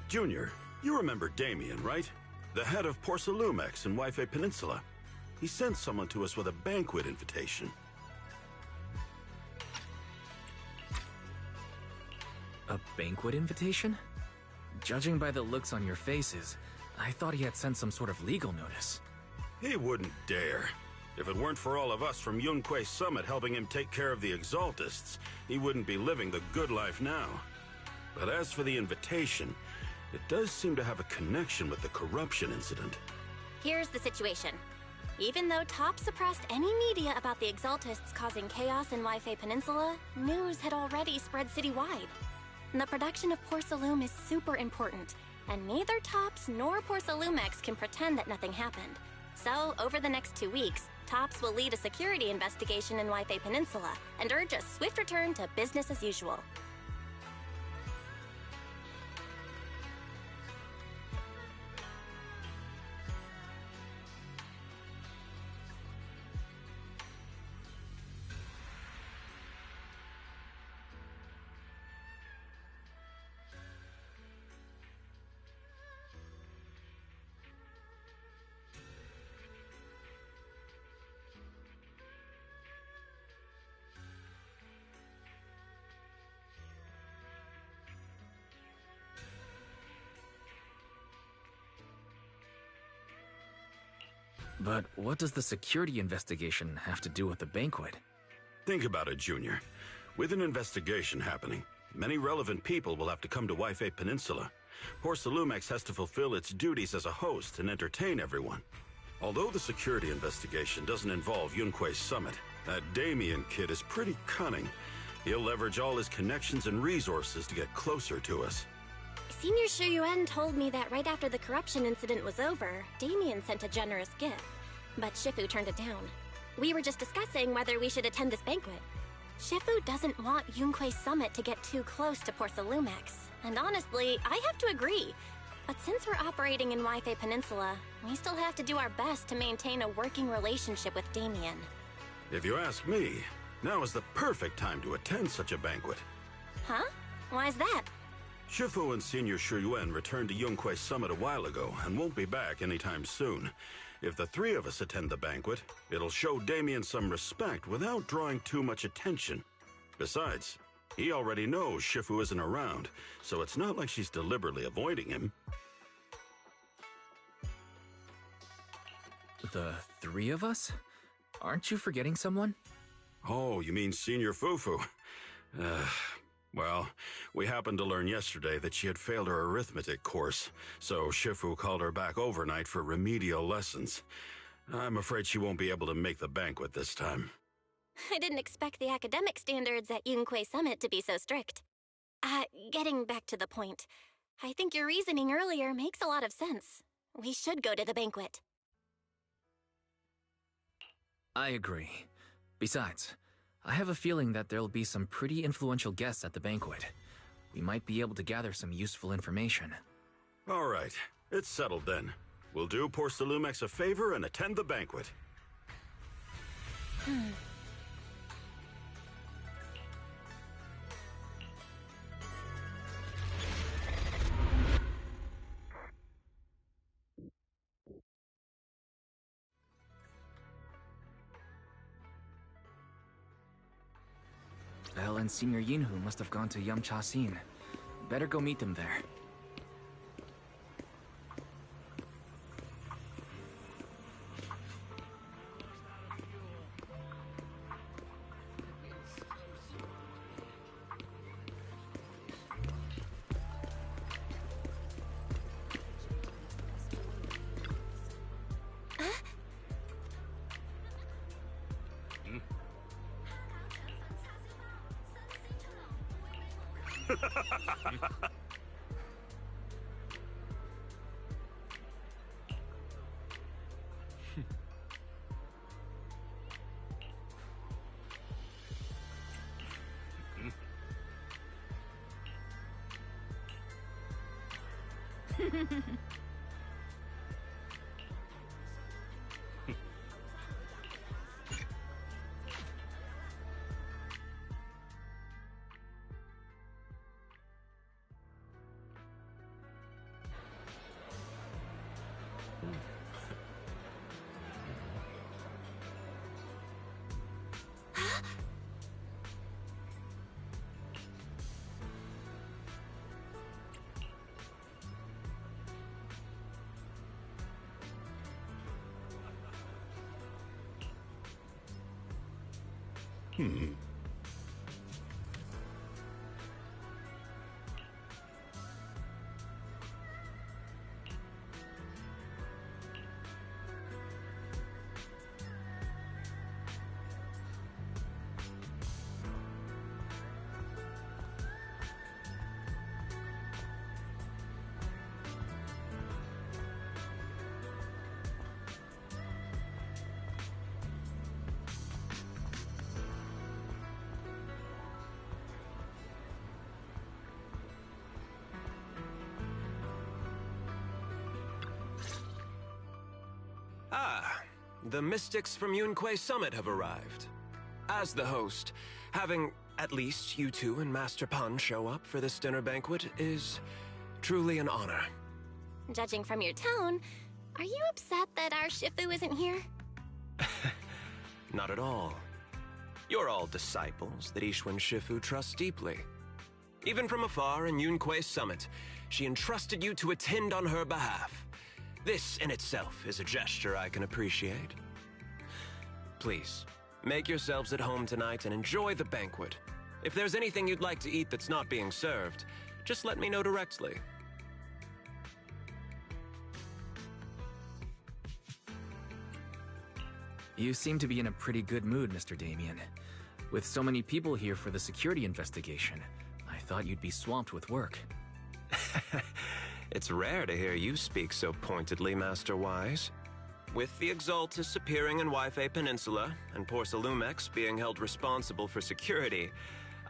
Junior, you remember Damien, right? The head of Porcelumex in Wi-Fi Peninsula. He sent someone to us with a banquet invitation. A banquet invitation? Judging by the looks on your faces, I thought he had sent some sort of legal notice. He wouldn't dare. If it weren't for all of us from Yunque Summit helping him take care of the Exaltists, he wouldn't be living the good life now. But as for the invitation, it does seem to have a connection with the corruption incident. Here's the situation. Even though Top suppressed any media about the Exaltists causing chaos in Wi-Fi Peninsula, news had already spread citywide. The production of Porcelume is super important, and neither Tops nor Porcelumex can pretend that nothing happened. So, over the next 2 weeks, Tops will lead a security investigation in Wi-Fi Peninsula and urge a swift return to business as usual. But what does the security investigation have to do with the banquet? Think about it, Junior. With an investigation happening, many relevant people will have to come to Wi-Fi Peninsula. Porcelumex has to fulfill its duties as a host and entertain everyone. Although the security investigation doesn't involve Yunque Summit, that Damien kid is pretty cunning. He'll leverage all his connections and resources to get closer to us. Senior Shuyuan told me that right after the corruption incident was over, Damien sent a generous gift. But Shifu turned it down. We were just discussing whether we should attend this banquet. Shifu doesn't want Yunque Summit to get too close to Porcelumex. And honestly, I have to agree. But since we're operating in Wi-Fi Peninsula, we still have to do our best to maintain a working relationship with Damien. If you ask me, now is the perfect time to attend such a banquet. Huh? Why's that? Shifu and Senior Shuyuan returned to Yunque Summit a while ago and won't be back anytime soon. If the three of us attend the banquet, it'll show Damien some respect without drawing too much attention. Besides, he already knows Shifu isn't around, so it's not like she's deliberately avoiding him. The three of us? Aren't you forgetting someone? Oh, you mean Senior Fufu? Well, we happened to learn yesterday that she had failed her arithmetic course, so Shifu called her back overnight for remedial lessons. I'm afraid she won't be able to make the banquet this time. I didn't expect the academic standards at Yunque Summit to be so strict. Getting back to the point, I think your reasoning earlier makes a lot of sense. We should go to the banquet. I agree. Besides, I have a feeling that there'll be some pretty influential guests at the banquet. We might be able to gather some useful information. All right, it's settled then. We'll do Porcelumex a favor and attend the banquet. Belle and Senior Yinhu must have gone to Yamcha-Sin. Better go meet them there. Ah, the mystics from Yunque Summit have arrived. As the host, having at least you two and Master Pan show up for this dinner banquet is truly an honor. Judging from your tone, are you upset that our Shifu isn't here? Not at all. You're all disciples that Ishwan Shifu trusts deeply. Even from afar in Yunque Summit, she entrusted you to attend on her behalf. This in itself is a gesture I can appreciate. Please, make yourselves at home tonight and enjoy the banquet. If there's anything you'd like to eat that's not being served, just let me know directly. You seem to be in a pretty good mood, Mr. Damien. With so many people here for the security investigation, I thought you'd be swamped with work. It's rare to hear you speak so pointedly, Master Wise. With the Exaltus appearing in Wi-Fi Peninsula and Porsalumex being held responsible for security,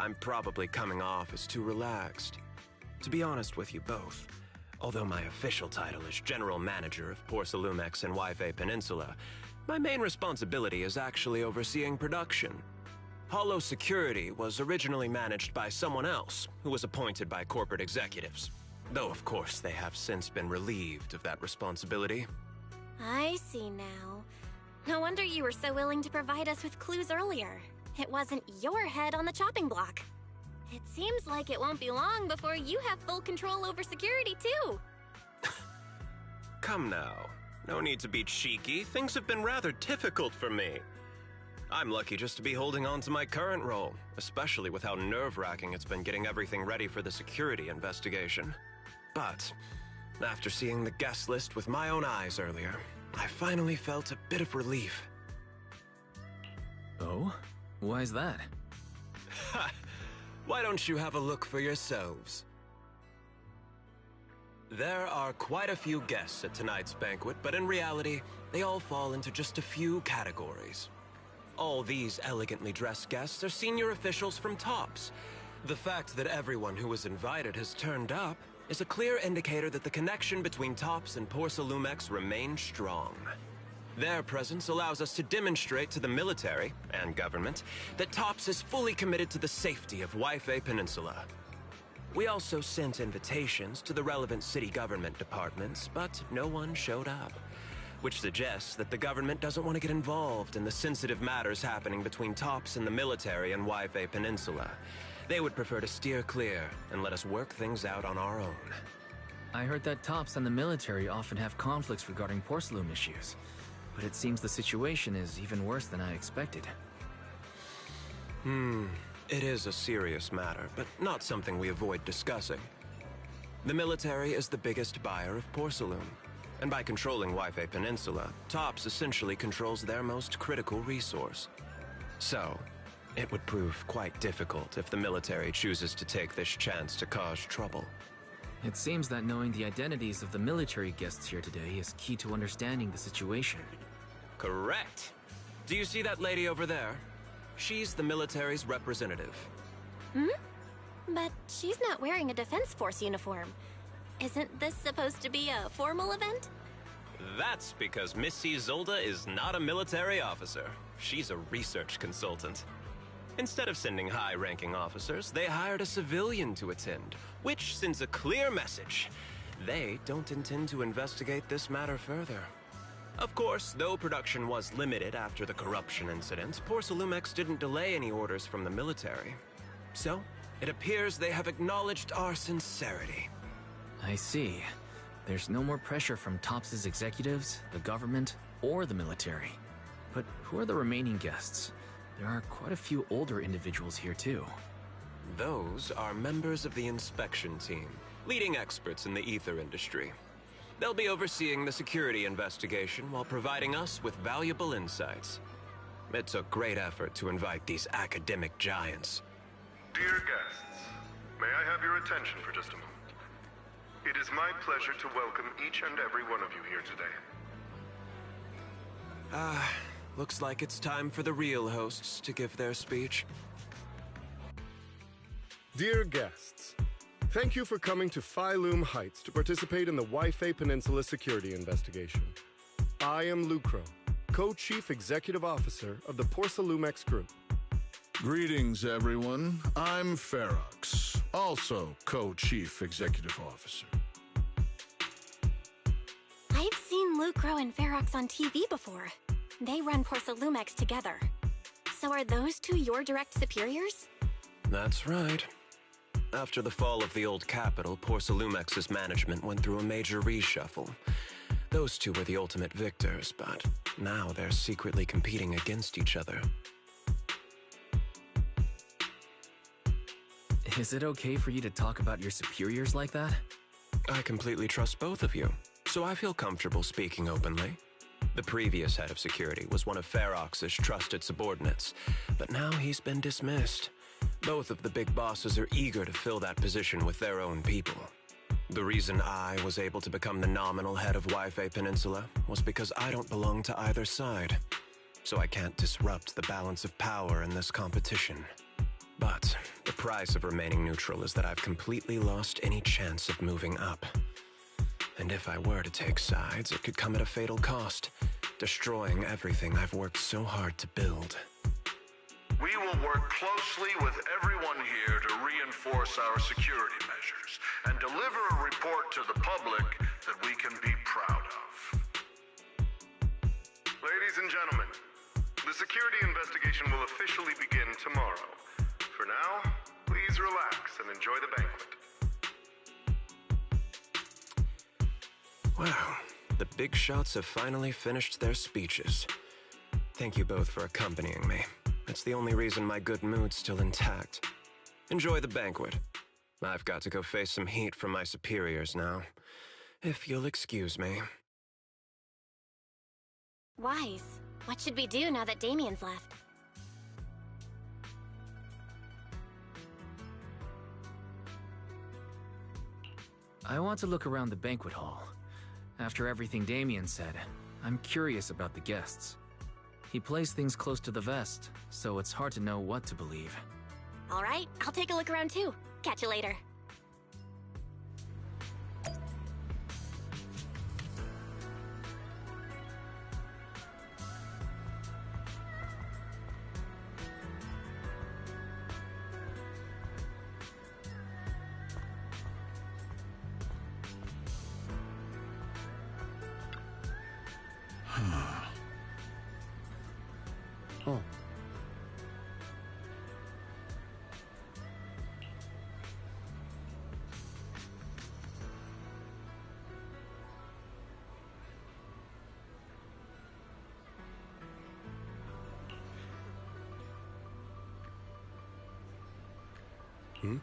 I'm probably coming off as too relaxed. To be honest with you both, although my official title is General Manager of Porsalumex and Wi-Fi Peninsula, my main responsibility is actually overseeing production. Hollow Security was originally managed by someone else who was appointed by corporate executives. Though, of course, they have since been relieved of that responsibility. I see now. No wonder you were so willing to provide us with clues earlier. It wasn't your head on the chopping block. It seems like it won't be long before you have full control over security, too. Come now. No need to be cheeky. Things have been rather difficult for me. I'm lucky just to be holding on to my current role, especially with how nerve-wracking it's been getting everything ready for the security investigation. But after seeing the guest list with my own eyes earlier, I finally felt a bit of relief. Oh? Why is that? Ha! Why don't you have a look for yourselves? There are quite a few guests at tonight's banquet, but in reality, they all fall into just a few categories. All these elegantly dressed guests are senior officials from TOPS. The fact that everyone who was invited has turned up is a clear indicator that the connection between TOPS and Porsalumex remains strong. Their presence allows us to demonstrate to the military and government that TOPS is fully committed to the safety of Wi-Fi Peninsula. We also sent invitations to the relevant city government departments, but no one showed up, which suggests that the government doesn't want to get involved in the sensitive matters happening between TOPS and the military and Wi-Fi Peninsula. They would prefer to steer clear and let us work things out on our own. I heard that TOPS and the military often have conflicts regarding porcelain issues, but it seems the situation is even worse than I expected. It is a serious matter, but not something we avoid discussing. The military is the biggest buyer of porcelain, and by controlling Wi-Fi Peninsula, TOPS essentially controls their most critical resource. So, it would prove quite difficult if the military chooses to take this chance to cause trouble. It seems that knowing the identities of the military guests here today is key to understanding the situation. Correct. Do you see that lady over there? She's the military's representative. But she's not wearing a Defense Force uniform. Isn't this supposed to be a formal event? That's because Missy Zolda is not a military officer. She's a research consultant. Instead of sending high-ranking officers, they hired a civilian to attend, which sends a clear message. They don't intend to investigate this matter further. Of course, though production was limited after the corruption incident, Porsalumex didn't delay any orders from the military. So, it appears they have acknowledged our sincerity. I see. There's no more pressure from TOPS' executives, the government, or the military. But who are the remaining guests? There are quite a few older individuals here, too. Those are members of the inspection team, leading experts in the ether industry. They'll be overseeing the security investigation while providing us with valuable insights. It took great effort to invite these academic giants. Dear guests, may I have your attention for just a moment? It is my pleasure to welcome each and every one of you here today. Looks like it's time for the real hosts to give their speech. Dear guests, thank you for coming to Sailume Heights to participate in the Wi-Fi Peninsula security investigation. I am Lucro, Co-Chief Executive Officer of the Porsalumex Group. Greetings, everyone. I'm Ferox, also Co-Chief Executive Officer. I've seen Lucro and Ferox on TV before. They run Porsalumex together. So are those two your direct superiors? That's right. After the fall of the old capital, Porsalumex's management went through a major reshuffle. Those two were the ultimate victors, but now they're secretly competing against each other. Is it okay for you to talk about your superiors like that? I completely trust both of you, so I feel comfortable speaking openly. The previous head of security was one of Ferox's trusted subordinates, but now he's been dismissed. Both of the big bosses are eager to fill that position with their own people. The reason I was able to become the nominal head of Wi-Fi Peninsula was because I don't belong to either side, so I can't disrupt the balance of power in this competition. But the price of remaining neutral is that I've completely lost any chance of moving up. And if I were to take sides, it could come at a fatal cost, destroying everything I've worked so hard to build. We will work closely with everyone here to reinforce our security measures and deliver a report to the public that we can be proud of. Ladies and gentlemen, the security investigation will officially begin tomorrow. For now, please relax and enjoy the banquet. Wow, the big shots have finally finished their speeches. Thank you both for accompanying me. It's the only reason my good mood's still intact. Enjoy the banquet. I've got to go face some heat from my superiors now. If you'll excuse me. Wise. What should we do now that Damien's left? I want to look around the banquet hall. After everything Damien said, I'm curious about the guests. He plays things close to the vest, so it's hard to know what to believe. All right, I'll take a look around too. Catch you later. Oh. Hmm?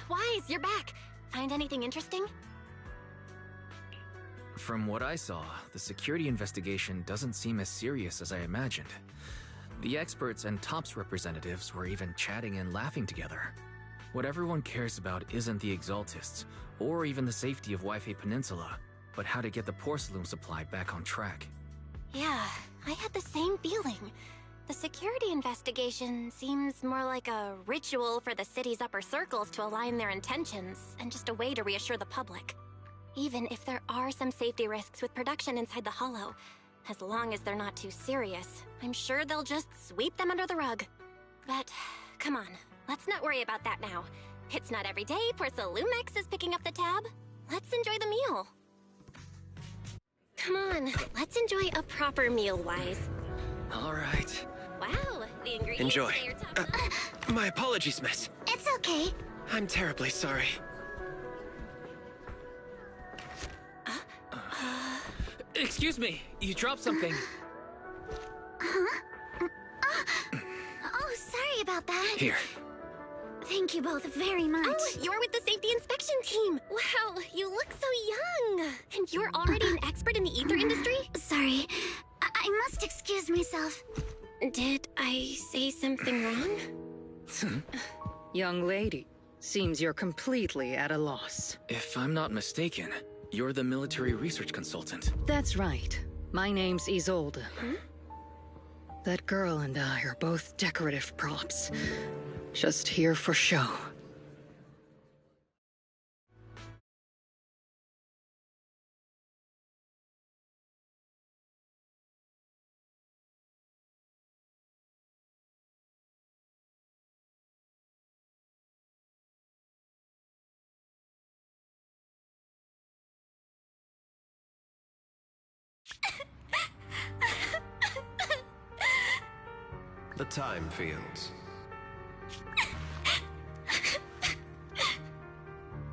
Wise, you're back. Find anything interesting? From what I saw, the security investigation doesn't seem as serious as I imagined. The experts and TOPS representatives were even chatting and laughing together. What everyone cares about isn't the Exaltists, or even the safety of Wi-Fi Peninsula, but how to get the Porcelain supply back on track. Yeah, I had the same feeling. The security investigation seems more like a ritual for the city's upper circles to align their intentions, and just a way to reassure the public. Even if there are some safety risks with production inside the Hollow, as long as they're not too serious, I'm sure they'll just sweep them under the rug. But, come on, let's not worry about that now. It's not every day Sailume is picking up the tab. Let's enjoy the meal. Come on, let's enjoy a proper meal, Wise. All right. Wow, the ingredients Enjoy. say you're top- My apologies, miss. It's okay. I'm terribly sorry. Excuse me, you dropped something. Oh, sorry about that. Here. Thank you both very much. Oh, you're with the safety inspection team. Wow, you look so young. And you're already an expert in the ether industry? Sorry, I must excuse myself. Did I say something wrong? Young lady, seems you're completely at a loss. If I'm not mistaken, you're the military research consultant. That's right. My name's Isolde. That girl and I are both decorative props. Just here for show. The time fields.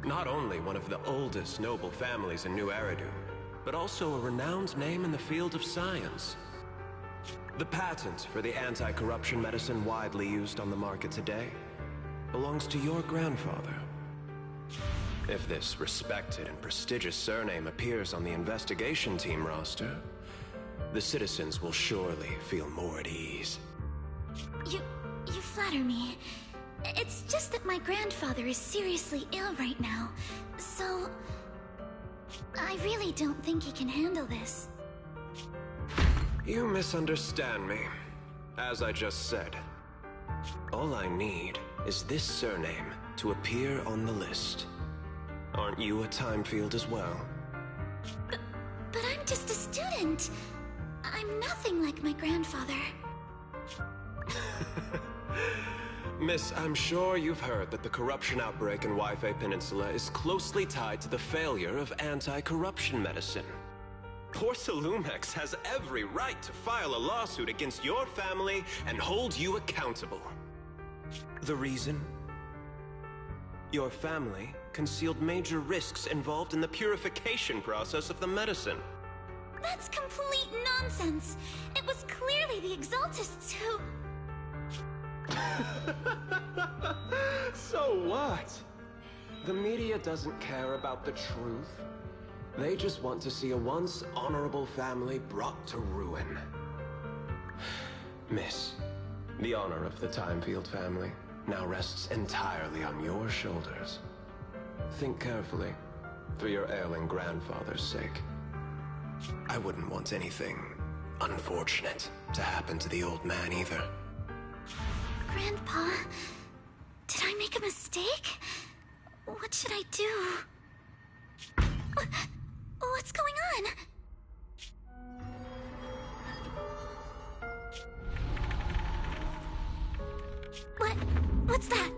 Not only one of the oldest noble families in New Eridu, but also a renowned name in the field of science. The patent for the anti-corruption medicine widely used on the market today belongs to your grandfather. If this respected and prestigious surname appears on the investigation team roster, the citizens will surely feel more at ease. You flatter me. It's just that my grandfather is seriously ill right now, so I really don't think he can handle this. You misunderstand me. As I just said, all I need is this surname to appear on the list. Aren't you a Timefield as well? But I'm just a student. I'm nothing like my grandfather. Miss, I'm sure you've heard that the corruption outbreak in Wi-Fi Peninsula is closely tied to the failure of anti-corruption medicine. Poor Sailumex has every right to file a lawsuit against your family and hold you accountable. The reason? Your family concealed major risks involved in the purification process of the medicine. That's complete nonsense. It was clearly the Exaltists who... So what? The media doesn't care about the truth. They just want to see a once honorable family brought to ruin. Miss, the honor of the Timefield family now rests entirely on your shoulders. Think carefully, for your ailing grandfather's sake. I wouldn't want anything unfortunate to happen to the old man either. Grandpa, did I make a mistake? What should I do? What's going on? What's that?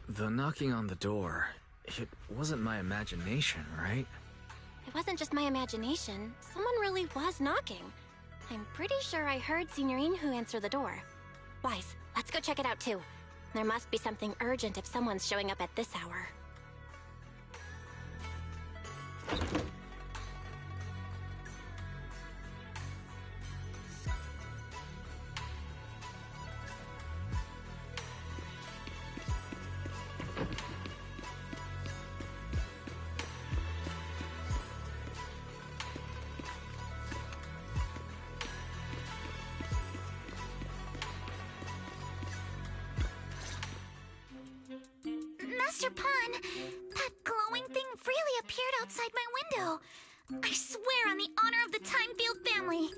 The knocking on the door, it wasn't my imagination, right? It wasn't just my imagination. Someone really was knocking. I'm pretty sure I heard Signorine who answer the door. Wise, let's go check it out too. There must be something urgent if someone's showing up at this hour. Master Pun, that glowing thing really appeared outside my window. I swear on the honor of the Timefield family.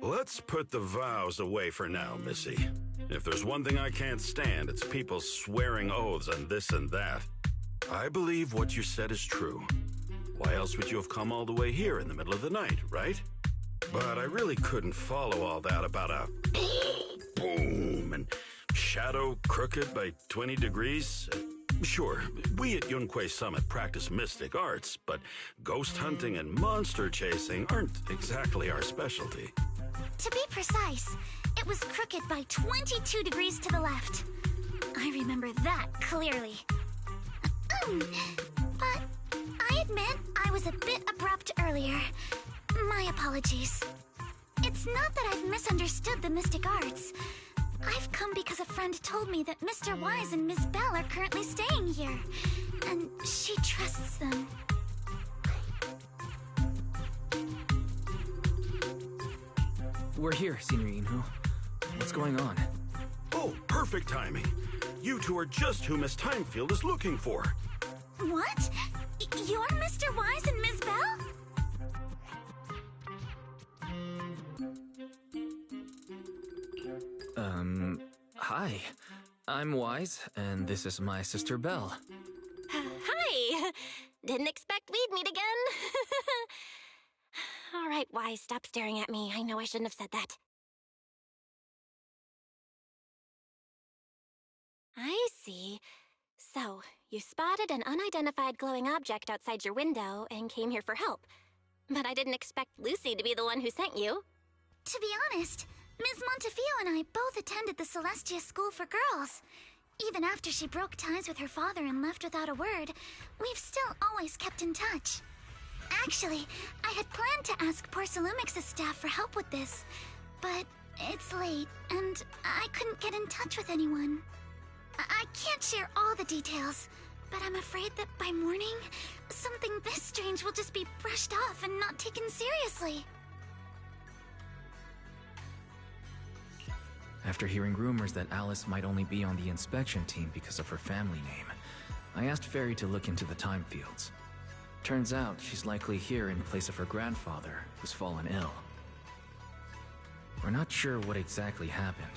Let's put the vows away for now, Missy. If there's one thing I can't stand, it's people swearing oaths on this and that. I believe what you said is true. Why else would you have come all the way here in the middle of the night, right? But I really couldn't follow all that about a boom and shadow crooked by 20 degrees. Sure, we at Yunque Summit practice mystic arts, but ghost hunting and monster chasing aren't exactly our specialty. To be precise, it was crooked by 22 degrees to the left. I remember that clearly. But I admit I was a bit abrupt earlier. My apologies. It's not that I've misunderstood the mystic arts. I've come because a friend told me that Mr. Wise and Miss Bell are currently staying here, and she trusts them. We're here, Signorine. What's going on? Oh, perfect timing. You two are just who Miss Timefield is looking for. What? You're Mr. Wise and Miss Bell? Hi, I'm Wise, and this is my sister Belle. Hi! Didn't expect we'd meet again. All right, Wise, stop staring at me. I know I shouldn't have said that. I see. So, you spotted an unidentified glowing object outside your window and came here for help. But I didn't expect Lucy to be the one who sent you. To be honest, Ms. Montefiore and I both attended the Celestia School for Girls. Even after she broke ties with her father and left without a word, we've still always kept in touch. Actually, I had planned to ask Porcelumix's staff for help with this, but it's late, and I couldn't get in touch with anyone. I can't share all the details, but I'm afraid that by morning, something this strange will just be brushed off and not taken seriously. After hearing rumors that Alice might only be on the inspection team because of her family name, I asked Fairy to look into the time fields. Turns out she's likely here in place of her grandfather, who's fallen ill. We're not sure what exactly happened,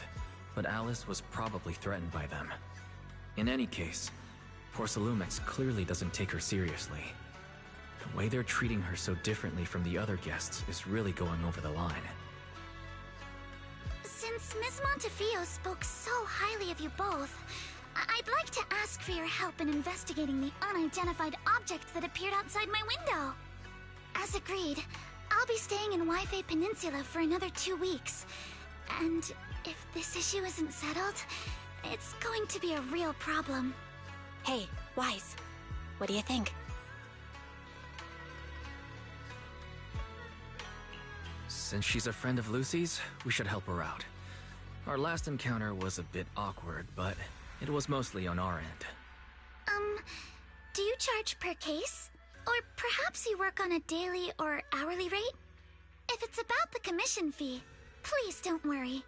but Alice was probably threatened by them. In any case, Porcelumix clearly doesn't take her seriously. The way they're treating her so differently from the other guests is really going over the line. Since Ms. Montefiore spoke so highly of you both, I'd like to ask for your help in investigating the unidentified object that appeared outside my window. As agreed, I'll be staying in Wi-Fi Peninsula for another 2 weeks. And if this issue isn't settled, it's going to be a real problem. Hey, Wise, what do you think? Since she's a friend of Lucy's, we should help her out. Our last encounter was a bit awkward, but it was mostly on our end. Do you charge per case? Or perhaps you work on a daily or hourly rate? If it's about the commission fee, please don't worry.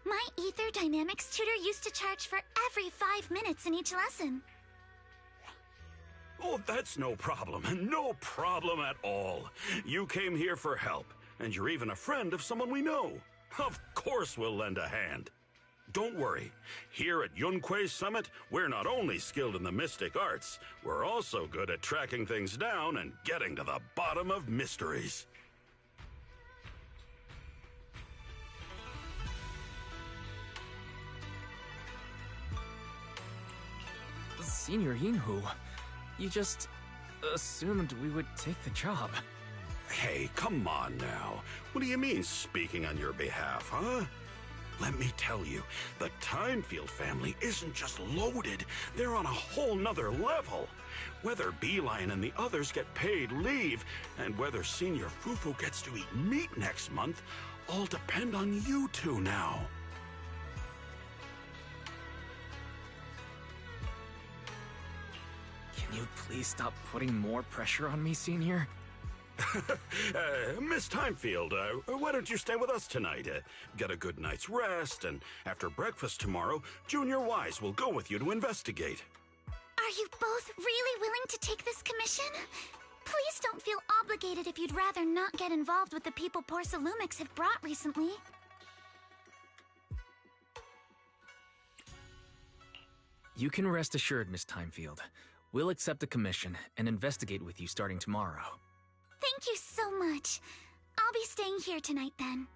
My Ether Dynamics tutor used to charge for every 5 minutes in each lesson. Oh, that's no problem. No problem at all. You came here for help, and you're even a friend of someone we know. Of course we'll lend a hand. Don't worry. Here at Yunquei Summit, we're not only skilled in the mystic arts, we're also good at tracking things down and getting to the bottom of mysteries. Senior Yinhu, you just assumed we would take the job. Hey, come on now. What do you mean, speaking on your behalf, huh? Let me tell you, the Timefield family isn't just loaded, they're on a whole nother level. Whether Beeline and the others get paid leave, and whether Senior Fufu gets to eat meat next month, all depend on you two now. Can you please stop putting more pressure on me, Senior? Miss Timefield, why don't you stay with us tonight? Get a good night's rest, and after breakfast tomorrow, Junior Wise will go with you to investigate. Are you both really willing to take this commission? Please don't feel obligated if you'd rather not get involved with the people Porcelumix have brought recently. You can rest assured, Miss Timefield. We'll accept the commission and investigate with you starting tomorrow. Thank you so much. I'll be staying here tonight then.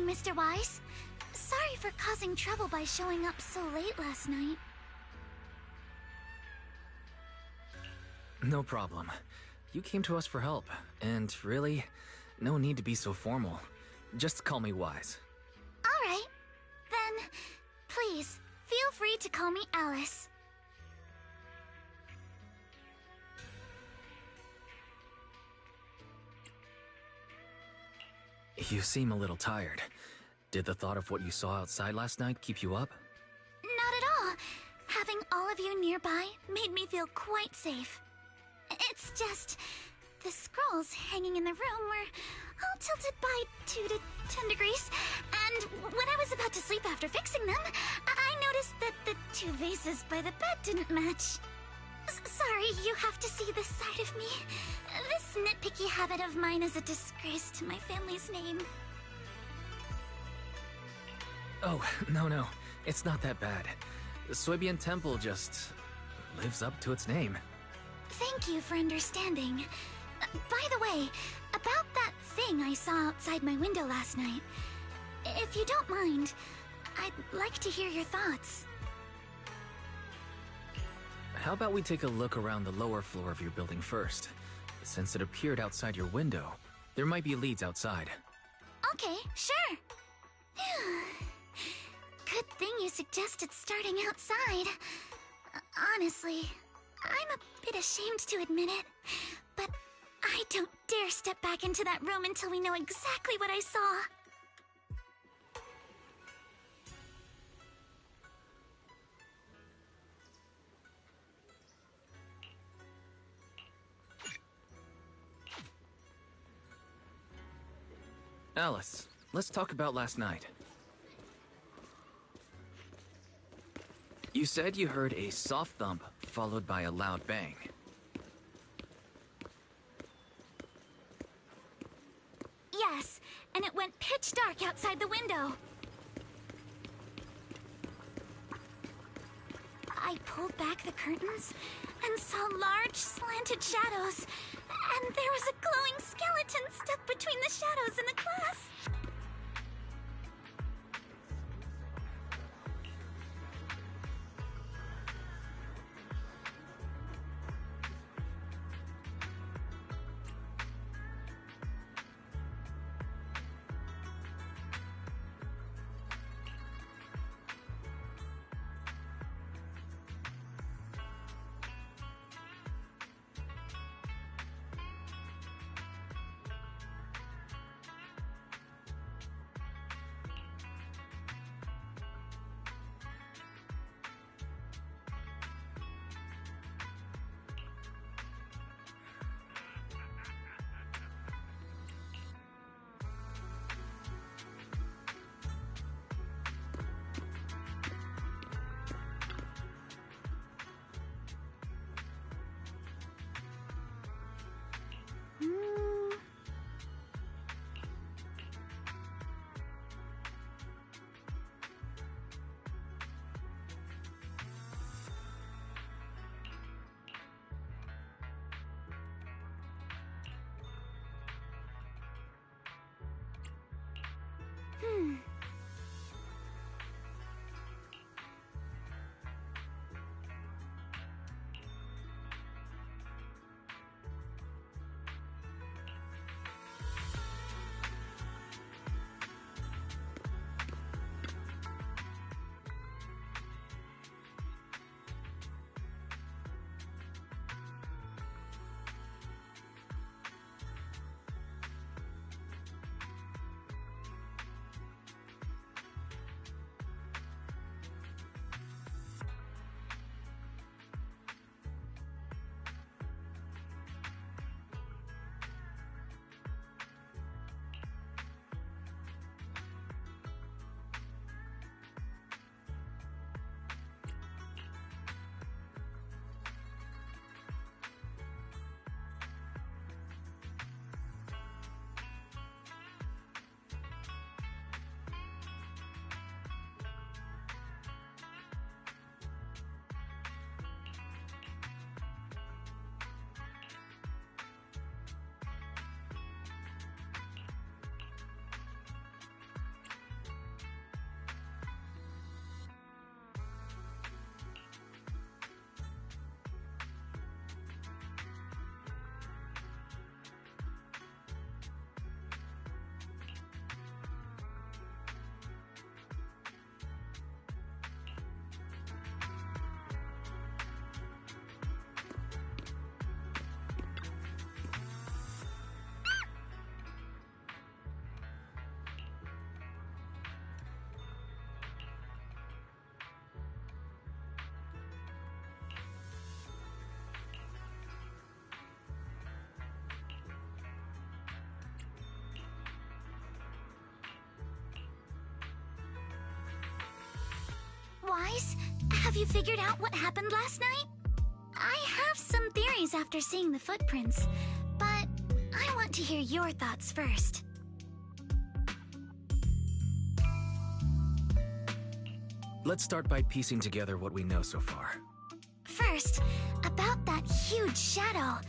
Mr. Wise. Sorry for causing trouble by showing up so late last night. No problem. You came to us for help, and really, no need to be so formal. Just call me Wise. Alright. Then, please, feel free to call me Alice. You seem a little tired. Did the thought of what you saw outside last night keep you up? Not at all. Having all of you nearby made me feel quite safe. It's just, the scrolls hanging in the room were all tilted by 2 to 10 degrees, and when I was about to sleep after fixing them, I noticed that the 2 vases by the bed didn't match. Sorry, you have to see this side of me. This nitpicky habit of mine is a disgrace to my family's name. Oh, no. It's not that bad. The Suebian Temple just lives up to its name. Thank you for understanding. By the way, about that thing I saw outside my window last night, if you don't mind, I'd like to hear your thoughts. How about we take a look around the lower floor of your building first? Since it appeared outside your window, there might be leads outside. Okay, sure. Good thing you suggested starting outside. Honestly, I'm a bit ashamed to admit it, but I don't dare step back into that room until we know exactly what I saw. Alice, let's talk about last night. You said you heard a soft thump followed by a loud bang. Yes, and it went pitch dark outside the window. I pulled back the curtains and saw large slanted shadows, and there was a glowing skeleton stuck between the shadows and the glass. Wise, have you figured out what happened last night? I have some theories after seeing the footprints, but I want to hear your thoughts first. Let's start by piecing together what we know so far. First, about that huge shadow.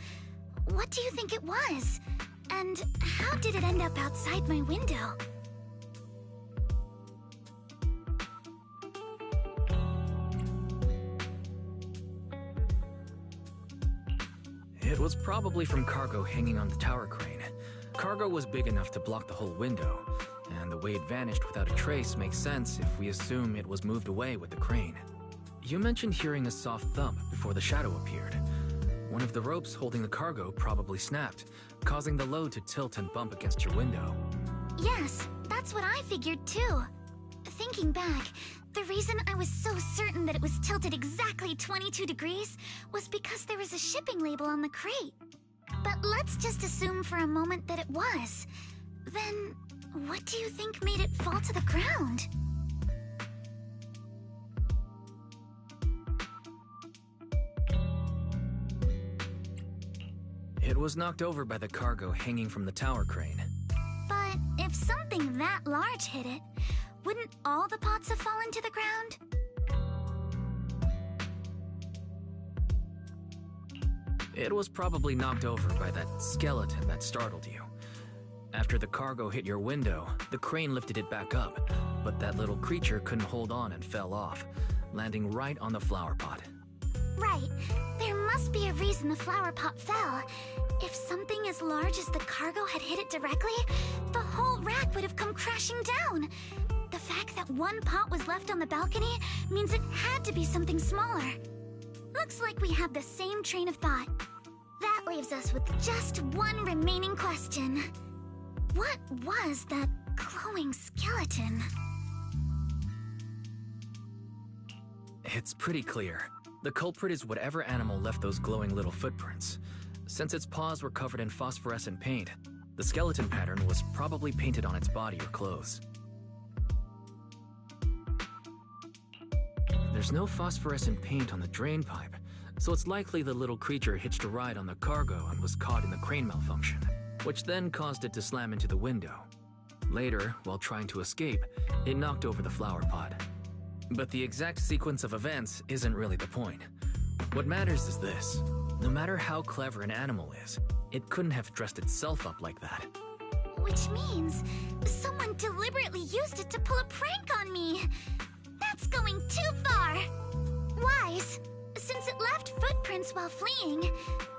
What do you think it was? And how did it end up outside my window? It was probably from cargo hanging on the tower crane. Cargo was big enough to block the whole window, and the way it vanished without a trace makes sense if we assume it was moved away with the crane. You mentioned hearing a soft thump before the shadow appeared. One of the ropes holding the cargo probably snapped, causing the load to tilt and bump against your window. Yes, that's what I figured too. Thinking back, the reason I was so certain that it was tilted exactly 22 degrees was because there was a shipping label on the crate. But let's just assume for a moment that it was. Then, what do you think made it fall to the ground? It was knocked over by the cargo hanging from the tower crane. But if something that large hit it, wouldn't all the pots have fallen to the ground? It was probably knocked over by that skeleton that startled you. After the cargo hit your window, the crane lifted it back up, but that little creature couldn't hold on and fell off, landing right on the flower pot. Right. There must be a reason the flower pot fell. If something as large as the cargo had hit it directly, the whole rack would have come crashing down. The fact that one pot was left on the balcony means it had to be something smaller. Looks like we have the same train of thought. That leaves us with just one remaining question. What was that glowing skeleton? It's pretty clear. The culprit is whatever animal left those glowing little footprints. Since its paws were covered in phosphorescent paint, the skeleton pattern was probably painted on its body or clothes. There's no phosphorescent paint on the drain pipe, so it's likely the little creature hitched a ride on the cargo and was caught in the crane malfunction, which then caused it to slam into the window. Later, while trying to escape, it knocked over the flower pot. But the exact sequence of events isn't really the point. What matters is this. No matter how clever an animal is, it couldn't have dressed itself up like that. Which means someone deliberately used it to pull a prank on me. That's going too far. Wise, since it left footprints while fleeing,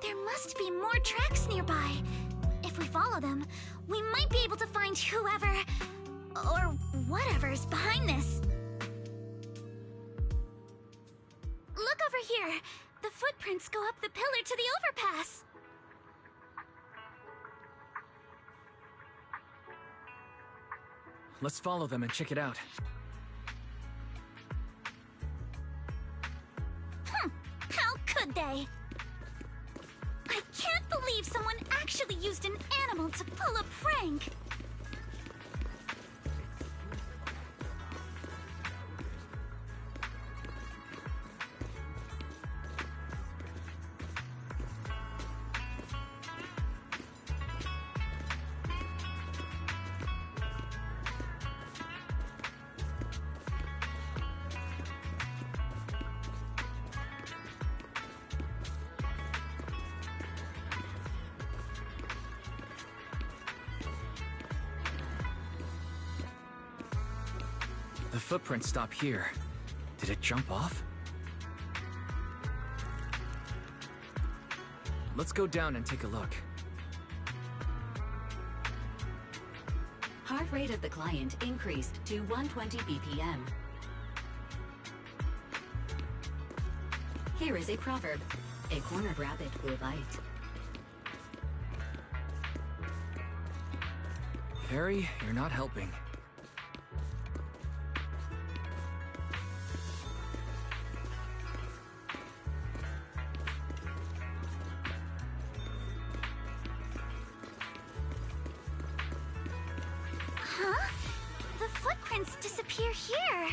there must be more tracks nearby. If we follow them, we might be able to find whoever or whatever's behind this. Look over here. The footprints go up the pillar to the overpass. Let's follow them and check it out. How could they? I can't believe someone actually used an animal to pull a prank. The footprints stop here. Did it jump off? Let's go down and take a look. Heart rate of the client increased to 120 BPM. Here is a proverb. A cornered rabbit will bite. Harry, you're not helping. Huh? The footprints disappear here.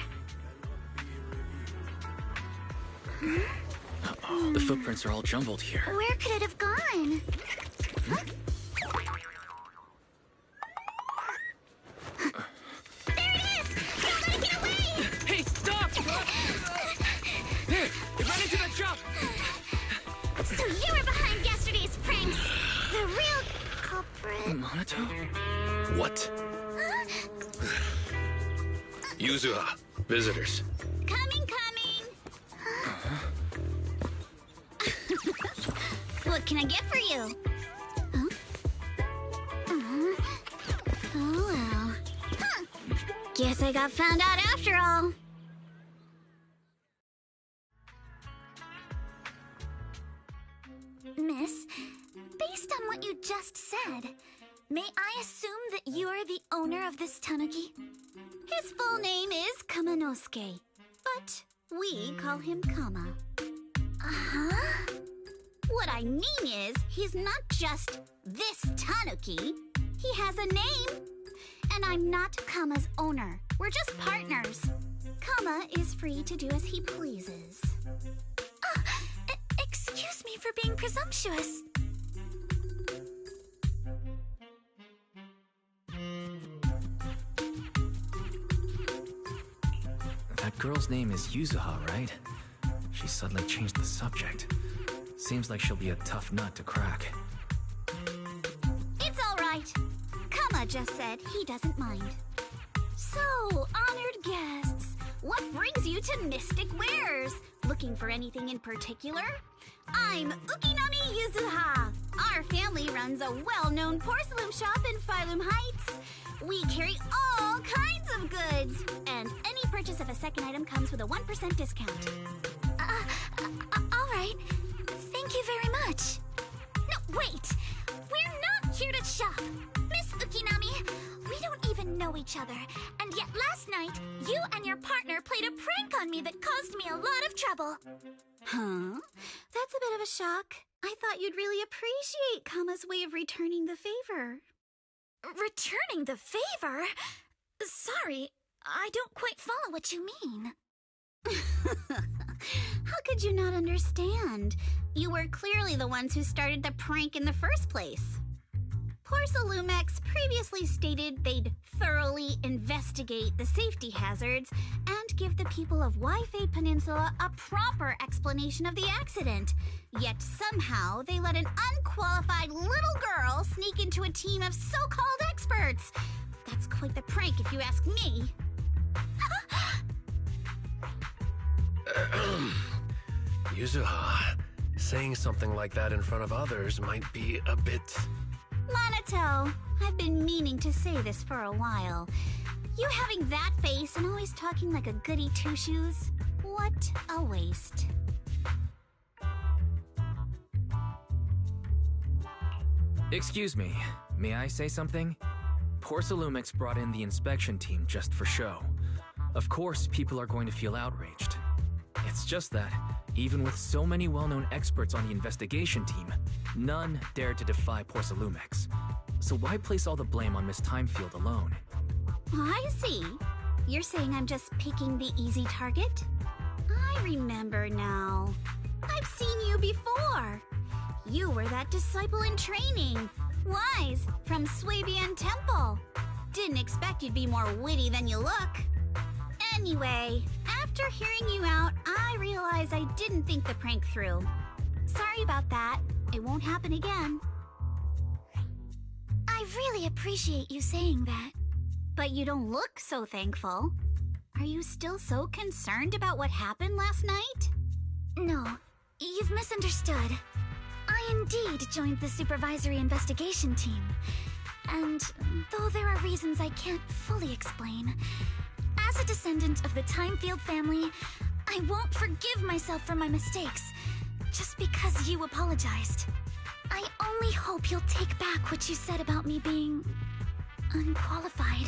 Uh-oh, the footprints are all jumbled here. Where could it have gone? Huh? There it is! Don't let it get away! Hey, stop! There! It ran into that drop! So you were behind yesterday's pranks! The real culprit... Monato? What? Huh? Yuzuha, visitors. Coming! What can I get for you? Huh? Oh well. Huh. Guess I got found out after all. Miss, based on what you just said, may I assume that you are the owner of this tanuki? His full name is Kamanosuke, but we call him Kama. Uh-huh. What I mean is, he's not just this tanuki. He has a name. And I'm not Kama's owner. We're just partners. Kama is free to do as he pleases. Excuse me for being presumptuous. That girl's name is Yuzuha, right? She suddenly changed the subject. Seems like she'll be a tough nut to crack. It's all right. Kama just said he doesn't mind. So, honored guests, what brings you to Mystic Wares? Looking for anything in particular? I'm Ukinami Yuzuha. Our family runs a well-known porcelain shop in Sailume Heights. We carry all kinds of goods, and any purchase of a second item comes with a 1% discount. All right. Thank you very much. No, wait! We're not here to shop! Miss Ukinami, we don't even know each other, and yet last night, you and your partner played a prank on me that caused me a lot of trouble. Huh? That's a bit of a shock. I thought you'd really appreciate Kama's way of returning the favor. Returning the favor? Sorry, I don't quite follow what you mean. How could you not understand? You were clearly the ones who started the prank in the first place. Porcelumex previously stated they'd thoroughly investigate the safety hazards and give the people of Wi-Fi Peninsula a proper explanation of the accident. Yet somehow they let an unqualified little girl sneak into a team of so-called experts. That's quite the prank if you ask me. Yuzuha, saying something like that in front of others might be a bit... Monato, I've been meaning to say this for a while. You having that face and always talking like a goody two-shoes? What a waste. Excuse me, may I say something? Porcelumex brought in the inspection team just for show. Of course, people are going to feel outraged. It's just that, even with so many well-known experts on the investigation team, none dared to defy Porcelumex. So why place all the blame on Miss Timefield alone? I see. You're saying I'm just picking the easy target? I remember now. I've seen you before. You were that disciple in training. Wise, from Swabian Temple. Didn't expect you'd be more witty than you look. Anyway, after hearing you out, I realized I didn't think the prank through. Sorry about that. It won't happen again. I really appreciate you saying that. But you don't look so thankful. Are you still so concerned about what happened last night? No, you've misunderstood. I indeed joined the supervisory investigation team. And though there are reasons I can't fully explain, as a descendant of the Timefield family, I won't forgive myself for my mistakes, just because you apologized. I only hope you'll take back what you said about me being unqualified.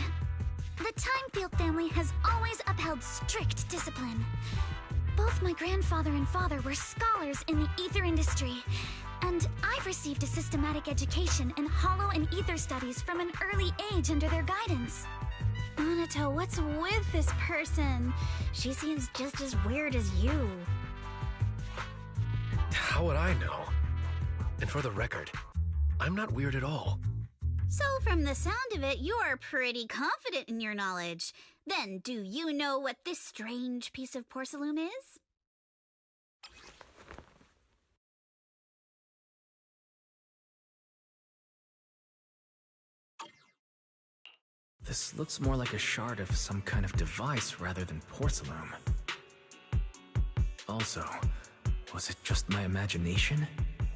The Timefield family has always upheld strict discipline. Both my grandfather and father were scholars in the ether industry, and I've received a systematic education in hollow and ether studies from an early age under their guidance. Monato, what's with this person? She seems just as weird as you. How would I know? And for the record, I'm not weird at all. So from the sound of it, you're pretty confident in your knowledge. Then do you know what this strange piece of porcelain is? This looks more like a shard of some kind of device rather than porcelain. Also, was it just my imagination?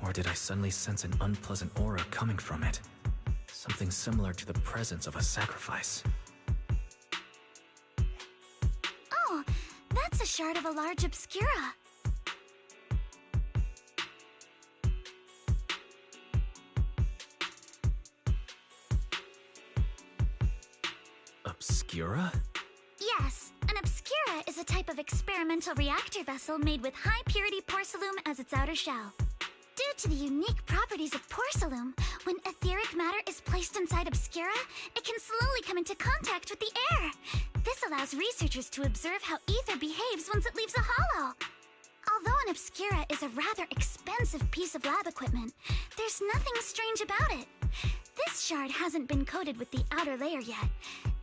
Or did I suddenly sense an unpleasant aura coming from it? Something similar to the presence of a sacrifice. Oh, that's a shard of a large Obscura. Obscura? Yes, an Obscura is a type of experimental reactor vessel made with high-purity porcelain as its outer shell. Due to the unique properties of porcelain, when etheric matter is placed inside Obscura, it can slowly come into contact with the air. This allows researchers to observe how ether behaves once it leaves a hollow. Although an Obscura is a rather expensive piece of lab equipment, there's nothing strange about it. This shard hasn't been coated with the outer layer yet.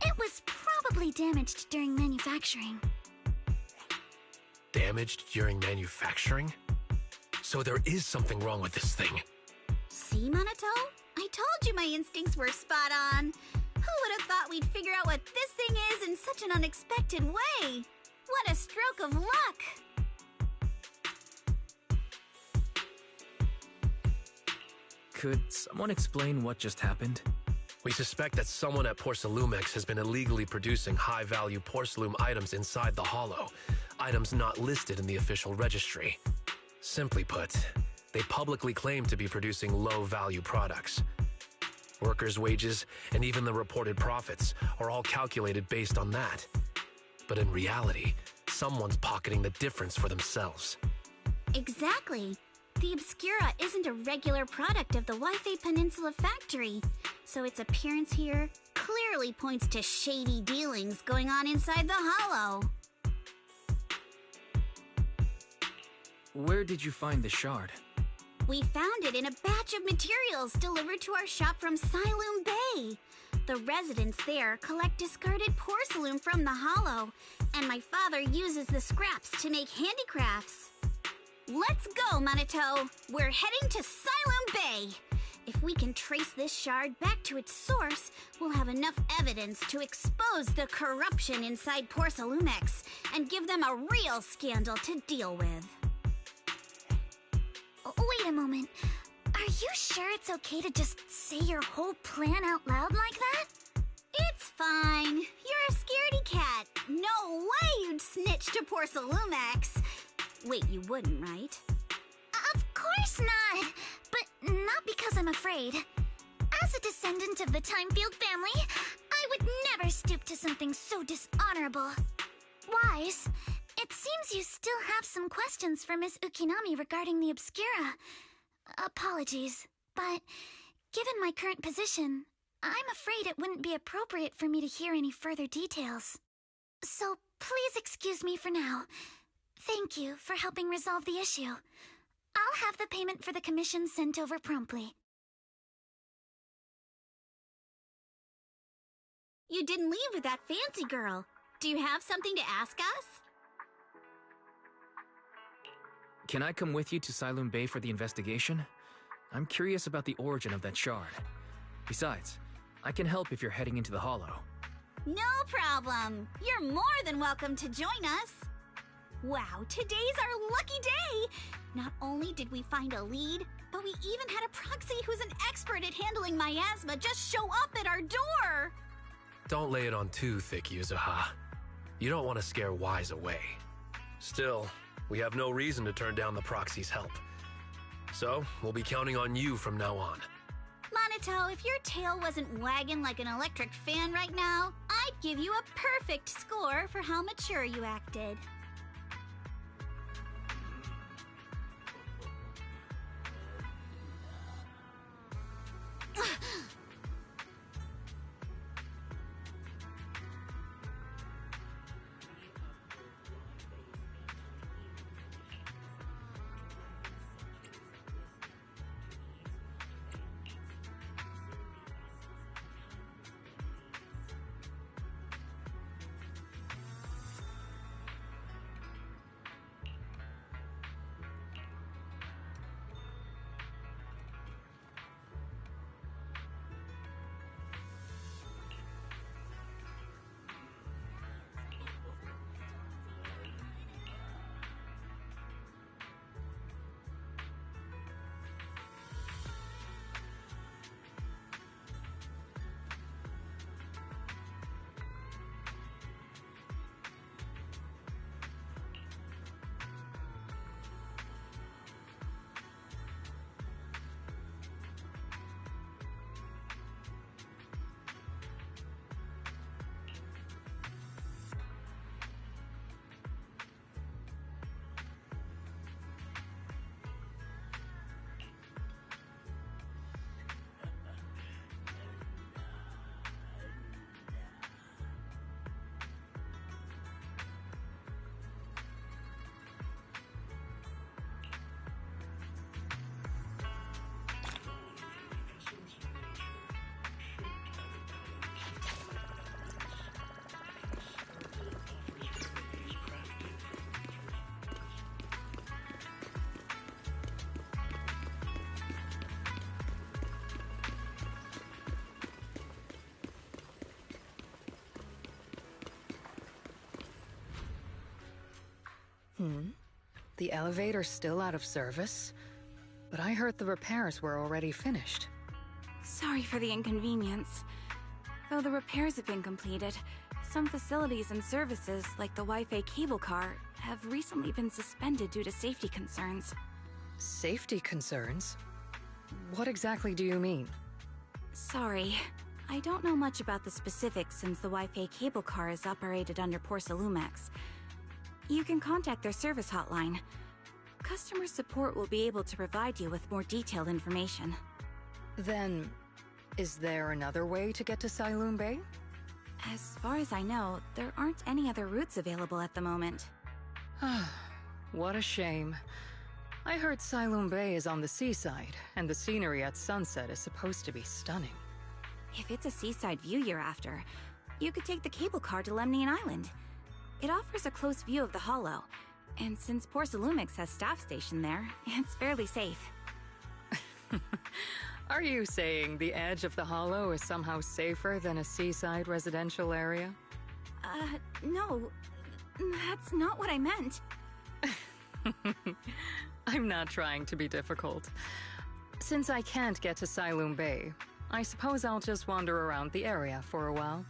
It was probably damaged during manufacturing. Damaged during manufacturing? So there is something wrong with this thing. See, Minato? I told you my instincts were spot on. Who would have thought we'd figure out what this thing is in such an unexpected way? What a stroke of luck! Could someone explain what just happened? We suspect that someone at Porcelumex has been illegally producing high-value porcelain items inside the hollow, items not listed in the official registry. Simply put, they publicly claim to be producing low-value products. Workers' wages and even the reported profits are all calculated based on that. But in reality, someone's pocketing the difference for themselves. Exactly. The Obscura isn't a regular product of the Wi-Fi Peninsula factory, so its appearance here clearly points to shady dealings going on inside the hollow. Where did you find the shard? We found it in a batch of materials delivered to our shop from Sailume Bay. The residents there collect discarded porcelain from the hollow, and my father uses the scraps to make handicrafts. Let's go, Minato! We're heading to Sailume Bay! If we can trace this shard back to its source, we'll have enough evidence to expose the corruption inside Porcelumex and give them a real scandal to deal with. Wait a moment. Are you sure it's okay to just say your whole plan out loud like that? It's fine. You're a scaredy cat. No way you'd snitch to Porcelumex. Wait, you wouldn't, right? Of course not. But not because I'm afraid. As a descendant of the Timefield family, I would never stoop to something so dishonorable. Wise, it seems you still have some questions for Miss Ukinami regarding the Obscura. Apologies, but given my current position, I'm afraid it wouldn't be appropriate for me to hear any further details. So please excuse me for now. Thank you for helping resolve the issue. I'll have the payment for the commission sent over promptly. You didn't leave with that fancy girl. Do you have something to ask us? Can I come with you to Sailume Bay for the investigation? I'm curious about the origin of that shard. Besides, I can help if you're heading into the hollow. No problem. You're more than welcome to join us. Wow, today's our lucky day! Not only did we find a lead, but we even had a proxy who's an expert at handling miasma just show up at our door! Don't lay it on too thick, Yuzuha. You don't want to scare Wise away. Still, we have no reason to turn down the proxy's help. So, we'll be counting on you from now on. Minato, if your tail wasn't wagging like an electric fan right now, I'd give you a perfect score for how mature you acted. The elevator's still out of service? But I heard the repairs were already finished. Sorry for the inconvenience. Though the repairs have been completed, some facilities and services, like the Wi-Fi cable car, have recently been suspended due to safety concerns. Safety concerns? What exactly do you mean? Sorry. I don't know much about the specifics since the Wi-Fi cable car is operated under Porsalumex. You can contact their service hotline. Customer support will be able to provide you with more detailed information. Then, is there another way to get to Sailume Bay? As far as I know, there aren't any other routes available at the moment. What a shame. I heard Sailume Bay is on the seaside, and the scenery at sunset is supposed to be stunning. If it's a seaside view you're after, you could take the cable car to Lemnian Island. It offers a close view of the Hollow, and since Porsalumex has staff stationed there, it's fairly safe. Are you saying the edge of the Hollow is somehow safer than a seaside residential area? No. That's not what I meant. I'm not trying to be difficult. Since I can't get to Sailume Bay, I suppose I'll just wander around the area for a while.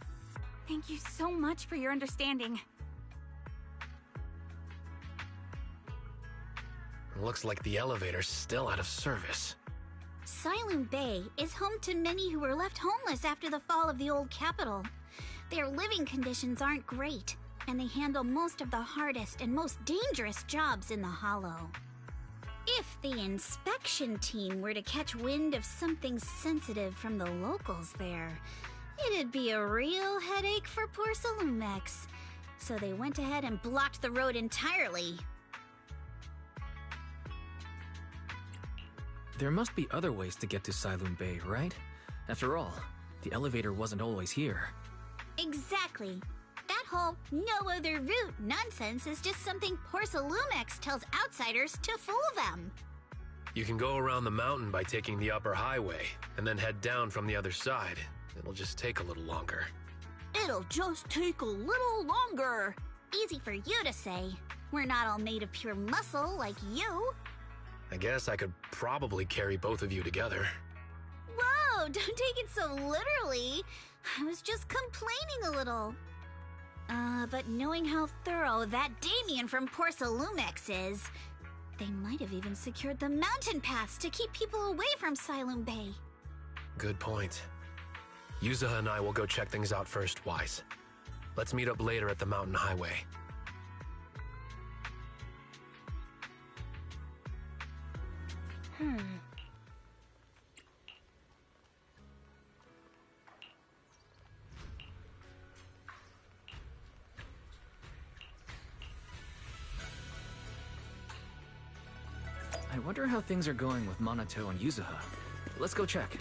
Thank you so much for your understanding. Looks like the elevator's still out of service. Sailume Bay is home to many who were left homeless after the fall of the old capital. Their living conditions aren't great, and they handle most of the hardest and most dangerous jobs in the Hollow. If the inspection team were to catch wind of something sensitive from the locals there, it'd be a real headache for Porsalumex. So they went ahead and blocked the road entirely. There must be other ways to get to Sailume Bay, right? After all, the elevator wasn't always here. Exactly. That whole no other route nonsense is just something Porsalumex tells outsiders to fool them. You can go around the mountain by taking the upper highway, and then head down from the other side. It'll just take a little longer. It'll just take a little longer. Easy for you to say. We're not all made of pure muscle like you. I guess I could probably carry both of you together. Whoa, don't take it so literally. I was just complaining a little. But knowing how thorough that Damien from Porsalumex is, they might have even secured the mountain paths to keep people away from Sailume Bay. Good point. Yuzuha and I will go check things out first, Wise. Let's meet up later at the mountain highway. I wonder how things are going with Minato and Yuzuha. Let's go check.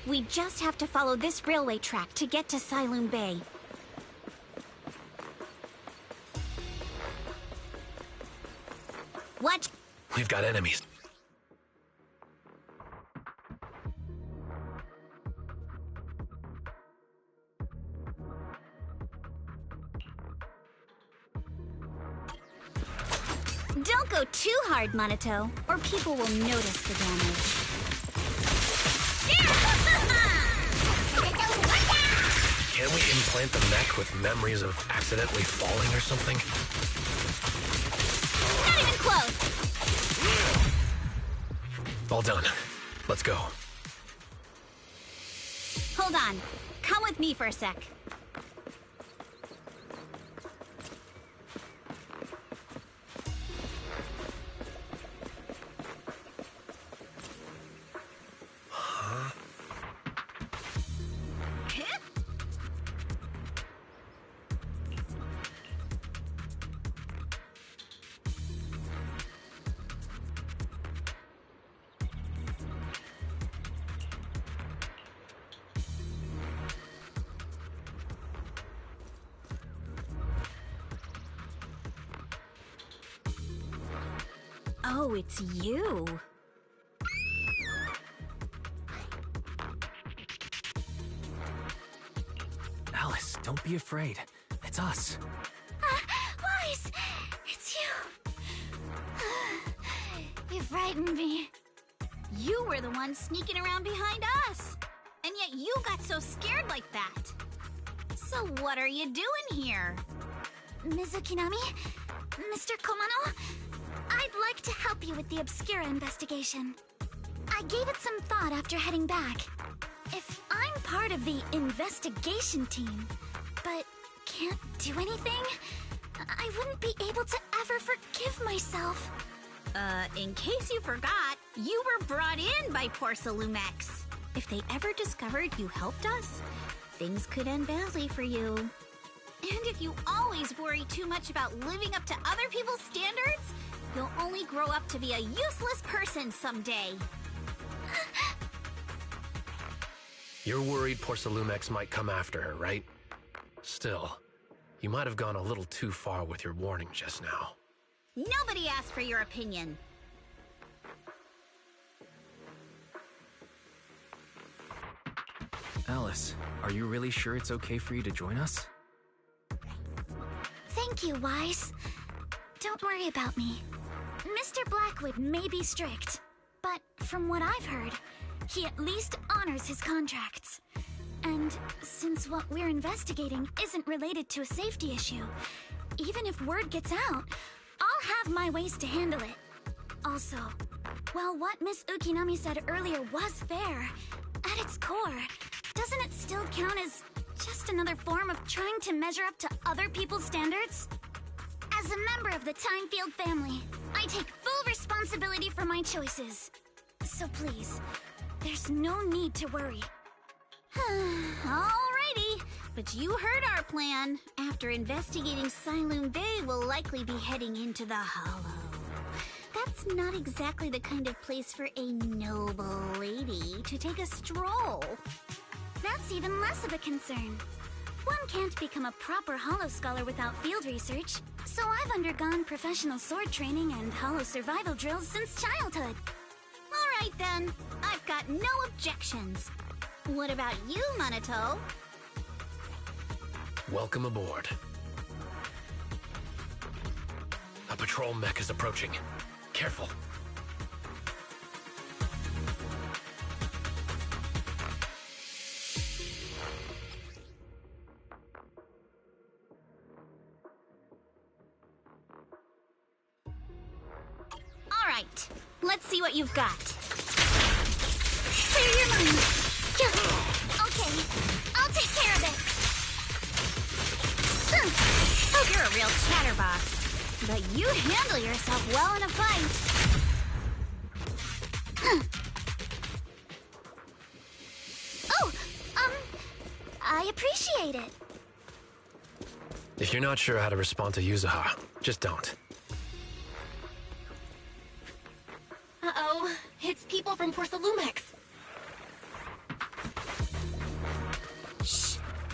We just have to follow this railway track to get to Sailume Bay. Watch. We've got enemies. Don't go too hard, Monato, or people will notice the damage. Can we implant the mech with memories of accidentally falling or something? Not even close! All done. Let's go. Hold on. Come with me for a sec. Oh, it's you. Alice, don't be afraid. It's us. Wise! It's you! You frightened me. You were the one sneaking around behind us. And yet you got so scared like that. So what are you doing here? Ms. Ukinami? Mr. Komano? I'd like to help you with the Obscura investigation. I gave it some thought after heading back. If I'm part of the investigation team, but can't do anything, I wouldn't be able to ever forgive myself. In case you forgot, you were brought in by Sailume. If they ever discovered you helped us, things could end badly for you. And if you always worry too much about living up to other people's standards, you'll only grow up to be a useless person someday. You're worried Sailume might come after her, right? Still, you might have gone a little too far with your warning just now. Nobody asked for your opinion. Alice, are you really sure it's okay for you to join us? Thank you, Wise. Don't worry about me. Mr. Blackwood may be strict, but from what I've heard, he at least honors his contracts. And since what we're investigating isn't related to a safety issue, even if word gets out, I'll have my ways to handle it. Also, while what Miss Ukinami said earlier was fair, at its core, doesn't it still count as just another form of trying to measure up to other people's standards? As a member of the Timefield family, I take full responsibility for my choices. So please, there's no need to worry. Alrighty, but you heard our plan. After investigating Sailume Bay, we'll likely be heading into the Hollow. That's not exactly the kind of place for a noble lady to take a stroll. That's even less of a concern. One can't become a proper Hollow scholar without field research, so I've undergone professional sword training and Hollow survival drills since childhood. Alright then, I've got no objections. What about you, Monato? Welcome aboard. A patrol mech is approaching. Careful. Alright, let's see what you've got. Clear your mind. Okay, I'll take care of it. Oh, you're a real chatterbox. But you handle yourself well in a fight. Oh, I appreciate it. If you're not sure how to respond to Yuzuha, just don't. Uh-oh, it's people from Sailume.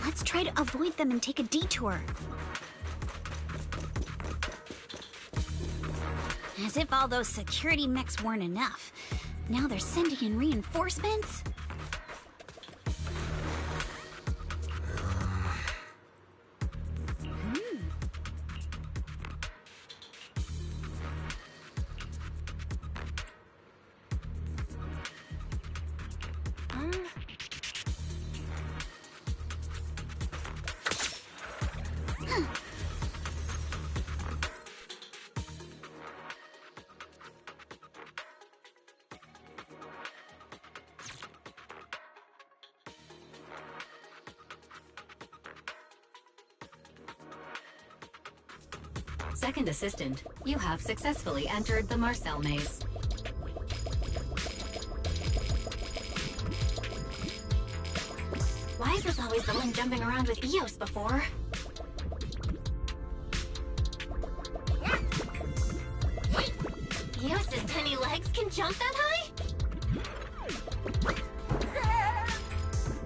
Let's try to avoid them and take a detour. As if all those security mechs weren't enough. Now they're sending in reinforcements? Second assistant, you have successfully entered the Marcel maze. Why is this always the one jumping around with Eos before? Eos's tiny legs can jump that high?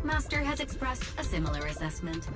Master has expressed a similar assessment.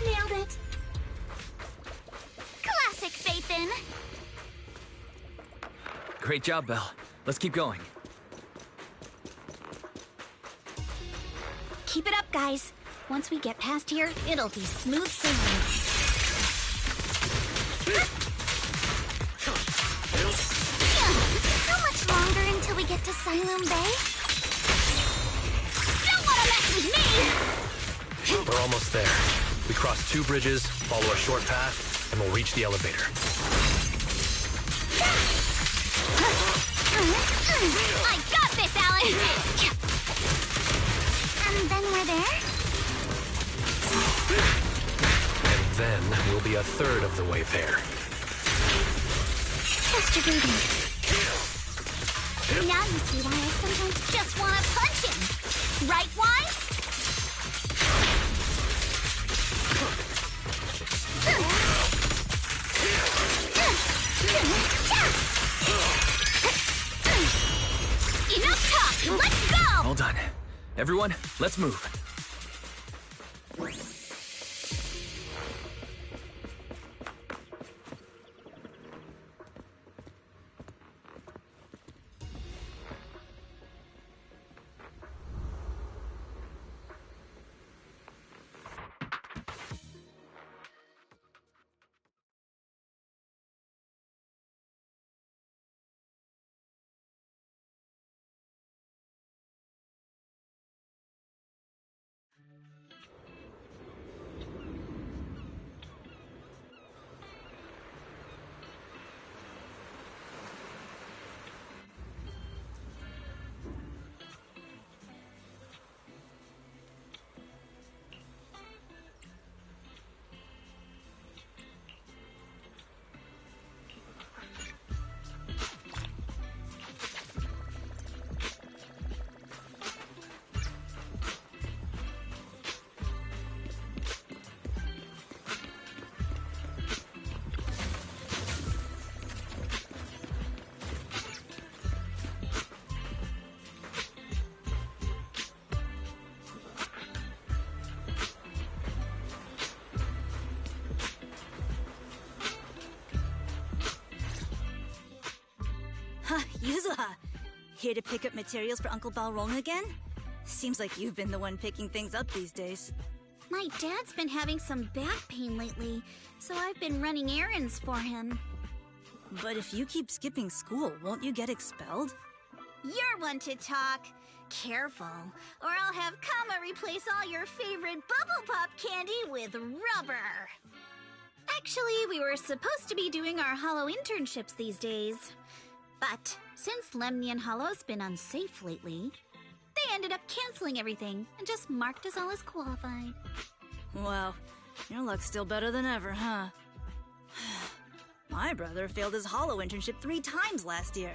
Nailed it! Classic Phaethon! Great job, Belle. Let's keep going. Keep it up, guys. Once we get past here, it'll be smooth sailing. How much longer until we get to Sailume Bay? Don't wanna mess with me! We're almost there. We cross 2 bridges, follow a short path, and we'll reach the elevator. I got this, Alan! And then we're there? And then we'll be a third of the way there. Trust your breathing. Now you see why I sometimes just want to punch him. Right, Wise? Enough talk! Let's go! All done. Everyone, let's move. Yuzuha! Here to pick up materials for Uncle Balrog again? Seems like you've been the one picking things up these days. My dad's been having some back pain lately, so I've been running errands for him. But if you keep skipping school, won't you get expelled? You're one to talk. Careful, or I'll have Kama replace all your favorite Bubble Pop candy with rubber. Actually, we were supposed to be doing our Hollow internships these days. But since Lemnian Hollow's been unsafe lately, they ended up canceling everything and just marked us all as qualified. Wow, your luck's still better than ever, huh? My brother failed his Hollow internship 3 times last year.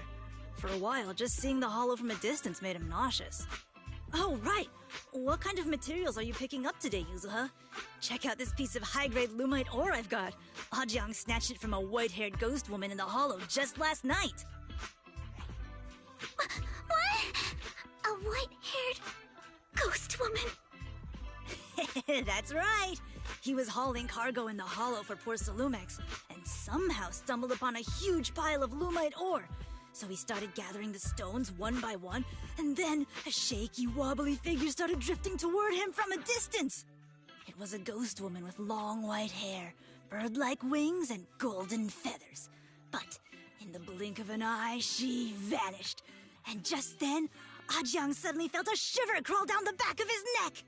For a while, just seeing the Hollow from a distance made him nauseous. Oh, right! What kind of materials are you picking up today, Yuzuha? Check out this piece of high-grade lumite ore I've got. Ajang snatched it from a white-haired ghost woman in the Hollow just last night. What? A white-haired ghost woman? That's right! He was hauling cargo in the Hollow for poor Salumex, and somehow stumbled upon a huge pile of lumite ore. So he started gathering the stones one by one, and then a shaky, wobbly figure started drifting toward him from a distance. It was a ghost woman with long white hair, bird-like wings, and golden feathers. But in the blink of an eye, she vanished. And just then, Ajang suddenly felt a shiver crawl down the back of his neck.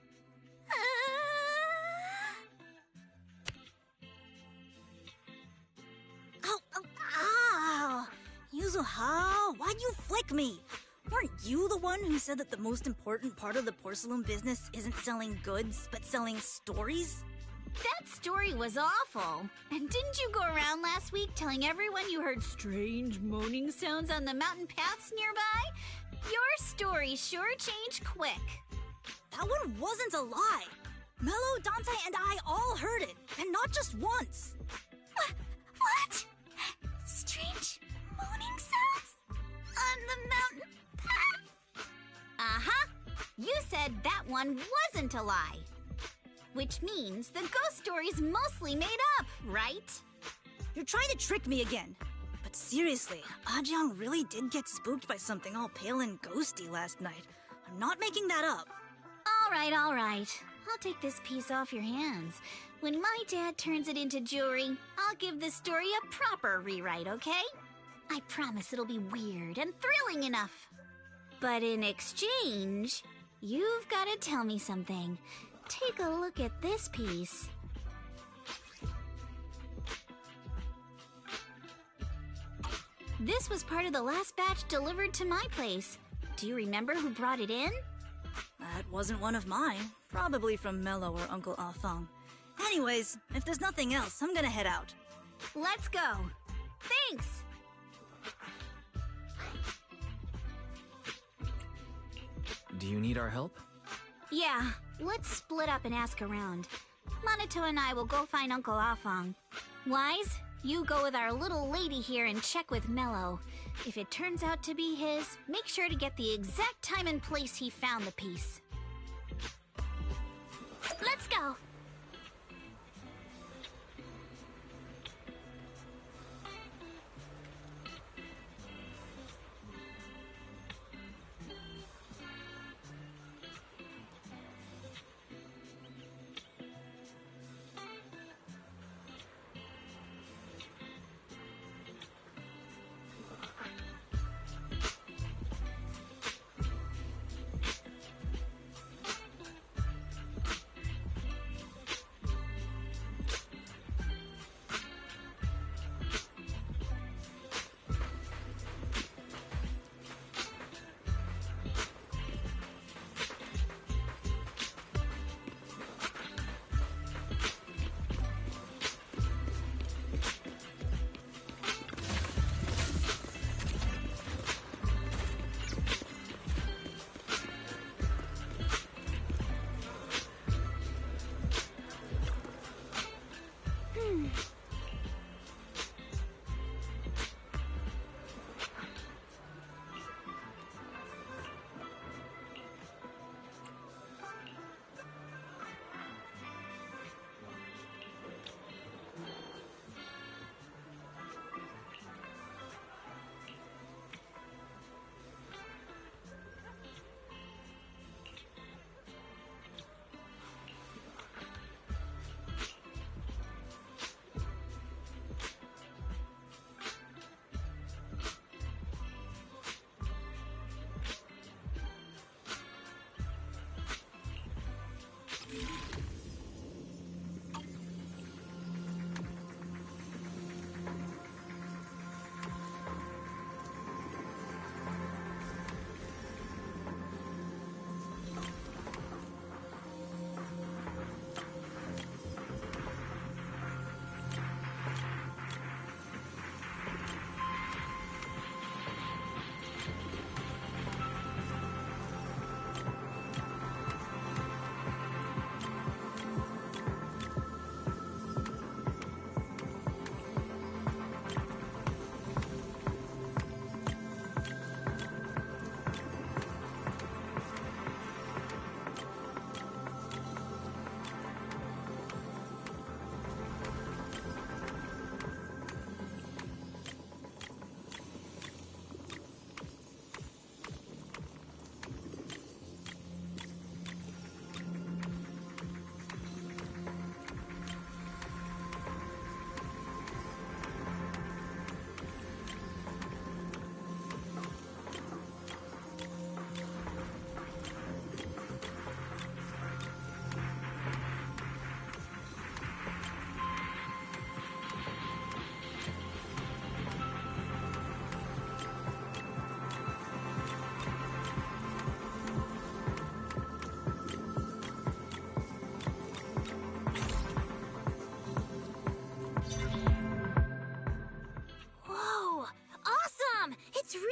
Ow! Yuzuha, why'd you flick me? Weren't you the one who said that the most important part of the porcelain business isn't selling goods, but selling stories? That story was awful. And didn't you go around last week telling everyone you heard strange moaning sounds on the mountain paths nearby? Your story sure changed quick. That one wasn't a lie. Mello, Dante, and I all heard it, and not just once. What? Strange moaning sounds? On the mountain path? Uh-huh. You said that one wasn't a lie. Which means the ghost story's mostly made up, right? You're trying to trick me again. But seriously, Ajang really did get spooked by something all pale and ghosty last night. I'm not making that up. All right. I'll take this piece off your hands. When my dad turns it into jewelry, I'll give this story a proper rewrite, okay? I promise it'll be weird and thrilling enough. But in exchange, you've got to tell me something. Take a look at this piece. This was part of the last batch delivered to my place. Do you remember who brought it in? That wasn't one of mine. Probably from Mello or Uncle Afang. Anyways, if there's nothing else, I'm gonna head out. Let's go. Thanks! Do you need our help? Yeah, let's split up and ask around. Monato and I will go find Uncle Afang. Wise, you go with our little lady here and check with Mello. If it turns out to be his, make sure to get the exact time and place he found the piece. Let's go.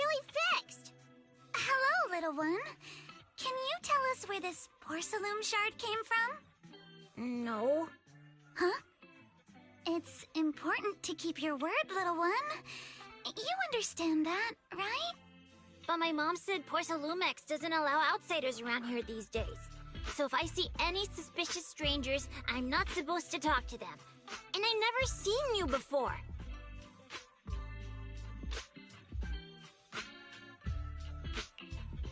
really fixed! Hello, little one. Can you tell us where this Porcelain shard came from? No. Huh? It's important to keep your word, little one. You understand that, right? But my mom said Porcelumex doesn't allow outsiders around here these days. So if I see any suspicious strangers, I'm not supposed to talk to them. And I've never seen you before.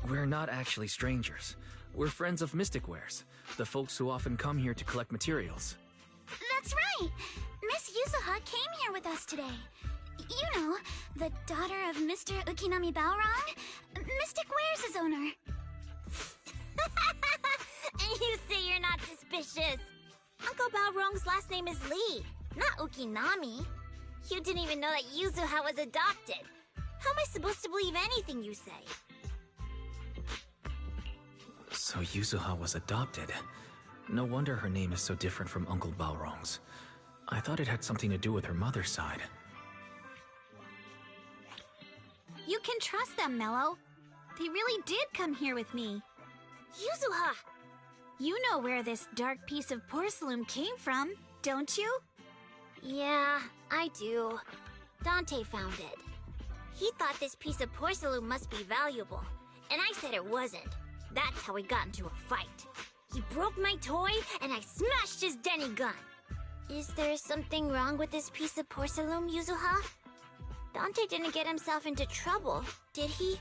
We're not actually strangers. We're friends of Mystic Wares, the folks who often come here to collect materials. That's right! Miss Yuzuha came here with us today. You know, the daughter of Mr. Ukinami Balrog, Mystic Wares' owner. And you say you're not suspicious. Uncle Balrog's last name is Lee, not Ukinami. You didn't even know that Yuzuha was adopted. How am I supposed to believe anything you say? So Yuzuha was adopted. No wonder her name is so different from Uncle Balrog's. I thought it had something to do with her mother's side. You can trust them, Mello. They really did come here with me. Yuzuha! You know where this dark piece of porcelain came from, don't you? Yeah, I do. Dante found it. He thought this piece of porcelain must be valuable, and I said it wasn't. That's how we got into a fight. He broke my toy, and I smashed his Denny gun. Is there something wrong with this piece of porcelain, Yuzuha? Dante didn't get himself into trouble, did he?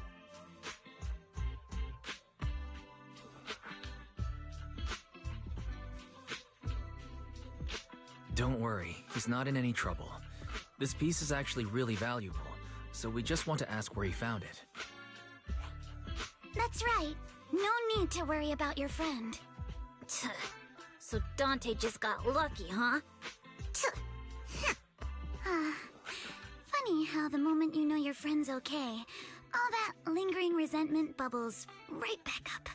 Don't worry, he's not in any trouble. This piece is actually really valuable, so we just want to ask where he found it. That's right. No need to worry about your friend. So Dante just got lucky, huh? Funny how the moment you know your friend's okay, all that lingering resentment bubbles right back up.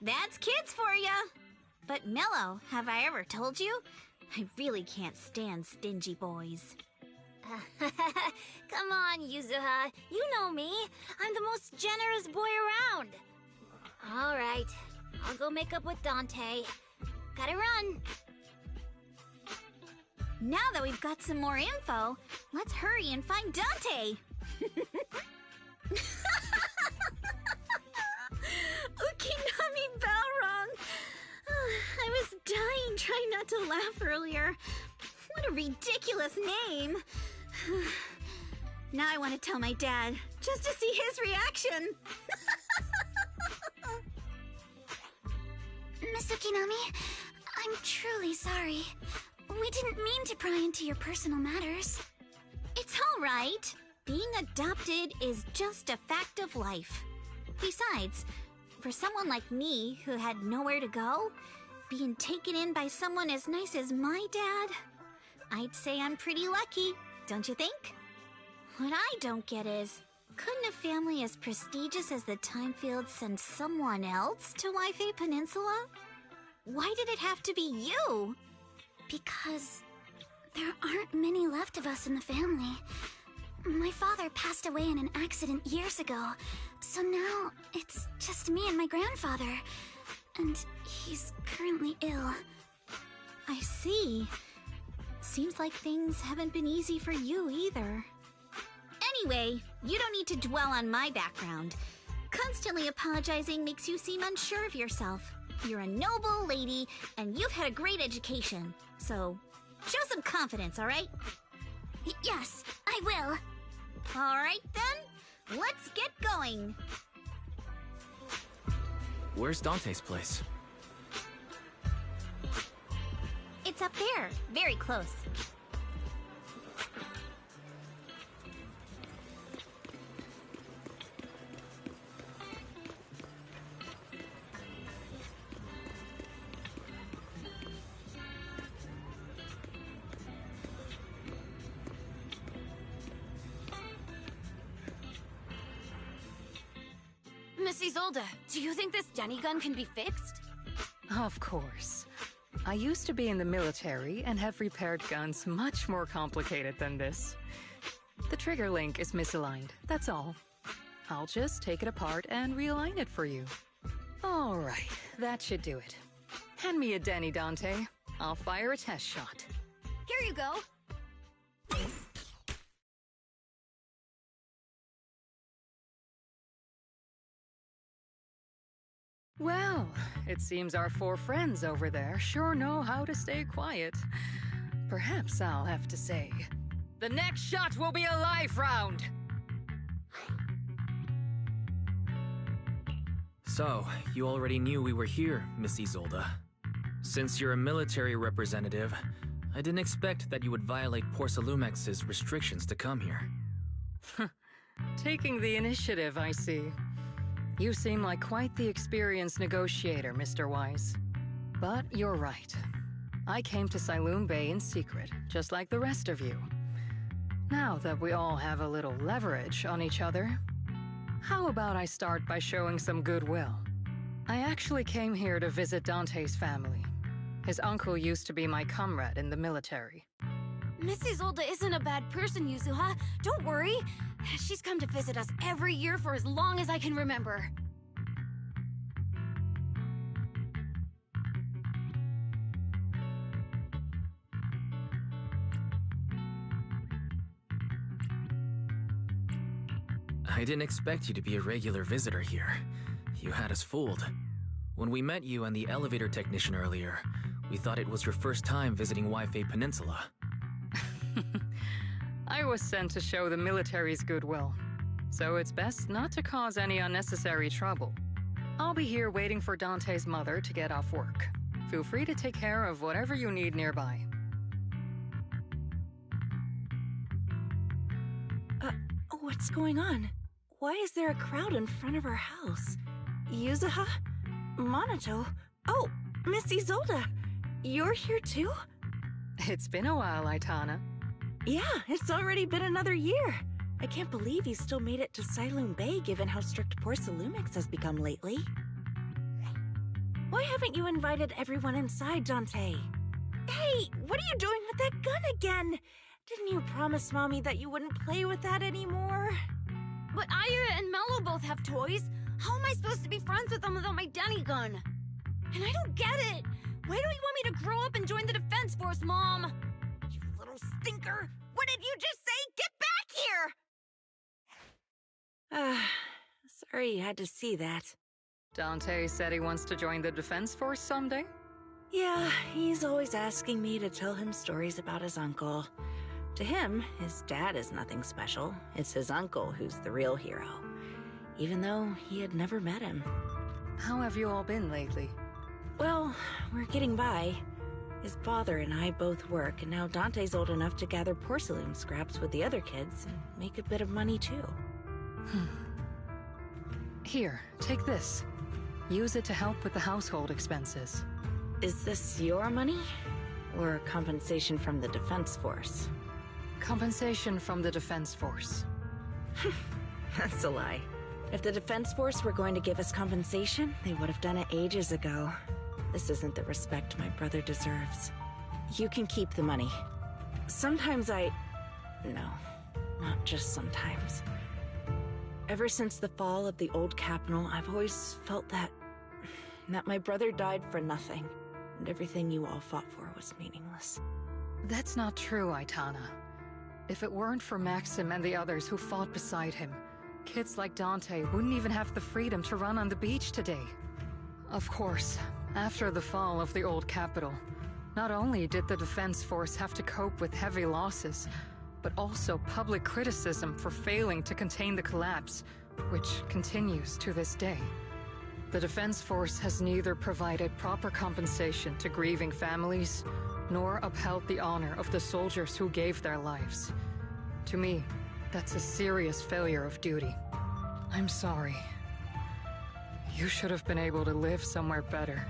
That's kids for ya! But Mello, have I ever told you? I really can't stand stingy boys. Come on, Yuzuha. You know me. I'm the most generous boy around. All right. I'll go make up with Dante. Gotta run. Now that we've got some more info, let's hurry and find Dante. Ukinami Balrog. I was dying trying not to laugh earlier. What a ridiculous name. Now I want to tell my dad, just to see his reaction. Miss Ukinami, I'm truly sorry. We didn't mean to pry into your personal matters. It's all right. Being adopted is just a fact of life. Besides, for someone like me who had nowhere to go, being taken in by someone as nice as my dad, I'd say I'm pretty lucky, don't you think? What I don't get is, couldn't a family as prestigious as the Timefields send someone else to Wi-Fi Peninsula? Why did it have to be you? Because there aren't many left of us in the family. My father passed away in an accident years ago, so now it's just me and my grandfather. And he's currently ill. I see. Seems like things haven't been easy for you either. Anyway, you don't need to dwell on my background. Constantly apologizing makes you seem unsure of yourself. You're a noble lady, and you've had a great education. So, show some confidence, all right? Yes, I will. All right, then. Let's get going. Where's Dante's place? It's up there, very close. Miss Isolde, do you think this Denny gun can be fixed? Of course. I used to be in the military and have repaired guns much more complicated than this. The trigger link is misaligned, that's all. I'll just take it apart and realign it for you. All right, that should do it. Hand me a Denny, Dante. I'll fire a test shot. Here you go. Well, it seems our 4 friends over there sure know how to stay quiet. Perhaps I'll have to say, the next shot will be a life round! So, you already knew we were here, Miss Isolde. Since you're a military representative, I didn't expect that you would violate Porcelumex's restrictions to come here. Taking the initiative, I see. You seem like quite the experienced negotiator, Mr. Wise. But you're right. I came to Sailume Bay in secret, just like the rest of you. Now that we all have a little leverage on each other, how about I start by showing some goodwill? I actually came here to visit Dante's family. His uncle used to be my comrade in the military. Miss Isolde isn't a bad person, Yuzuha. Don't worry. She's come to visit us every year for as long as I can remember. I didn't expect you to be a regular visitor here. You had us fooled. When we met you and the elevator technician earlier, we thought it was your first time visiting Waifei Peninsula. I was sent to show the military's goodwill, so it's best not to cause any unnecessary trouble. I'll be here waiting for Dante's mother to get off work. Feel free to take care of whatever you need nearby. What's going on? Why is there a crowd in front of our house? Yuzuha? Monato? Oh, Miss Isolde! You're here too? It's been a while, Aitana. Yeah, it's already been another year. I can't believe you still made it to Sailume Bay given how strict Porcelumix has become lately. Why haven't you invited everyone inside, Dante? Hey, what are you doing with that gun again? Didn't you promise Mommy that you wouldn't play with that anymore? But Aya and Mello both have toys. How am I supposed to be friends with them without my Denny gun? And I don't get it. Why do you want me to grow up and join the Defense Force, Mom? You little stinker! What did you just say? Get back here! Sorry you had to see that. Dante said he wants to join the Defense Force someday? Yeah, he's always asking me to tell him stories about his uncle. To him, his dad is nothing special. It's his uncle who's the real hero. Even though he had never met him. How have you all been lately? Well, we're getting by. His father and I both work, and now Dante's old enough to gather porcelain scraps with the other kids and make a bit of money too. Here, take this. Use it to help with the household expenses. Is this your money? Or compensation from the Defense Force? Compensation from the Defense Force. That's a lie. If the Defense Force were going to give us compensation, they would have done it ages ago. This isn't the respect my brother deserves. You can keep the money. Sometimes No, not just sometimes. Ever since the fall of the old capital, I've always felt that my brother died for nothing, and everything you all fought for was meaningless. That's not true, Aitana. If it weren't for Maxim and the others who fought beside him, kids like Dante wouldn't even have the freedom to run on the beach today. Of course, after the fall of the old capital, not only did the Defense Force have to cope with heavy losses, but also public criticism for failing to contain the collapse, which continues to this day. The Defense Force has neither provided proper compensation to grieving families, nor upheld the honor of the soldiers who gave their lives. To me, that's a serious failure of duty. I'm sorry. You should have been able to live somewhere better.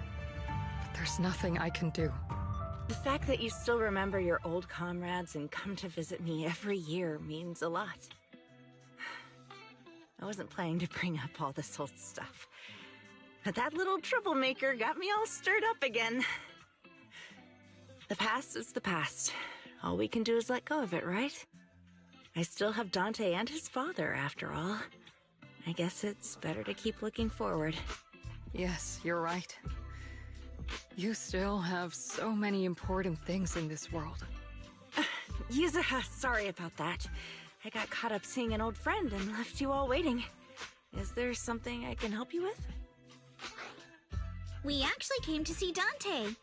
But there's nothing I can do. The fact that you still remember your old comrades and come to visit me every year means a lot. I wasn't planning to bring up all this old stuff, but that little troublemaker got me all stirred up again. The past is the past. All we can do is let go of it, right? I still have Dante and his father, after all. I guess it's better to keep looking forward. Yes, you're right. You still have so many important things in this world. Yuzuha, sorry about that. I got caught up seeing an old friend and left you all waiting. Is there something I can help you with? We actually came to see Dante.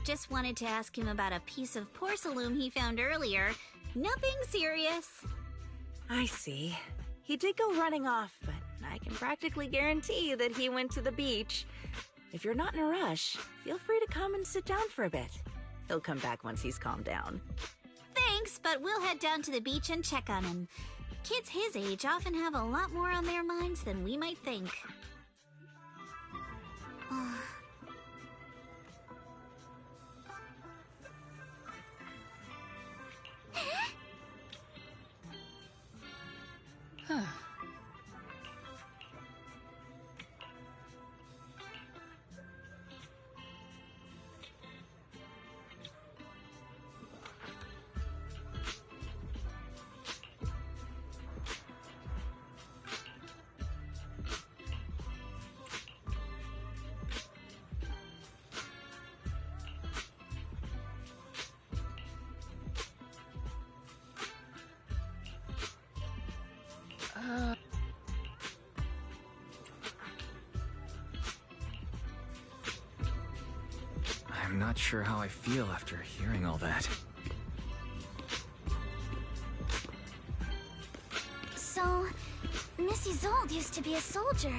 Just wanted to ask him about a piece of porcelain he found earlier. Nothing serious. I see. He did go running off, but I can practically guarantee that he went to the beach. If you're not in a rush, feel free to come and sit down for a bit. He'll come back once he's calmed down. Thanks, but we'll head down to the beach and check on him. Kids his age often have a lot more on their minds than we might think. Huh. I'm not sure how I feel after hearing all that. So, Miss Isolde used to be a soldier,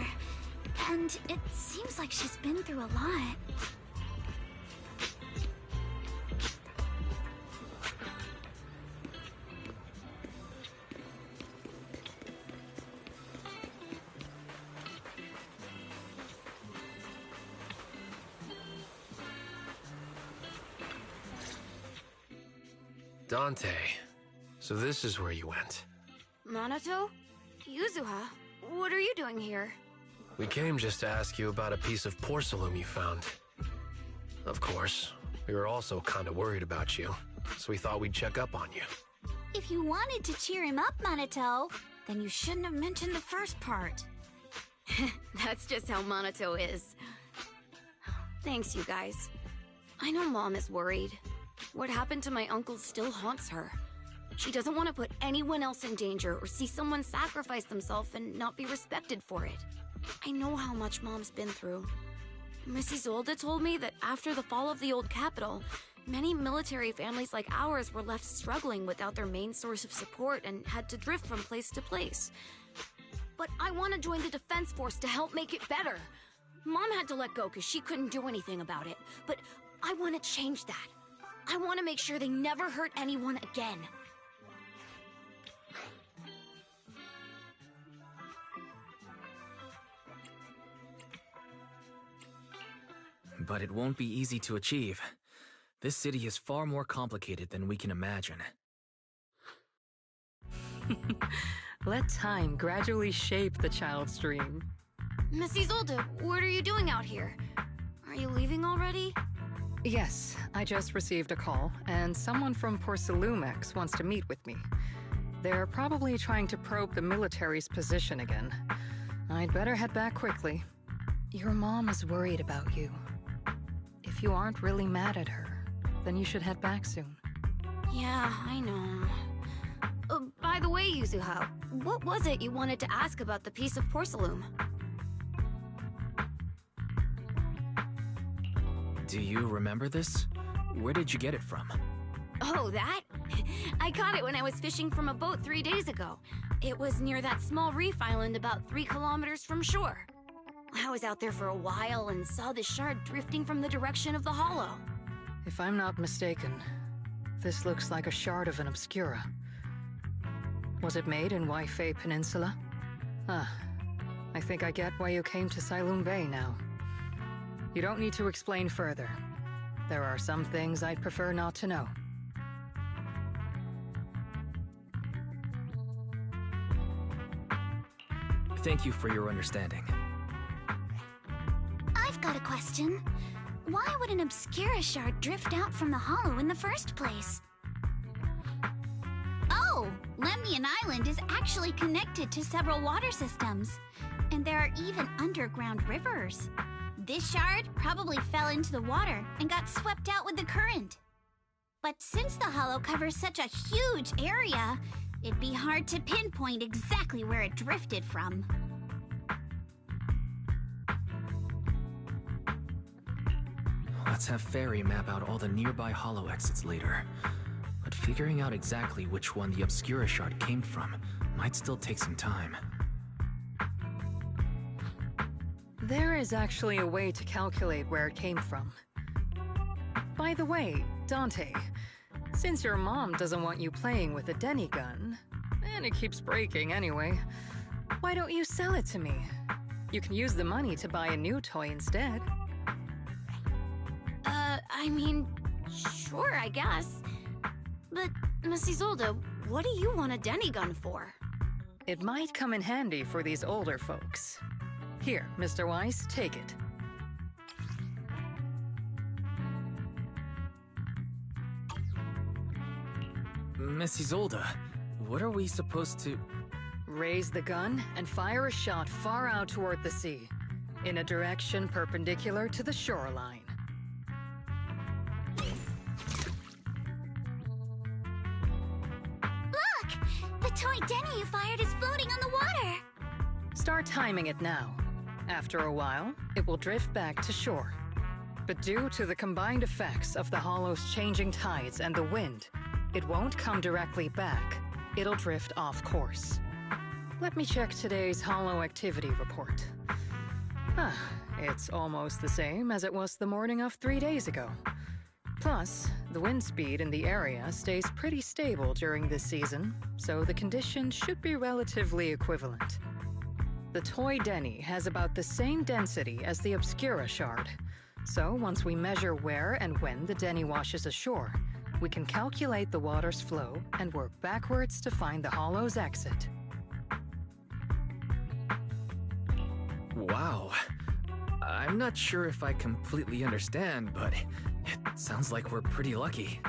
and it seems like she's been through a lot. Dante, so this is where you went. Minato? Yuzuha? What are you doing here? We came just to ask you about a piece of porcelain you found. Of course, we were also kinda worried about you, so we thought we'd check up on you. If you wanted to cheer him up, Minato, then you shouldn't have mentioned the first part. That's just how Minato is. Thanks, you guys. I know Mom is worried. What happened to my uncle still haunts her. She doesn't want to put anyone else in danger or see someone sacrifice themselves and not be respected for it. I know how much Mom's been through. Miss Isolde told me that after the fall of the old capital, many military families like ours were left struggling without their main source of support and had to drift from place to place. But I want to join the defense force to help make it better. Mom had to let go because she couldn't do anything about it, but I want to change that. I want to make sure they never hurt anyone again. But it won't be easy to achieve. This city is far more complicated than we can imagine. Let time gradually shape the child's dream. Miss Isolde, what are you doing out here? Are you leaving already? Yes, I just received a call, and someone from Porcelumex wants to meet with me. They're probably trying to probe the military's position again. I'd better head back quickly. Your mom is worried about you. If you aren't really mad at her, then you should head back soon. Yeah, I know. By the way, Yuzuha, what was it you wanted to ask about the piece of porcelain? Do you remember this? Where did you get it from? Oh, that? I caught it when I was fishing from a boat 3 days ago. It was near that small reef island about 3 kilometers from shore. I was out there for a while and saw the shard drifting from the direction of the hollow. If I'm not mistaken, this looks like a shard of an Obscura. Was it made in Waifei Peninsula? I think I get why you came to Sailume Bay now. You don't need to explain further. There are some things I'd prefer not to know. Thank you for your understanding. I've got a question. Why would an Obscura shard drift out from the hollow in the first place? Oh, Lemnian Island is actually connected to several water systems, and there are even underground rivers. This shard probably fell into the water and got swept out with the current. But since the hollow covers such a huge area, it'd be hard to pinpoint exactly where it drifted from. Let's have Fairy map out all the nearby hollow exits later. But figuring out exactly which one the Obscura shard came from might still take some time. There is actually a way to calculate where it came from. By the way, Dante, since your mom doesn't want you playing with a Denny gun, and it keeps breaking anyway, why don't you sell it to me? You can use the money to buy a new toy instead. I mean, sure, I guess. But, Miss Isolde, what do you want a Denny gun for? It might come in handy for these older folks. Here, Mr. Weiss, take it. Miss Isolde, what are we supposed to... Raise the gun and fire a shot far out toward the sea, in a direction perpendicular to the shoreline. Look! The toy Denny you fired is floating on the water! Start timing it now. After a while, it will drift back to shore. But due to the combined effects of the hollow's changing tides and the wind, it won't come directly back. It'll drift off course. Let me check today's hollow activity report. It's almost the same as it was the morning of 3 days ago. Plus, the wind speed in the area stays pretty stable during this season, so the conditions should be relatively equivalent. The toy Denny has about the same density as the Obscura shard, so once we measure where and when the Denny washes ashore, we can calculate the water's flow and work backwards to find the hollow's exit. Wow. I'm not sure if I completely understand, but it sounds like we're pretty lucky.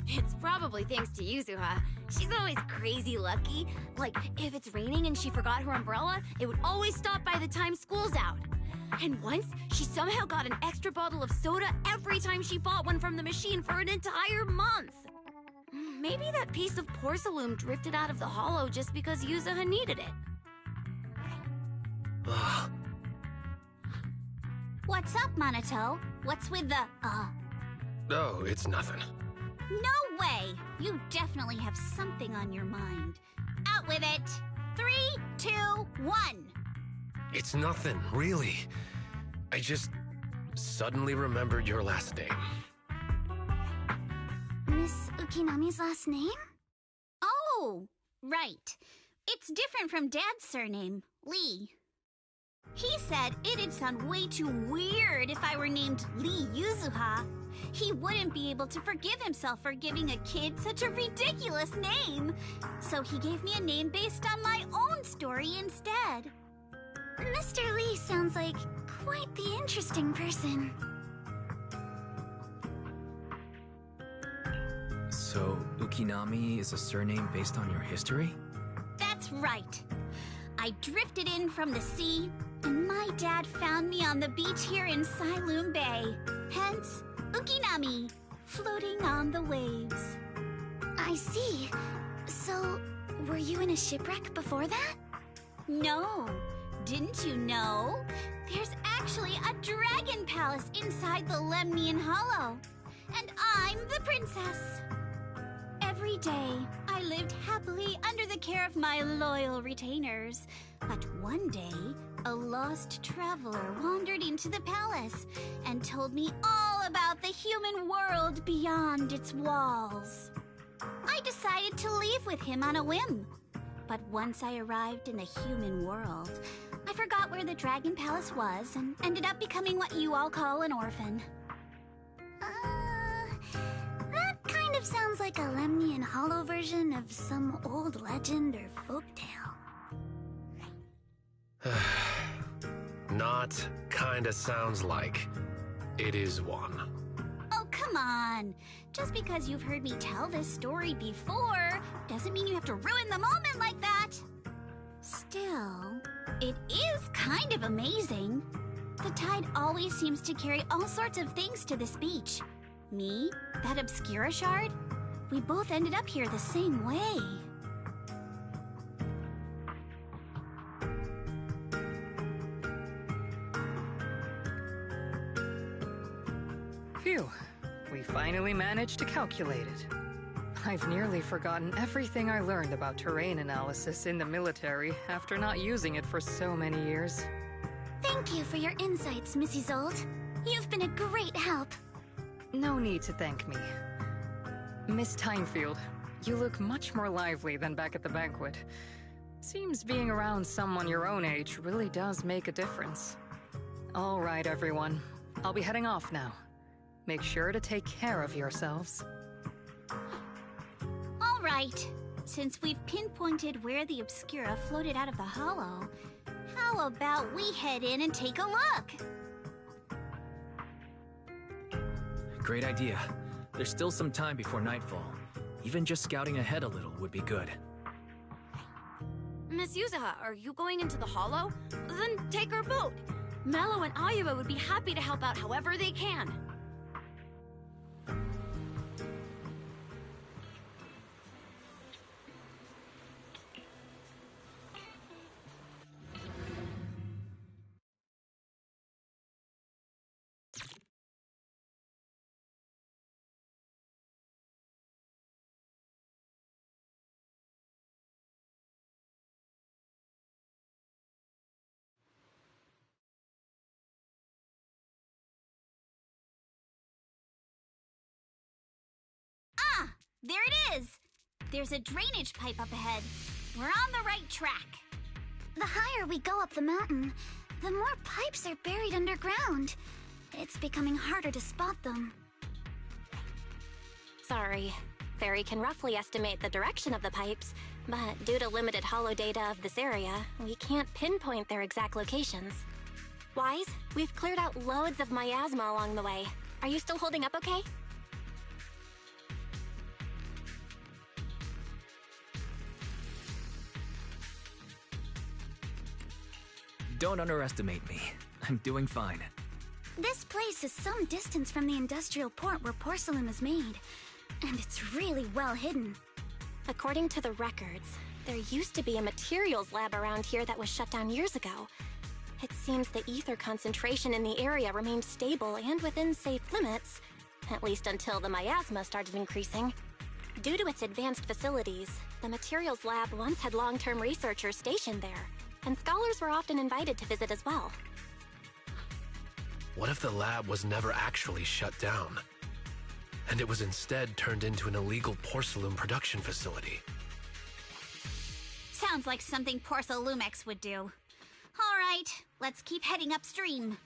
It's probably thanks to Yuzuha. She's always crazy lucky. Like, if it's raining and she forgot her umbrella, it would always stop by the time school's out. And once, she somehow got an extra bottle of soda every time she bought one from the machine for an entire month. Maybe that piece of porcelain drifted out of the hollow just because Yuzuha needed it. What's up, Monato? What's with the, Oh, it's nothing. No way! You definitely have something on your mind. Out with it! 3, 2, 1! It's nothing, really. I just suddenly remembered your last name. Miss Ukinami's last name? Oh, right. It's different from Dad's surname, Lee. He said it'd sound way too weird if I were named Lee Yuzuha. He wouldn't be able to forgive himself for giving a kid such a ridiculous name. So he gave me a name based on my own story instead. Mr. Lee sounds like quite the interesting person. So, Ukinami is a surname based on your history? That's right. I drifted in from the sea, and my dad found me on the beach here in Sailume Bay. Hence, Ukinami, floating on the waves. I see. So, were you in a shipwreck before that? No. Didn't you know? There's actually a dragon palace inside the Lemnian Hollow. And I'm the princess. Every day, I lived happily under the care of my loyal retainers. But one day, a lost traveler wandered into the palace and told me all about the human world beyond its walls. I decided to leave with him on a whim. But once I arrived in the human world, I forgot where the Dragon Palace was and ended up becoming what you all call an orphan. That kind of sounds like a Lemnian Hollow version of some old legend or folktale. Not kinda sounds like. It is one. Oh, come come on. Just because you've heard me tell this story before doesn't mean you have to ruin the moment like that. Still, it is kind of amazing. The tide always seems to carry all sorts of things to this beach. Me, that Obscura shard, we both ended up here the same way. Phew, we finally managed to calculate it. I've nearly forgotten everything I learned about terrain analysis in the military after not using it for so many years. Thank you for your insights, Mrs. Zold. You've been a great help. No need to thank me. Miss Timefield, you look much more lively than back at the banquet. Seems being around someone your own age really does make a difference. All right, everyone. I'll be heading off now. Make sure to take care of yourselves. All right. Since we've pinpointed where the Obscura floated out of the hollow, how about we head in and take a look? Great idea. There's still some time before nightfall. Even just scouting ahead a little would be good. Miss Yuzaha, are you going into the hollow? Then take our boat. Mello and Ayuba would be happy to help out however they can. There it is! There's a drainage pipe up ahead. We're on the right track. The higher we go up the mountain, the more pipes are buried underground. It's becoming harder to spot them. Sorry. Fairy can roughly estimate the direction of the pipes, but due to limited holo data of this area, we can't pinpoint their exact locations. Wise, we've cleared out loads of miasma along the way. Are you still holding up okay? Don't underestimate me. I'm doing fine. This place is some distance from the industrial port where porcelain is made, and it's really well hidden. According to the records, there used to be a materials lab around here that was shut down years ago. It seems the ether concentration in the area remained stable and within safe limits, at least until the miasma started increasing. Due to its advanced facilities, the materials lab once had long-term researchers stationed there, and scholars were often invited to visit as well. What if the lab was never actually shut down, and it was instead turned into an illegal porcelain production facility? Sounds like something Porcelumex would do. All right, let's keep heading upstream.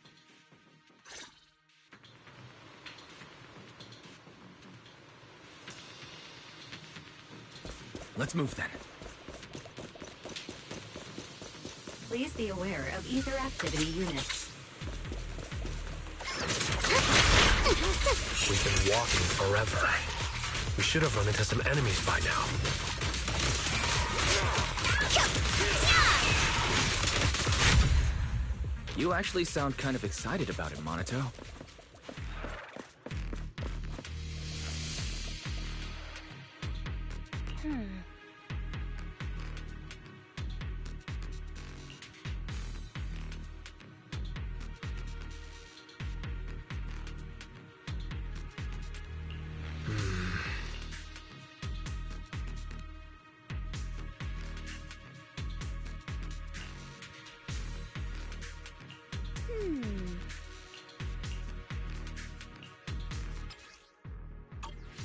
Let's move then. Please be aware of ether activity units. We've been walking forever. We should have run into some enemies by now. You actually sound kind of excited about it, Monito.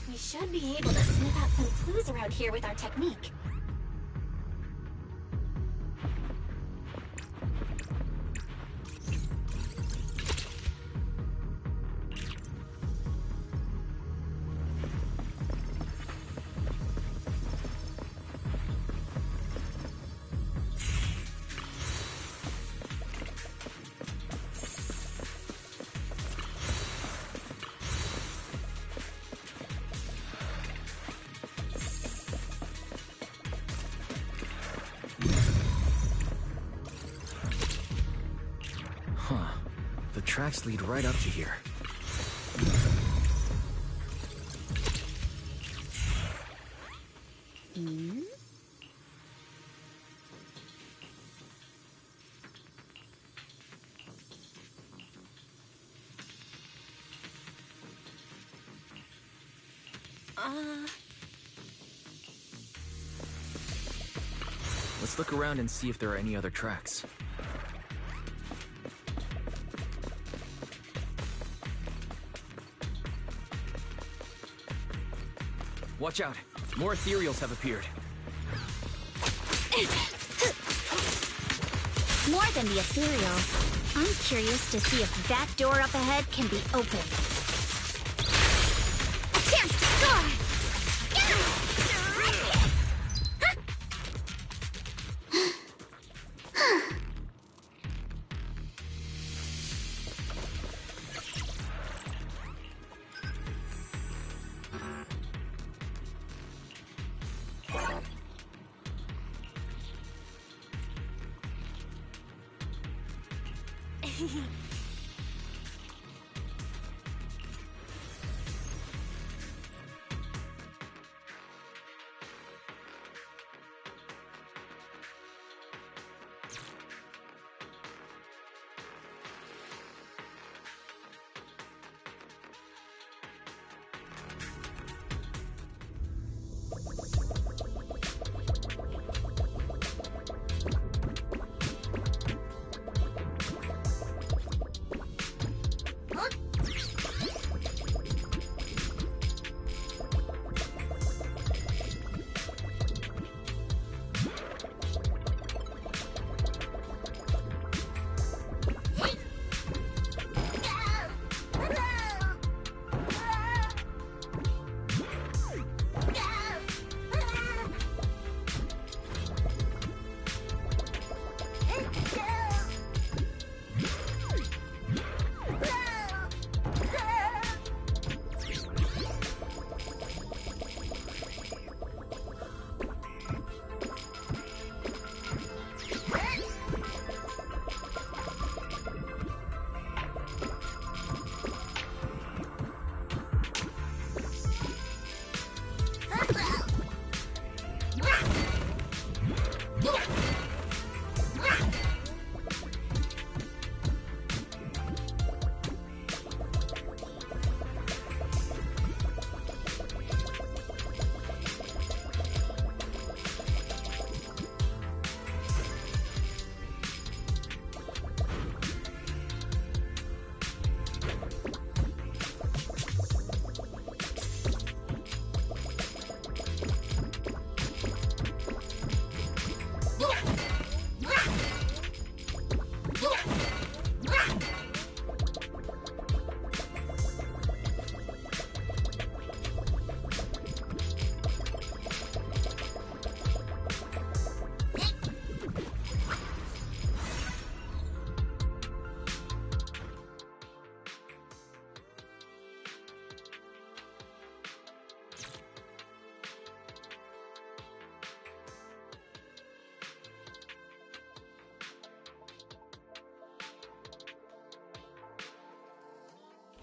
We should be able to sniff out some clues around here with our technique. tracks lead right up to here. Let's look around and see if there are any other tracks. Watch out! More ethereals have appeared. More than the ethereals. I'm curious to see if that door up ahead can be opened. A chance to score!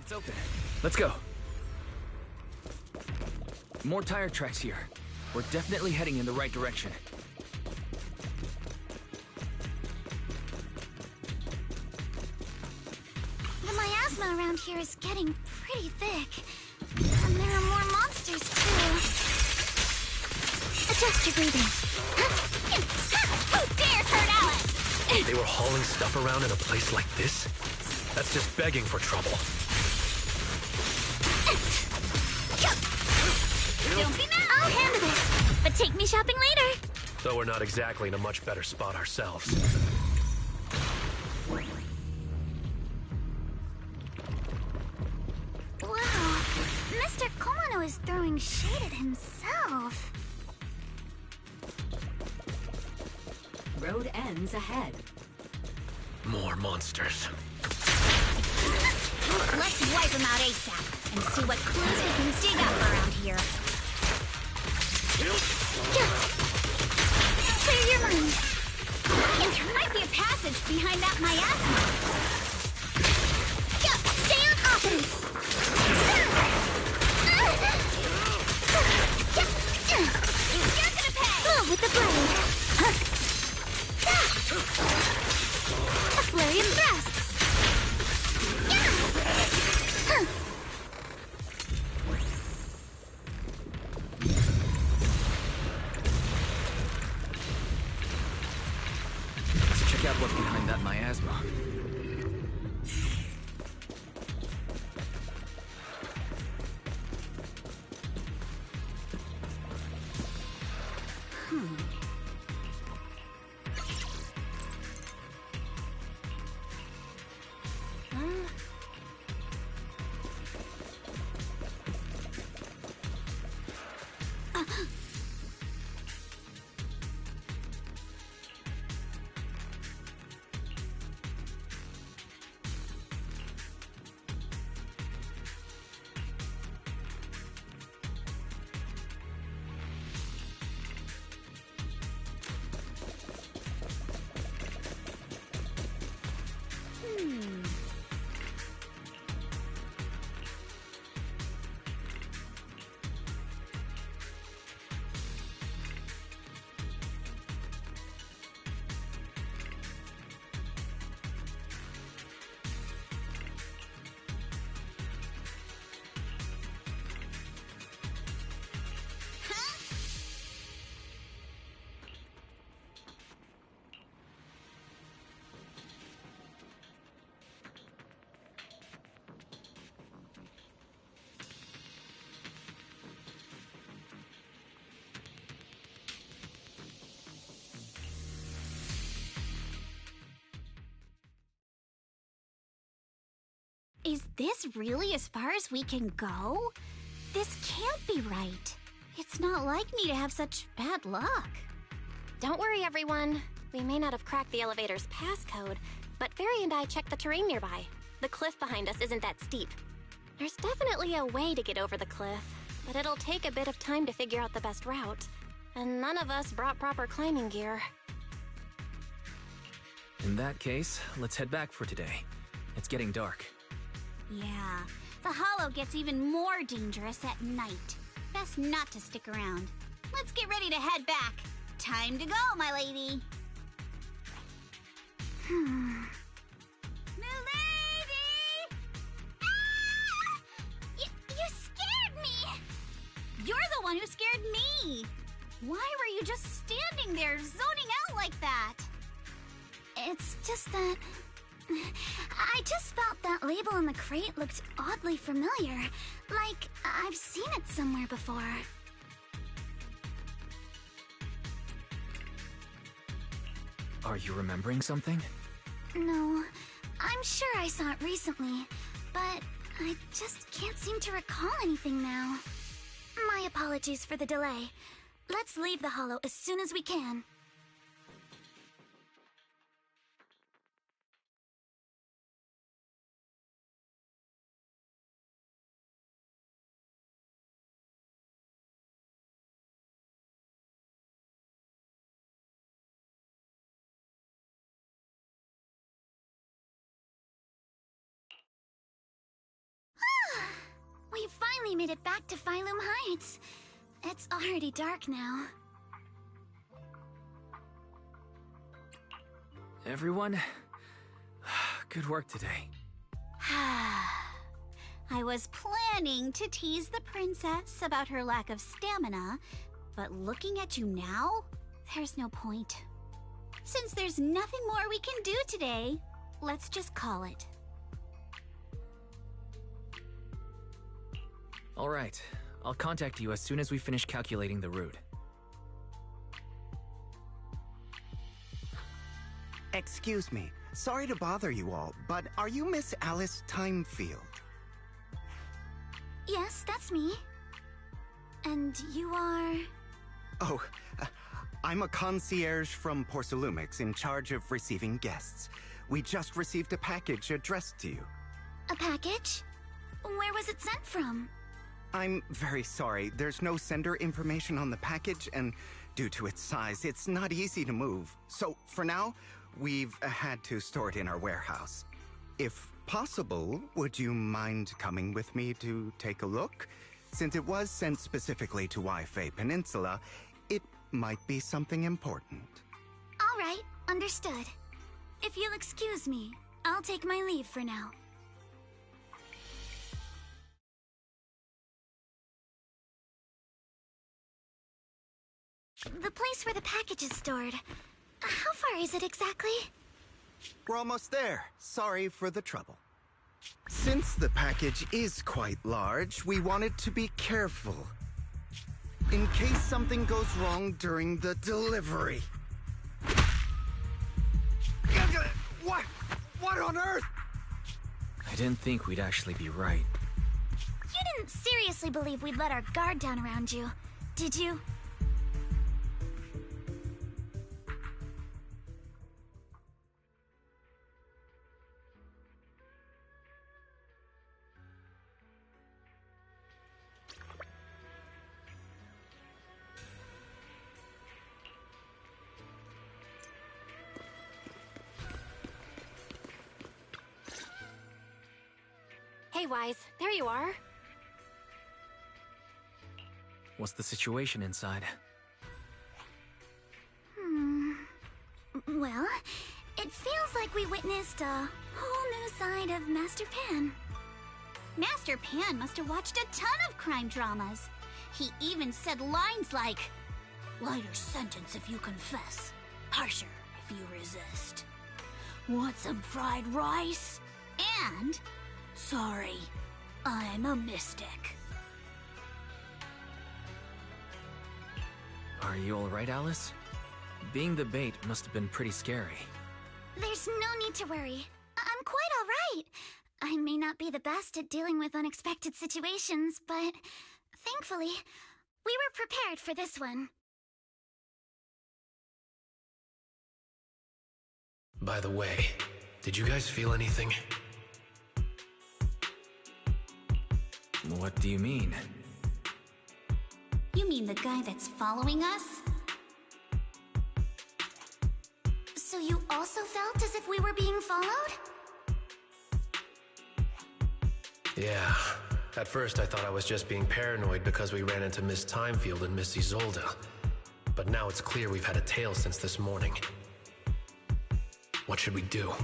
It's open. Let's go. More tire tracks here. We're definitely heading in the right direction. The miasma around here is getting pretty thick. And there are more monsters, too. Adjust your breathing. Who dares hurt Alice? They were hauling stuff around in a place like this? That's just begging for trouble. Don't be mad. I'll handle this. But take me shopping later. Though we're not exactly in a much better spot ourselves. Wow. Mr. Komano is throwing shade at himself. Road ends ahead. More monsters. Let's wipe him out ASAP and see what clues we can dig up around here. Clear your mind. There might be a passage behind that miasma. check out what's behind that miasma. Is this really as far as we can go? This can't be right. It's not like me to have such bad luck. Don't worry, everyone. We may not have cracked the elevator's passcode, but Fairy and I checked the terrain nearby. The cliff behind us isn't that steep. There's definitely a way to get over the cliff, but it'll take a bit of time to figure out the best route. And none of us brought proper climbing gear. In that case, let's head back for today. It's getting dark. Yeah, the hollow gets even more dangerous at night. Best not to stick around. Let's get ready to head back. Time to go, my lady. Milady! Ah! You scared me! You're the one who scared me! Why were you just standing there, zoning out like that? It's just that... I just felt that label on the crate looked oddly familiar. Like, I've seen it somewhere before. Are you remembering something? No, I'm sure I saw it recently, but I just can't seem to recall anything now. My apologies for the delay. Let's leave the hollow as soon as we can. We finally made it back to Sailume Heights. It's already dark now. Everyone, good work today. I was planning to tease the princess about her lack of stamina, but looking at you now, there's no point. Since there's nothing more we can do today, let's just call it. All right, I'll contact you as soon as we finish calculating the route. Excuse me, sorry to bother you all, but are you Miss Alice Timefield? Yes, that's me. And you are... Oh, I'm a concierge from Porcelumix in charge of receiving guests. We just received a package addressed to you. A package? Where was it sent from? I'm very sorry. There's no sender information on the package, and due to its size, it's not easy to move. So, for now, we've had to store it in our warehouse. If possible, would you mind coming with me to take a look? Since it was sent specifically to Wi-Fi Peninsula, it might be something important. All right, understood. If you'll excuse me, I'll take my leave for now. The place where the package is stored. How far is it exactly? We're almost there. Sorry for the trouble. Since the package is quite large, we wanted to be careful. In case something goes wrong during the delivery. What? What on earth? I didn't think we'd actually be right. You didn't seriously believe we'd let our guard down around you, did you? Hey, Wise, there you are. What's the situation inside? Well, it feels like we witnessed a whole new side of Master Pan. Master Pan must have watched a ton of crime dramas. He even said lines like, "Lighter sentence if you confess, harsher if you resist. Want some fried rice?" And, "Sorry, I'm a mystic." Are you alright, Alice? Being the bait must have been pretty scary. There's no need to worry. I'm quite alright. I may not be the best at dealing with unexpected situations, but thankfully, we were prepared for this one. By the way, did you guys feel anything? What do you mean? You mean the guy that's following us? So you also felt as if we were being followed? Yeah. At first I thought I was just being paranoid because we ran into Miss Timefield and Miss Isolde. But now it's clear we've had a tail since this morning. What should we do?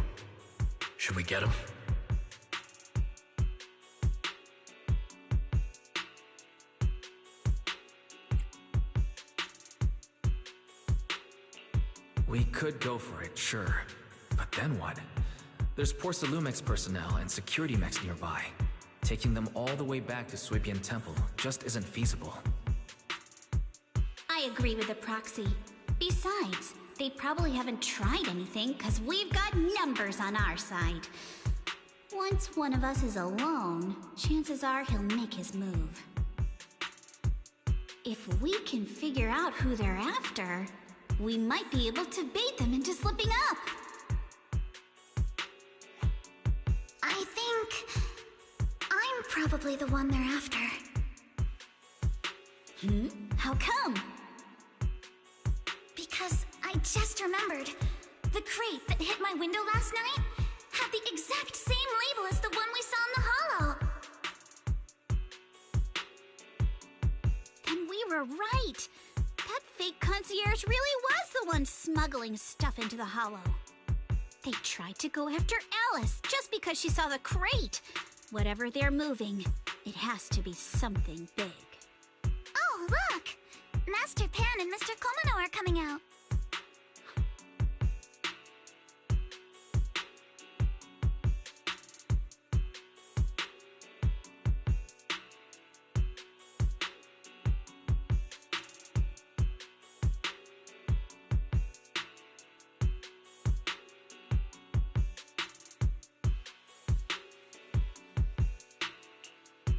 Should we get him? We could go for it, sure. But then what? There's Porcelumex personnel and security mechs nearby. Taking them all the way back to Swipian Temple just isn't feasible. I agree with the proxy. Besides, they probably haven't tried anything because we've got numbers on our side. Once one of us is alone, chances are he'll make his move. If we can figure out who they're after, we might be able to bait them into slipping up. I think I'm probably the one they're after. How come? Because I just remembered. The crate that hit my window last night had the exact same label as the one we saw in the hollow. Then we were right. That fake concierge really was the one smuggling stuff into the hollow. They tried to go after Alice just because she saw the crate. Whatever they're moving, it has to be something big. Oh, look! Master Pan and Mr. Komano are coming out.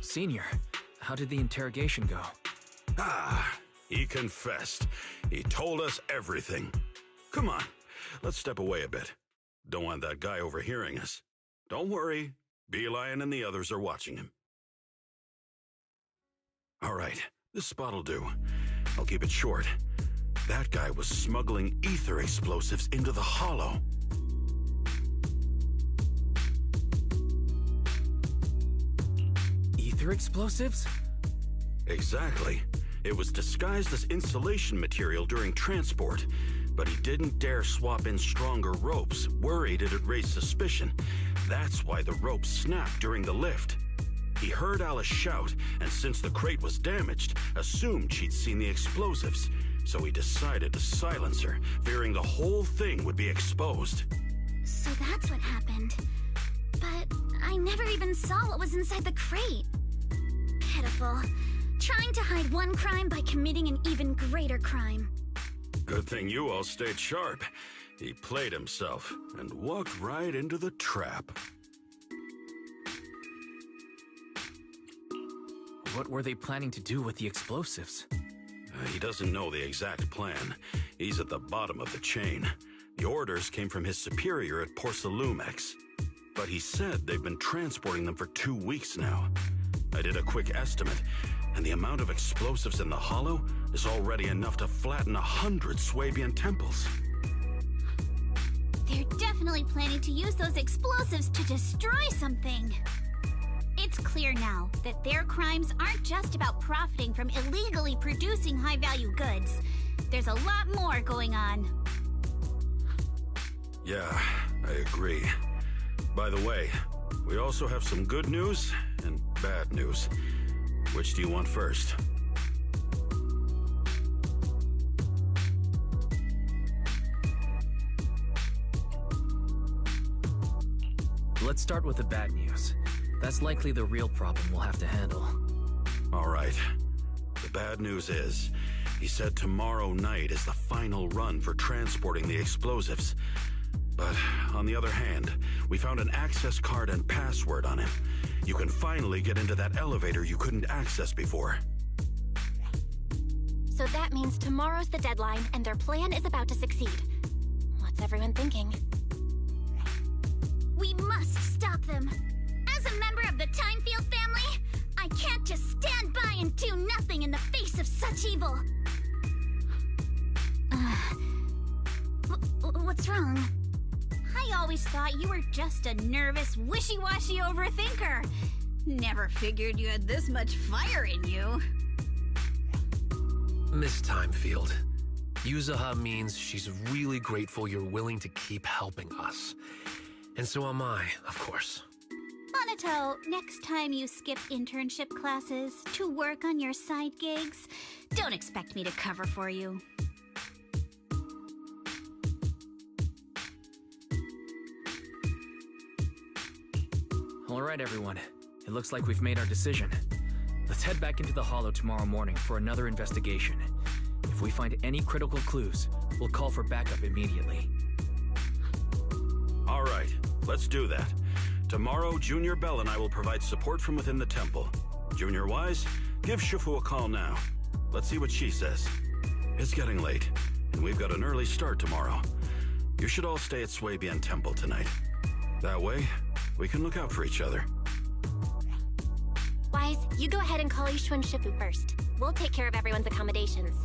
Senior, how did the interrogation go? He confessed. He told us everything. Come on, let's step away a bit. Don't want that guy overhearing us. Don't worry, Beelion and the others are watching him. All right, this spot'll do. I'll keep it short. That guy was smuggling ether explosives into the hollow. Ether explosives? Exactly. It was disguised as insulation material during transport, but he didn't dare swap in stronger ropes, worried it'd raise suspicion. That's why the ropes snapped during the lift. He heard Alice shout, and since the crate was damaged, assumed she'd seen the explosives, so he decided to silence her, fearing the whole thing would be exposed. So that's what happened. But I never even saw what was inside the crate. Pitiful. Trying to hide one crime by committing an even greater crime. Good thing you all stayed sharp. He played himself and walked right into the trap. What were they planning to do with the explosives? He doesn't know the exact plan. He's at the bottom of the chain. The orders came from his superior at Sailume. But he said they've been transporting them for 2 weeks now. I did a quick estimate, and the amount of explosives in the hollow is already enough to flatten 100 Swabian temples. They're definitely planning to use those explosives to destroy something. It's clear now that their crimes aren't just about profiting from illegally producing high-value goods. There's a lot more going on. Yeah, I agree. By the way, we also have some good news and bad news. Which do you want first? Let's start with the bad news. That's likely the real problem we'll have to handle. All right. The bad news is, he said tomorrow night is the final run for transporting the explosives. But on the other hand, we found an access card and password on him. You can finally get into that elevator you couldn't access before. So that means tomorrow's the deadline and their plan is about to succeed. What's everyone thinking? We must stop them. As a member of the Timefield family, I can't just stand by and do nothing in the face of such evil. What's wrong? I always thought you were just a nervous, wishy-washy overthinker. Never figured you had this much fire in you. Miss Timefield, Yuzaha means she's really grateful you're willing to keep helping us. And so am I, of course. Monato, next time you skip internship classes to work on your side gigs, don't expect me to cover for you. All right, everyone. It looks like we've made our decision. Let's head back into the Hollow tomorrow morning for another investigation. If we find any critical clues, we'll call for backup immediately. All right, let's do that. Tomorrow, Junior Bell and I will provide support from within the temple. Junior Wise, give Shifu a call now. Let's see what she says. It's getting late, and we've got an early start tomorrow. You should all stay at Swabian Temple tonight. That way, we can look out for each other. Wise, you go ahead and call Ishu and Shifu first. We'll take care of everyone's accommodations.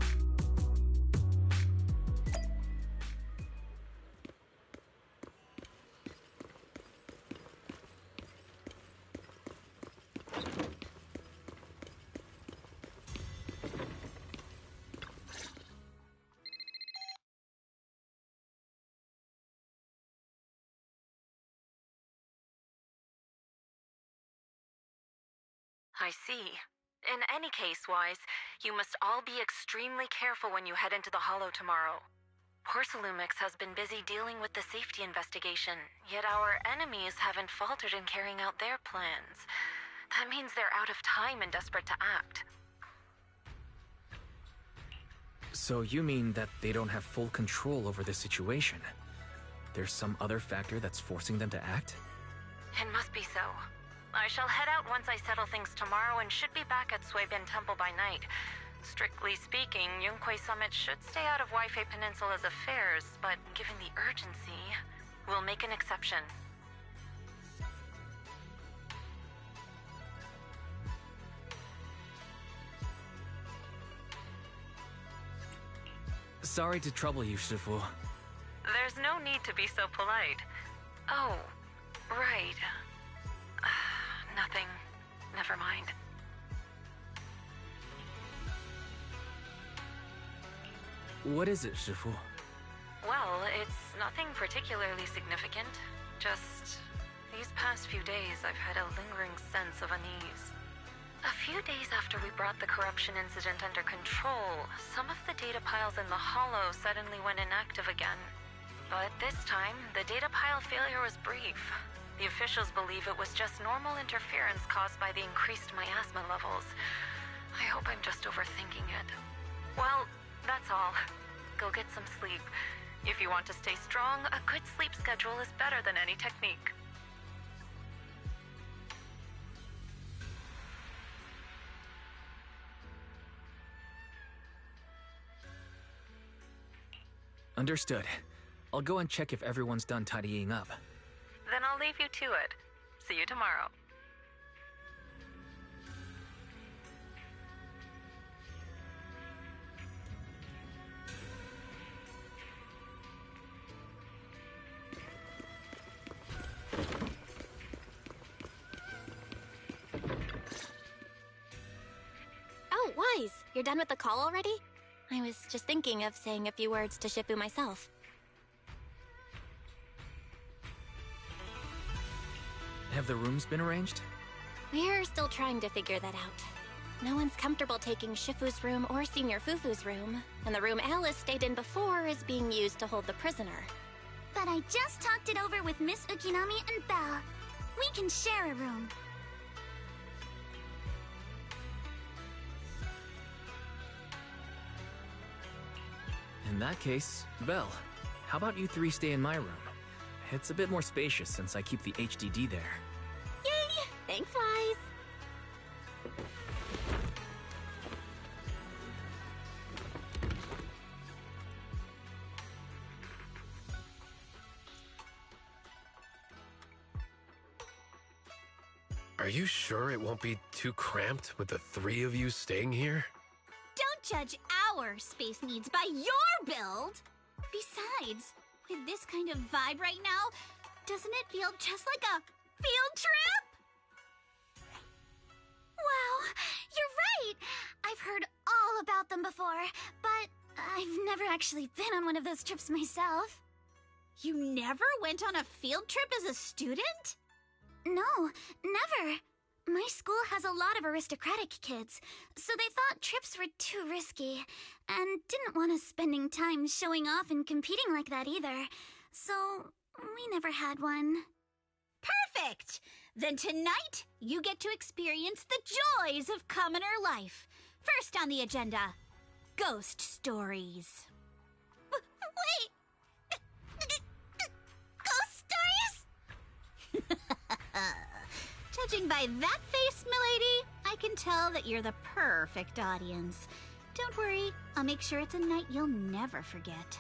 I see. In any case, Wise, you must all be extremely careful when you head into the Hollow tomorrow. Sailume has been busy dealing with the safety investigation, yet our enemies haven't faltered in carrying out their plans. That means they're out of time and desperate to act. So you mean that they don't have full control over the situation? There's some other factor that's forcing them to act? It must be so. I shall head out once I settle things tomorrow and should be back at Swabian Temple by night. Strictly speaking, Yunque Summit should stay out of Waifei Peninsula's affairs, but given the urgency, we'll make an exception. Sorry to trouble you, Shifu. There's no need to be so polite. Oh, right. Nothing. Never mind. What is it, Shifu? Well, it's nothing particularly significant. Just these past few days I've had a lingering sense of unease. A few days after we brought the corruption incident under control, some of the data piles in the Hollow suddenly went inactive again. But this time, the data pile failure was brief. The officials believe it was just normal interference caused by the increased miasma levels. I hope I'm just overthinking it. Well, that's all. Go get some sleep. If you want to stay strong, a good sleep schedule is better than any technique. Understood. I'll go and check if everyone's done tidying up. Then I'll leave you to it. See you tomorrow. Oh, Wise, you're done with the call already? I was just thinking of saying a few words to Shifu myself. Have the rooms been arranged? We're still trying to figure that out. No one's comfortable taking Shifu's room or Senior Fufu's room, and the room Alice stayed in before is being used to hold the prisoner. But I just talked it over with Miss Ukinami and Belle. We can share a room. In that case, Belle, how about you three stay in my room? It's a bit more spacious since I keep the HDD there. Yay! Thanks, Wise! Are you sure it won't be too cramped with the three of you staying here? Don't judge our space needs by your build! Besides, with this kind of vibe right now, doesn't it feel just like a field trip? Wow, you're right! I've heard all about them before, but I've never actually been on one of those trips myself. You never went on a field trip as a student? No, never. My school has a lot of aristocratic kids, so they thought trips were too risky, and didn't want us spending time showing off and competing like that either. So, we never had one. Perfect! Then tonight, you get to experience the joys of commoner life. First on the agenda, ghost stories. Wait! Ghost stories? Judging by that face, milady, I can tell that you're the perfect audience. Don't worry, I'll make sure it's a night you'll never forget.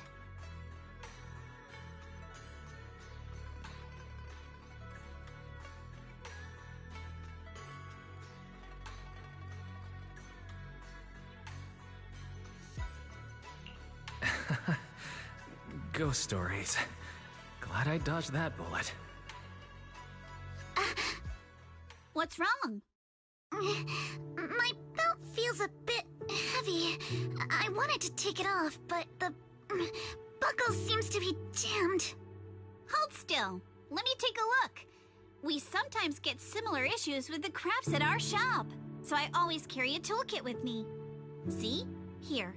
Ghost stories. Glad I dodged that bullet. What's wrong? My belt feels a bit heavy. I wanted to take it off, but the buckle seems to be jammed. Hold still. Let me take a look. We sometimes get similar issues with the crafts at our shop, so I always carry a toolkit with me. See? Here.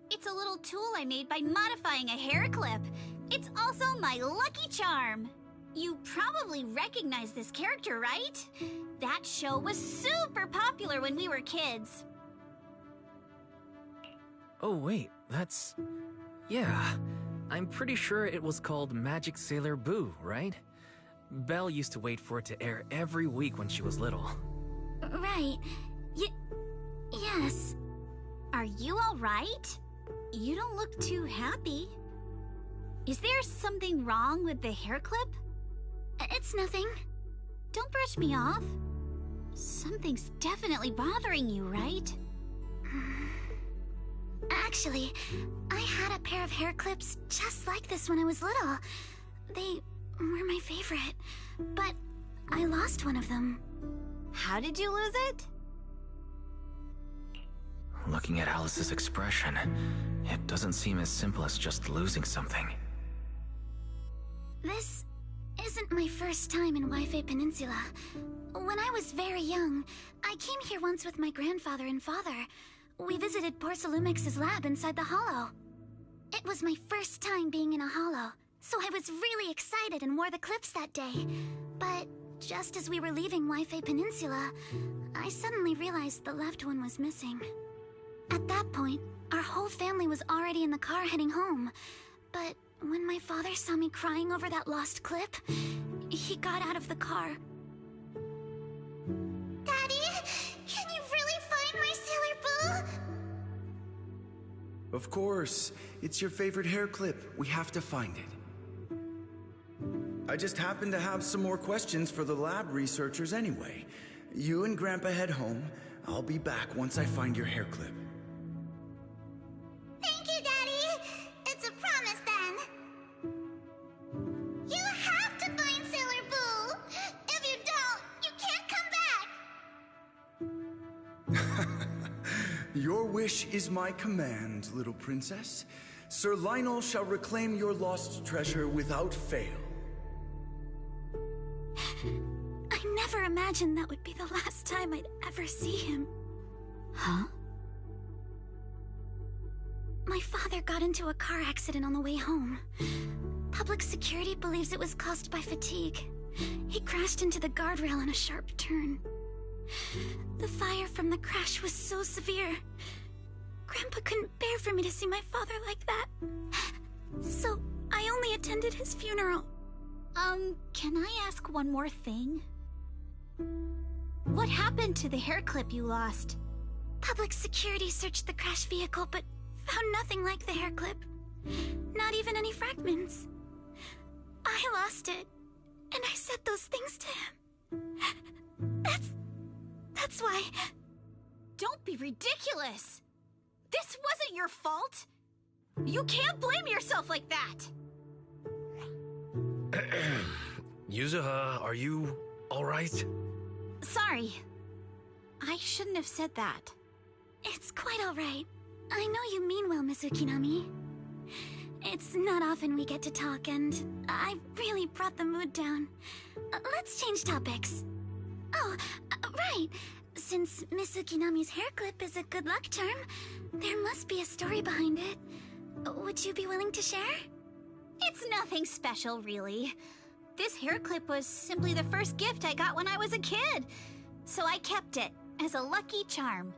It's a little tool I made by modifying a hair clip. It's also my lucky charm. You probably recognize this character, right? That show was super popular when we were kids. Oh wait, that's... Yeah, I'm pretty sure it was called Magic Sailor Boo, right? Belle used to wait for it to air every week when she was little. Right. Yes. Are you all right? You don't look too happy. Is there something wrong with the hair clip? It's nothing. Don't brush me off. Something's definitely bothering you, right? Actually, I had a pair of hair clips just like this when I was little. They were my favorite, but I lost one of them. How did you lose it? Looking at Alice's expression, it doesn't seem as simple as just losing something. This isn't my first time in Wi-Fi Peninsula. When I was very young, I came here once with my grandfather and father. We visited Porcelumex's lab inside the Hollow. It was my first time being in a Hollow, so I was really excited and wore the clips that day. But just as we were leaving Wi-Fi Peninsula, I suddenly realized the left one was missing. At that point, our whole family was already in the car heading home. But when my father saw me crying over that lost clip, he got out of the car. Daddy, can you really find my Sailor Boo? Of course. It's your favorite hair clip. We have to find it. I just happen to have some more questions for the lab researchers anyway. You and Grandpa head home. I'll be back once I find your hair clip. Thank you, Daddy. It's a promise then. You have to find Sailor Boo. If you don't, you can't come back. Your wish is my command, little princess. Sir Lionel shall reclaim your lost treasure without fail. I never imagined that would be the last time I'd ever see him. Huh? My father got into a car accident on the way home. Public security believes it was caused by fatigue. He crashed into the guardrail on a sharp turn. The fire from the crash was so severe. Grandpa couldn't bear for me to see my father like that. So I only attended his funeral. Can I ask one more thing? What happened to the hair clip you lost? Public security searched the crashed vehicle, but found nothing like the hair clip. Not even any fragments. I lost it, and I said those things to him. That's why... Don't be ridiculous! This wasn't your fault! You can't blame yourself like that! Yuzuha, are you alright? Sorry. I shouldn't have said that. It's quite alright. I know you mean well, Miss Ukinami. It's not often we get to talk, and I really brought the mood down. Let's change topics. Oh, right. Since Miss Ukinami's hair clip is a good luck charm, there must be a story behind it. Would you be willing to share? It's nothing special, really. This hair clip was simply the first gift I got when I was a kid, so I kept it as a lucky charm.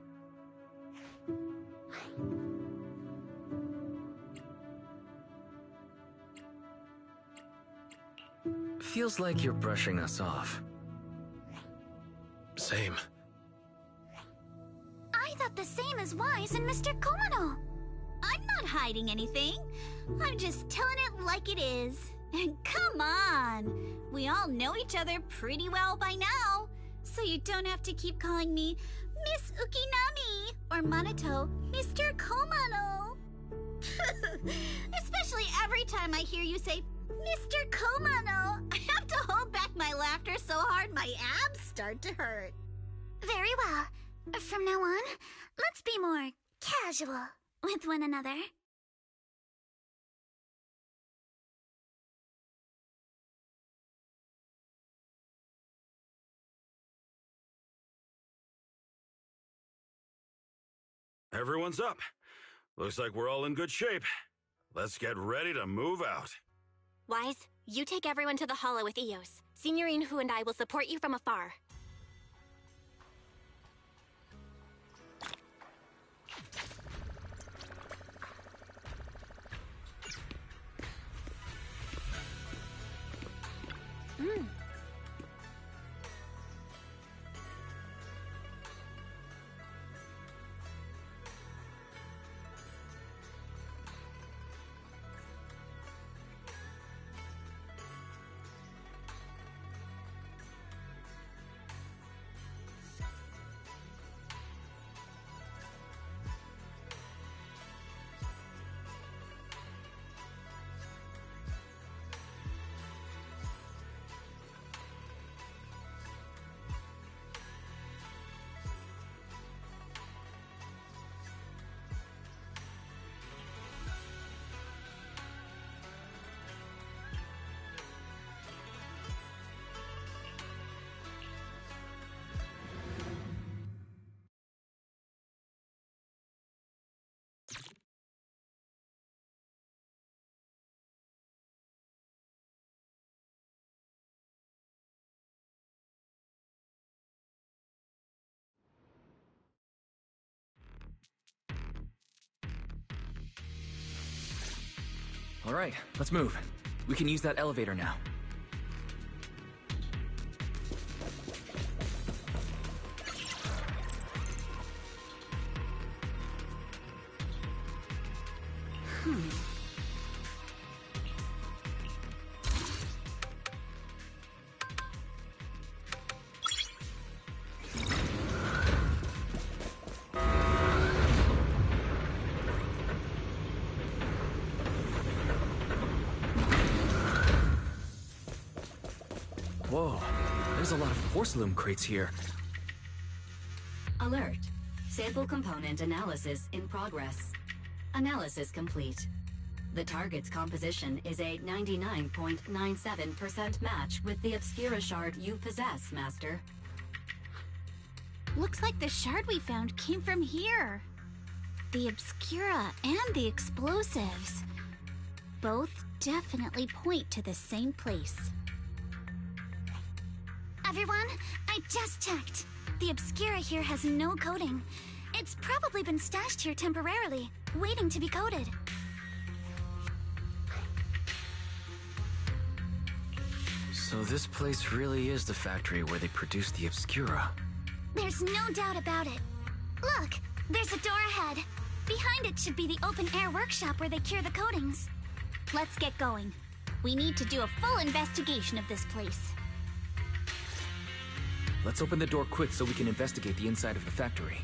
Feels like you're brushing us off. Same. I thought the same as Wise and Mr. Komano. I'm not hiding anything. I'm just telling it like it is. And come on! We all know each other pretty well by now, so you don't have to keep calling me Miss Ukinami or Minato Mr. Komano. Especially every time I hear you say Mr. Komano, I have to hold back my laughter so hard my abs start to hurt. Very well. From now on, let's be more casual with one another. Everyone's up. Looks like we're all in good shape. Let's get ready to move out. Wise, you take everyone to the Hollow with Eos. Signorine Hu and I will support you from afar. Alright, let's move. We can use that elevator now. Whoa, there's a lot of porcelain crates here. Alert. Sample component analysis in progress. Analysis complete. The target's composition is a 99.97% match with the Obscura shard you possess, Master. Looks like the shard we found came from here. The Obscura and the explosives. Both definitely point to the same place. Everyone, I just checked. The Obscura here has no coding. It's probably been stashed here temporarily, waiting to be coded. So this place really is the factory where they produce the Obscura. There's no doubt about it. Look, there's a door ahead. Behind it should be the open-air workshop where they cure the coatings. Let's get going. We need to do a full investigation of this place. Let's open the door quick so we can investigate the inside of the factory.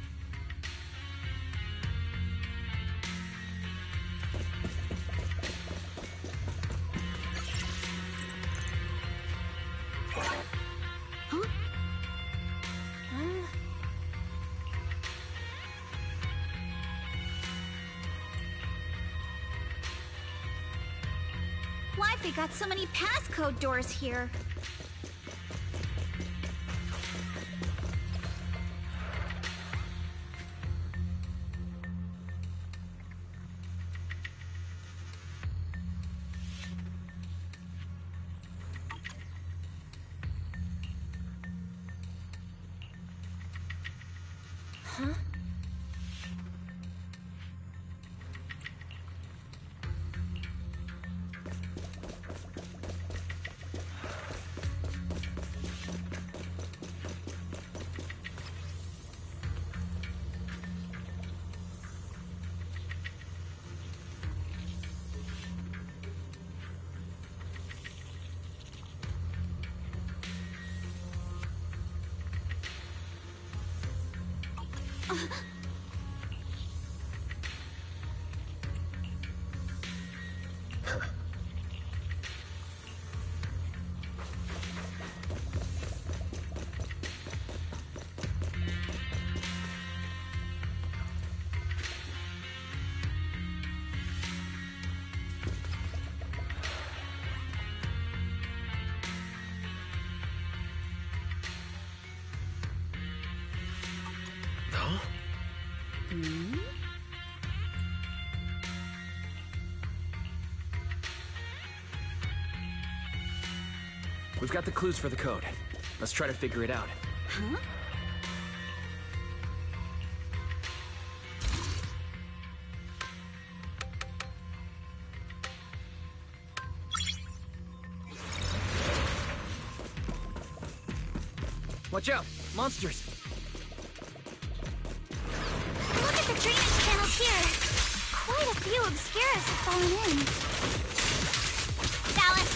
Why've they got so many passcode doors here? Huh? We've got the clues for the code. Let's try to figure it out. Huh? Watch out! Monsters! Look at the drainage channels here. Quite a few Obscuras have fallen in. Balance!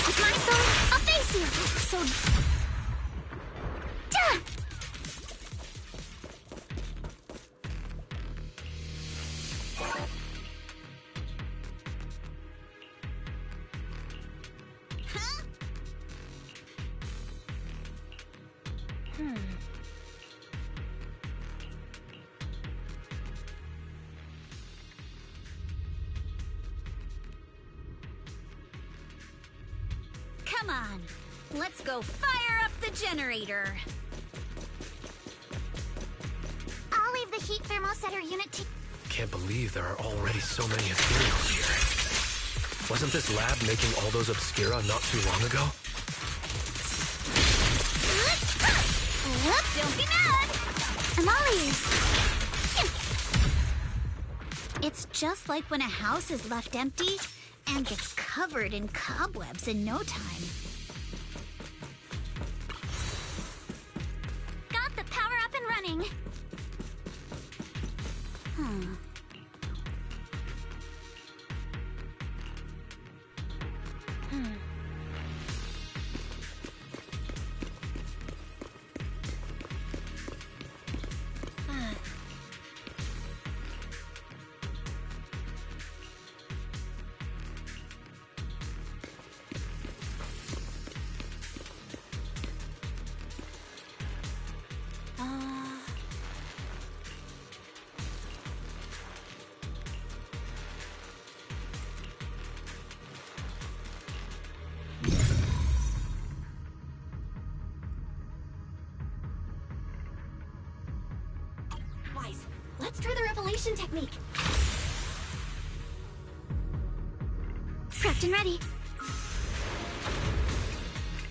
With my soul, I'll face you. So... Duh! Come on, let's go fire up the generator. I'll leave the heat thermosetter unit to... Can't believe there are already so many Ethereals here. Wasn't this lab making all those Obscura not too long ago? Don't be mad. I'm all ears. It's just like when a house is left empty and gets covered in cobwebs in no time. Got the power up and running. Huh. Wise, let's try the revelation technique. Prepped and ready.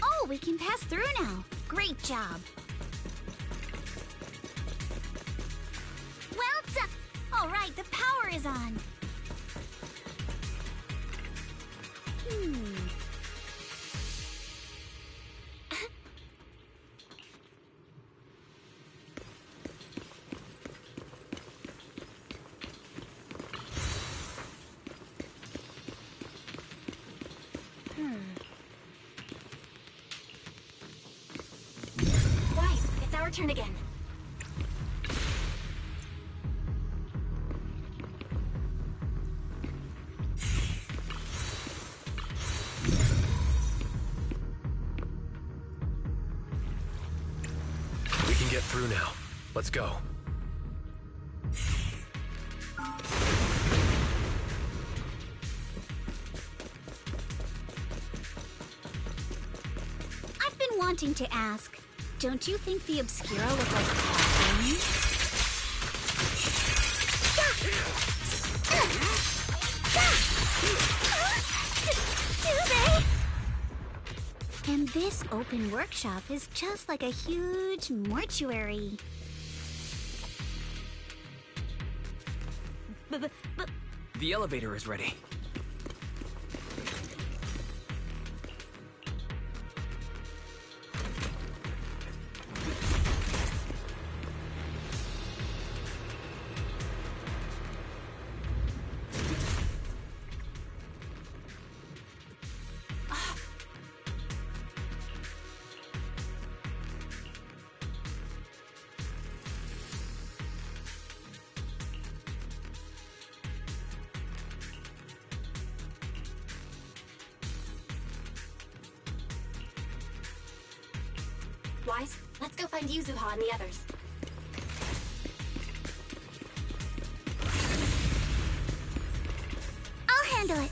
Oh, we can pass through now. Great job. Well done. All right, the power is on. Wise, it's our turn again. We can get through now. Let's go. I've been wanting to ask, don't you think the Obscura look like platforms? Do they? And this open workshop is just like a huge mortuary. The elevator is ready. Wise, let's go find Yuzuha and the others. I'll handle it.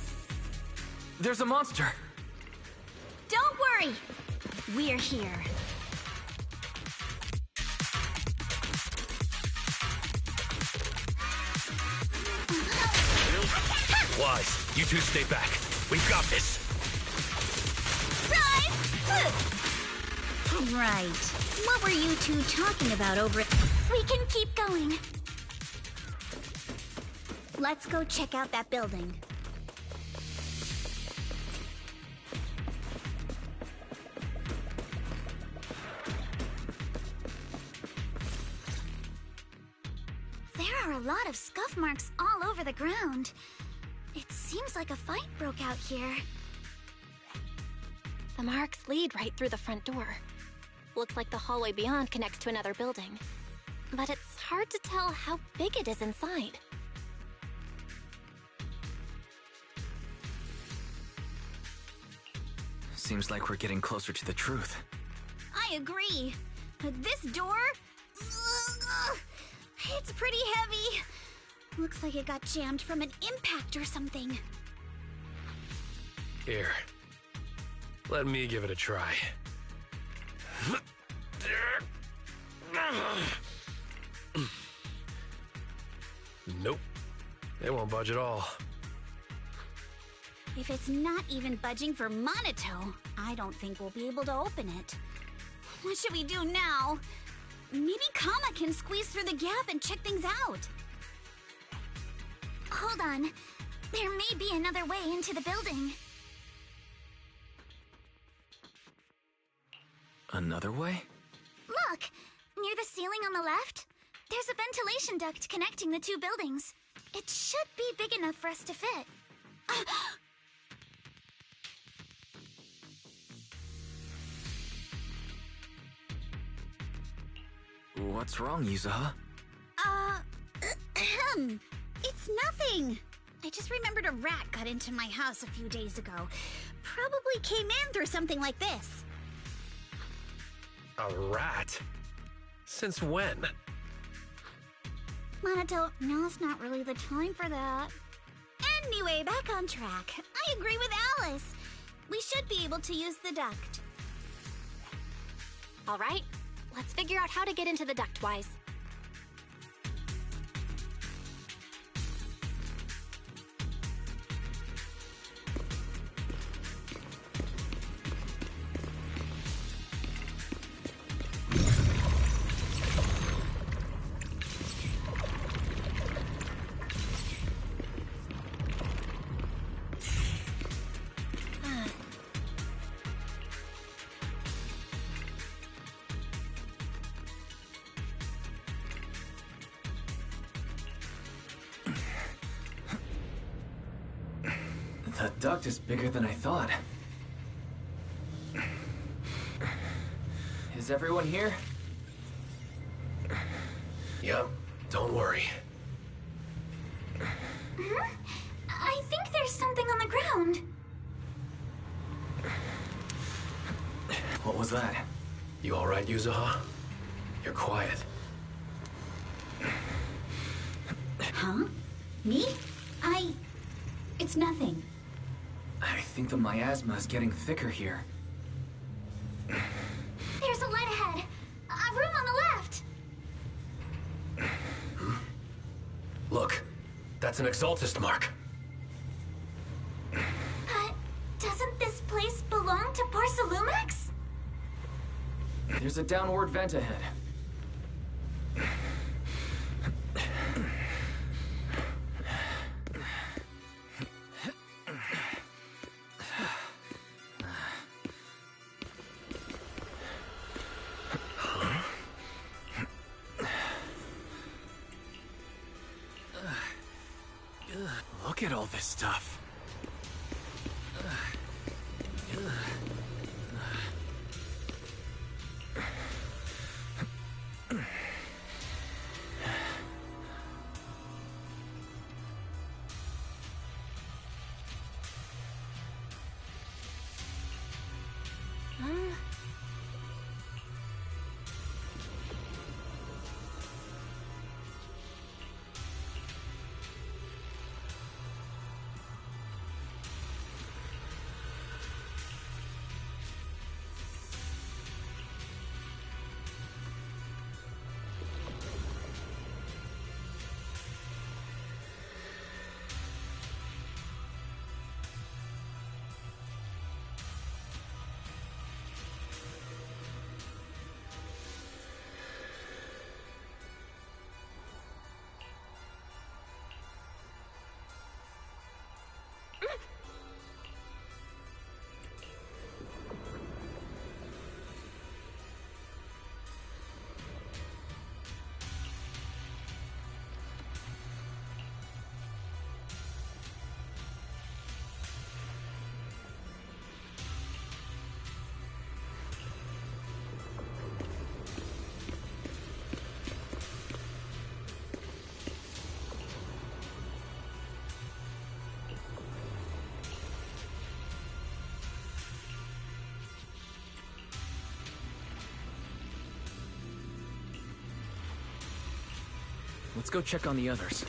There's a monster! Don't worry. We're here. Wise, you two stay back. We've got this. Right. What were you two talking about over it? We can keep going. Let's go check out that building. There are a lot of scuff marks all over the ground. It seems like a fight broke out here. The marks lead right through the front door. Looks like the hallway beyond connects to another building. But it's hard to tell how big it is inside. Seems like we're getting closer to the truth. I agree. But this door... it's pretty heavy. Looks like it got jammed from an impact or something. Here. Let me give it a try. Nope. It won't budge at all. If it's not even budging for Monito, I don't think we'll be able to open it. What should we do now? Maybe Kama can squeeze through the gap and check things out. Hold on. There may be another way into the building. Another way? Look! Near the ceiling on the left, there's a ventilation duct connecting the two buildings. It should be big enough for us to fit. What's wrong, Yuzuha? It's nothing. I just remembered a rat got into my house a few days ago. Probably came in through something like this. A rat? Since when? Monato, now's not really the time for that. Anyway, back on track. I agree with Alice. We should be able to use the duct. All right, let's figure out how to get into the ductwise. The duct is bigger than I thought. Is everyone here? Yep, don't worry. I think there's something on the ground. What was that? You alright, Yuzuha? You're quiet. Huh? Me? It's nothing. I think the miasma is getting thicker here. There's a light ahead. A room on the left. Look, that's an Exaltist mark. But doesn't this place belong to Porsalumex? There's a downward vent ahead. Look at all this stuff. Let's go check on the others.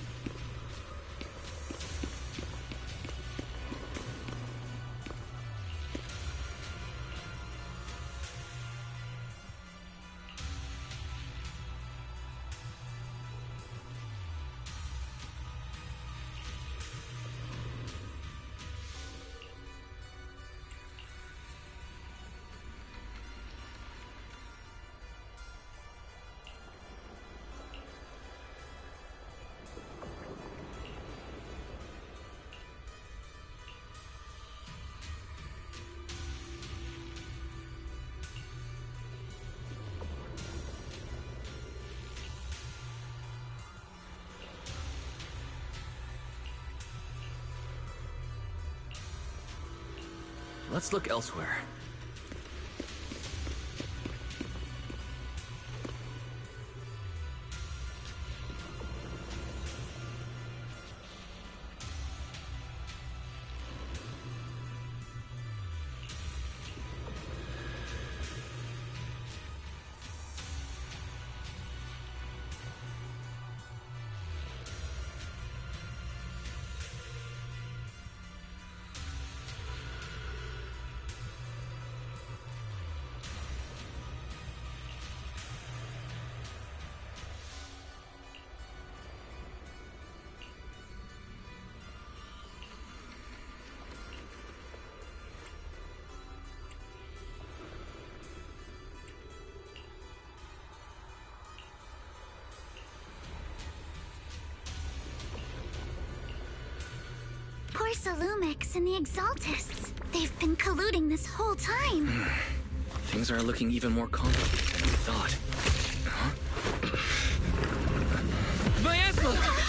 Let's look elsewhere. Poor Salumix and the Exaltists. They've been colluding this whole time. Things are looking even more complicated than we thought. Huh? Miasma!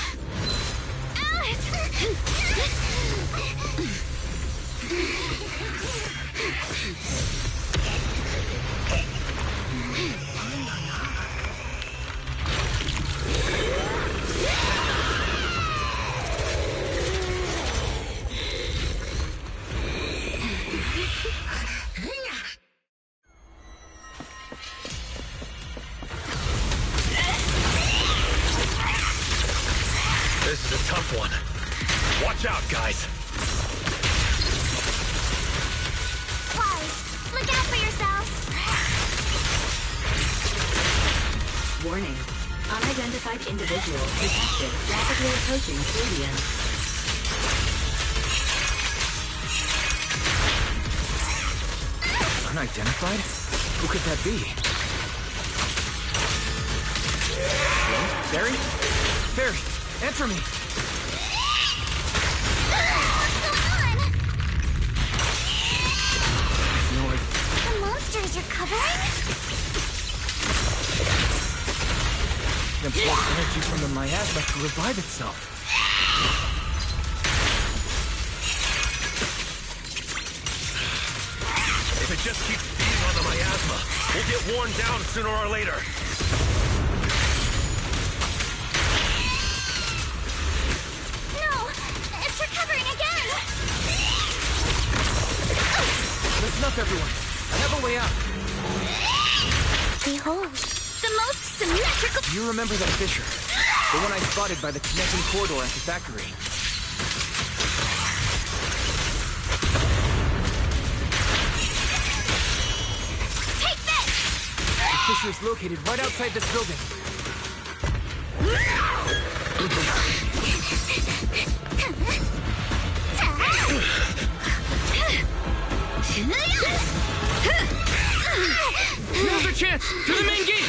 This is a tough one. Watch out, guys. Wise, look out for yourselves. Warning. Unidentified individual detected rapidly approaching Stadium. Unidentified? Who could that be? Hello? Barry? Barry, answer me! No, The monsters are covering? it absorbs energy from the miasma to revive itself. If it just keeps feeding on the miasma, we'll get worn down sooner or later. No! It's recovering again! Listen up, everyone. I have a way out. Behold, the most symmetrical... Do you remember that fissure? The one I spotted by the connecting corridor at the factory. Take this! The fissure is located right outside this building. Now's our chance! To the main gate!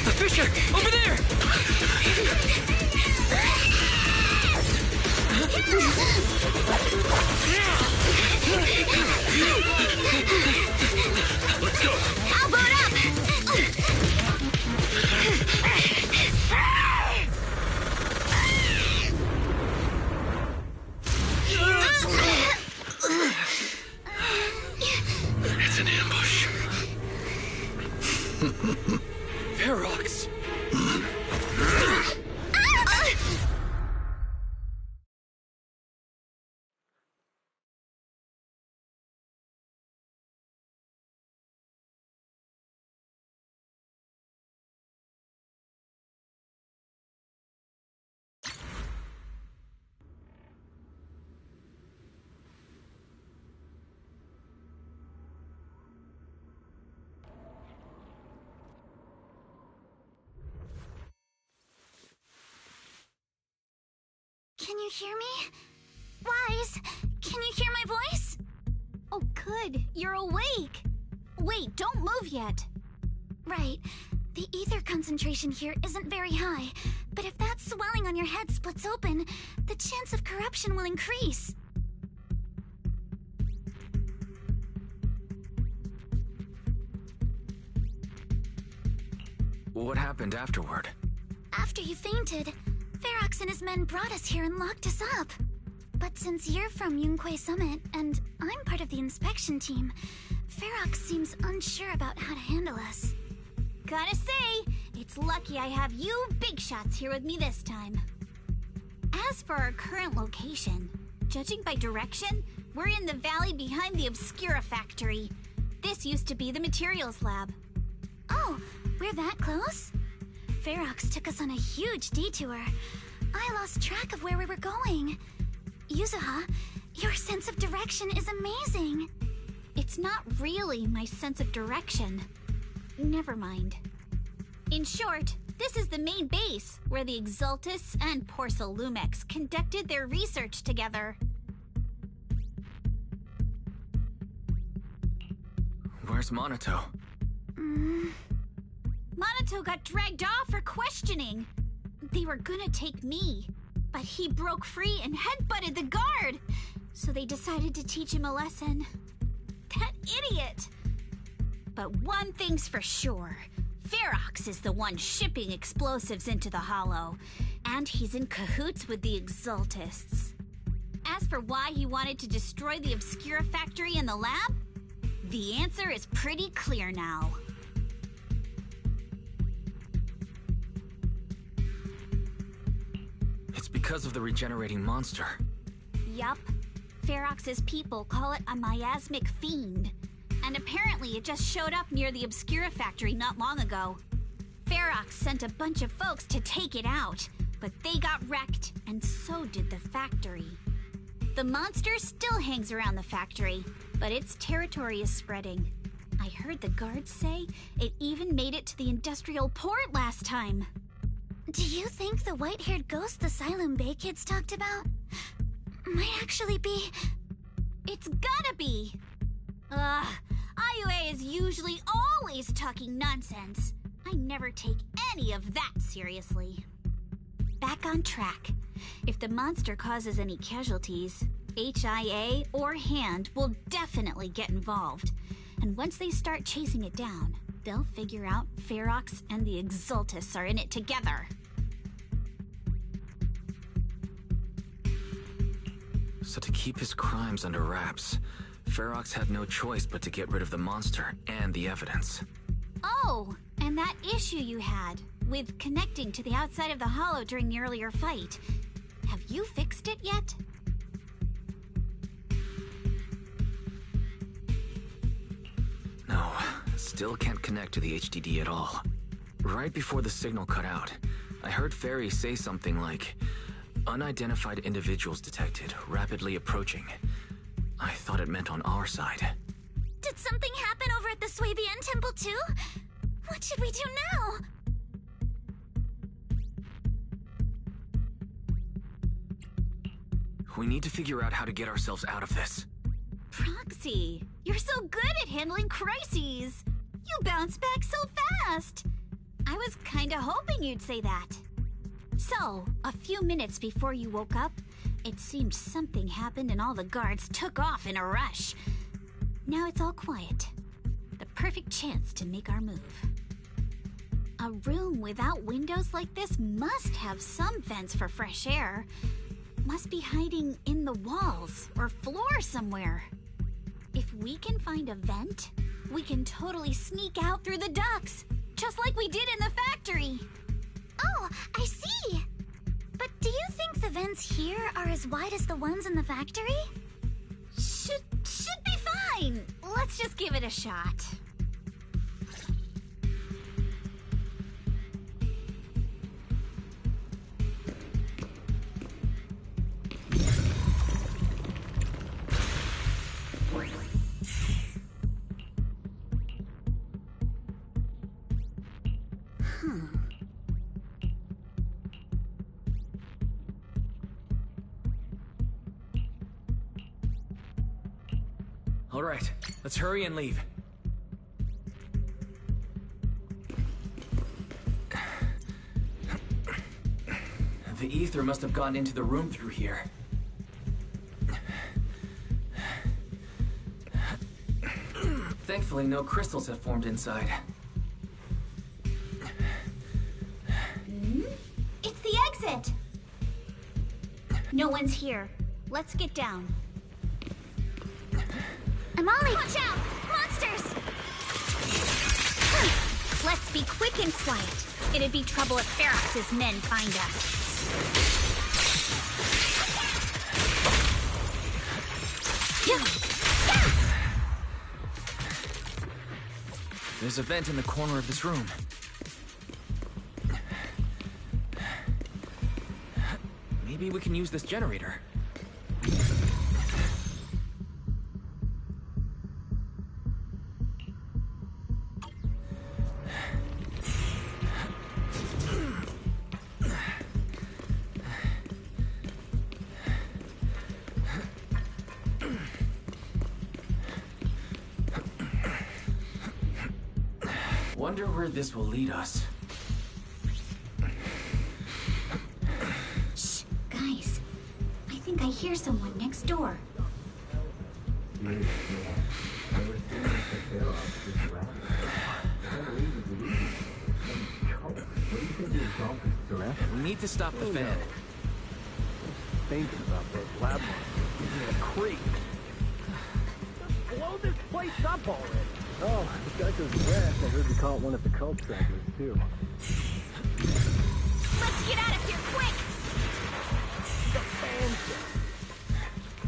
A fissure! Over there! Let's go! I'll boot up! It's an ambush. Ferox! Can you hear me? Wise, can you hear my voice? Oh, good. You're awake. Wait, don't move yet. Right. The ether concentration here isn't very high, but if that swelling on your head splits open, the chance of corruption will increase. What happened afterward? After you fainted, Ferox and his men brought us here and locked us up. But since you're from Yunque Summit, and I'm part of the inspection team, Ferox seems unsure about how to handle us. Gotta say, it's lucky I have you big shots here with me this time. As for our current location, judging by direction, we're in the valley behind the Obscura factory. This used to be the materials lab. Oh, we're that close? Ferox took us on a huge detour. I lost track of where we were going. Yuzuha, your sense of direction is amazing. It's not really my sense of direction. Never mind. In short, this is the main base, where the Exultus and Porcelumex conducted their research together. Where's Monato? Monato got dragged off for questioning. They were gonna take me, but he broke free and headbutted the guard. So they decided to teach him a lesson. That idiot! But one thing's for sure. Ferox is the one shipping explosives into the Hollow, and he's in cahoots with the Exultists. As for why he wanted to destroy the Obscura factory and the lab, the answer is pretty clear now. It's because of the regenerating monster. Yup. Ferox's people call it a miasmic fiend. And apparently it just showed up near the Obscura factory not long ago. Ferox sent a bunch of folks to take it out, but they got wrecked, and so did the factory. The monster still hangs around the factory, but its territory is spreading. I heard the guards say it even made it to the industrial port last time. Do you think the white-haired ghost the Sailume Bay kids talked about might actually be... It's gotta be! IUA is usually always talking nonsense. I never take any of that seriously. Back on track. If the monster causes any casualties, HIA or Hand will definitely get involved. And once they start chasing it down, they'll figure out Ferox and the Exultus are in it together. So to keep his crimes under wraps, Ferox had no choice but to get rid of the monster and the evidence. Oh, and that issue you had with connecting to the outside of the Hollow during the earlier fight. Have you fixed it yet? No, still can't connect to the HDD at all. Right before the signal cut out, I heard Fairy say something like, "Unidentified individuals detected, rapidly approaching." I thought it meant on our side. Did something happen over at the Swabian Temple too? What should we do now? We need to figure out how to get ourselves out of this. Proxy, you're so good at handling crises. You bounce back so fast. I was kinda hoping you'd say that. So, a few minutes before you woke up, it seemed something happened and all the guards took off in a rush. Now it's all quiet. The perfect chance to make our move. A room without windows like this must have some vents for fresh air. Must be hiding in the walls or floor somewhere. If we can find a vent, we can totally sneak out through the ducts, just like we did in the factory. Oh, I see! But do you think the vents here are as wide as the ones in the factory? Should be fine. Let's just give it a shot. All right, let's hurry and leave. The ether must have gotten into the room through here. Thankfully, no crystals have formed inside. No one's here. Let's get down. Amali! Watch out! Monsters! Let's be quick and quiet. It'd be trouble if Ferox's men find us. There's a vent in the corner of this room. Maybe we can use this generator. Wonder where this will lead us. Shh, guys. I think I hear someone next door. We need to stop the fan. Thinking about those lab monsters. A creep. Blow this place up already. Oh, this guy goes west. I heard you call it one of the cult trackers, too. Let's get out of here, quick! The fan shit.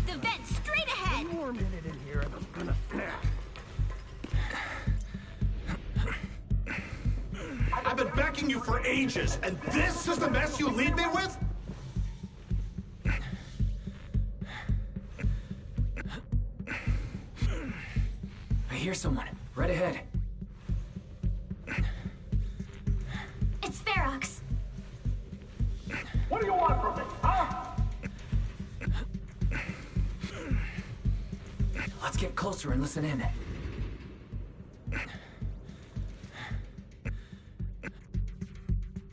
The vent straight ahead! One more minute in here and I'm gonna snap. I've been backing you for ages, and this is the mess you leave me with? I hear someone. Right ahead. It's Ferox. What do you want from me, huh? Let's get closer and listen in.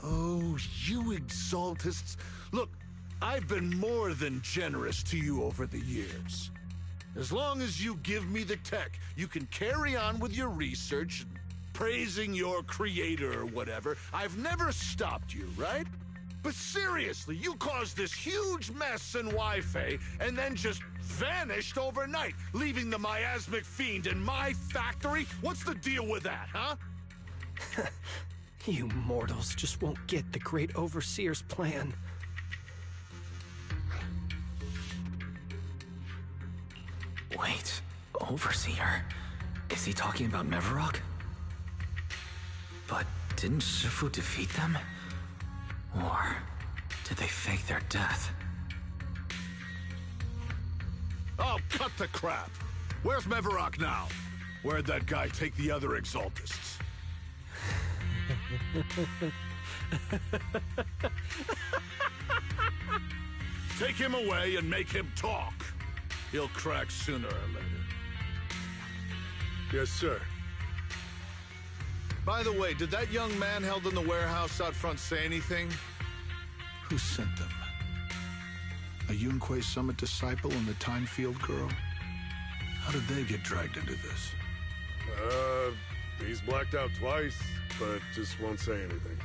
Oh, you exaltists. Look, I've been more than generous to you over the years. As long as you give me the tech, you can carry on with your research, praising your creator or whatever. I've never stopped you, right? But seriously, you caused this huge mess in Wi-Fi and then just vanished overnight, leaving the miasmic fiend in my factory? What's the deal with that, huh? You mortals just won't get the Great Overseer's plan. Wait, Overseer? Is he talking about Mevarok? But didn't Shifu defeat them? Or did they fake their death? Oh, cut the crap! Where's Mevarok now? Where'd that guy take the other exaltists? Take him away and make him talk. He'll crack sooner or later. Yes, sir. By the way, did that young man held in the warehouse out front say anything? Who sent them? A Yunque Summit disciple and the Time Field girl? How did they get dragged into this? He's blacked out twice, but just won't say anything.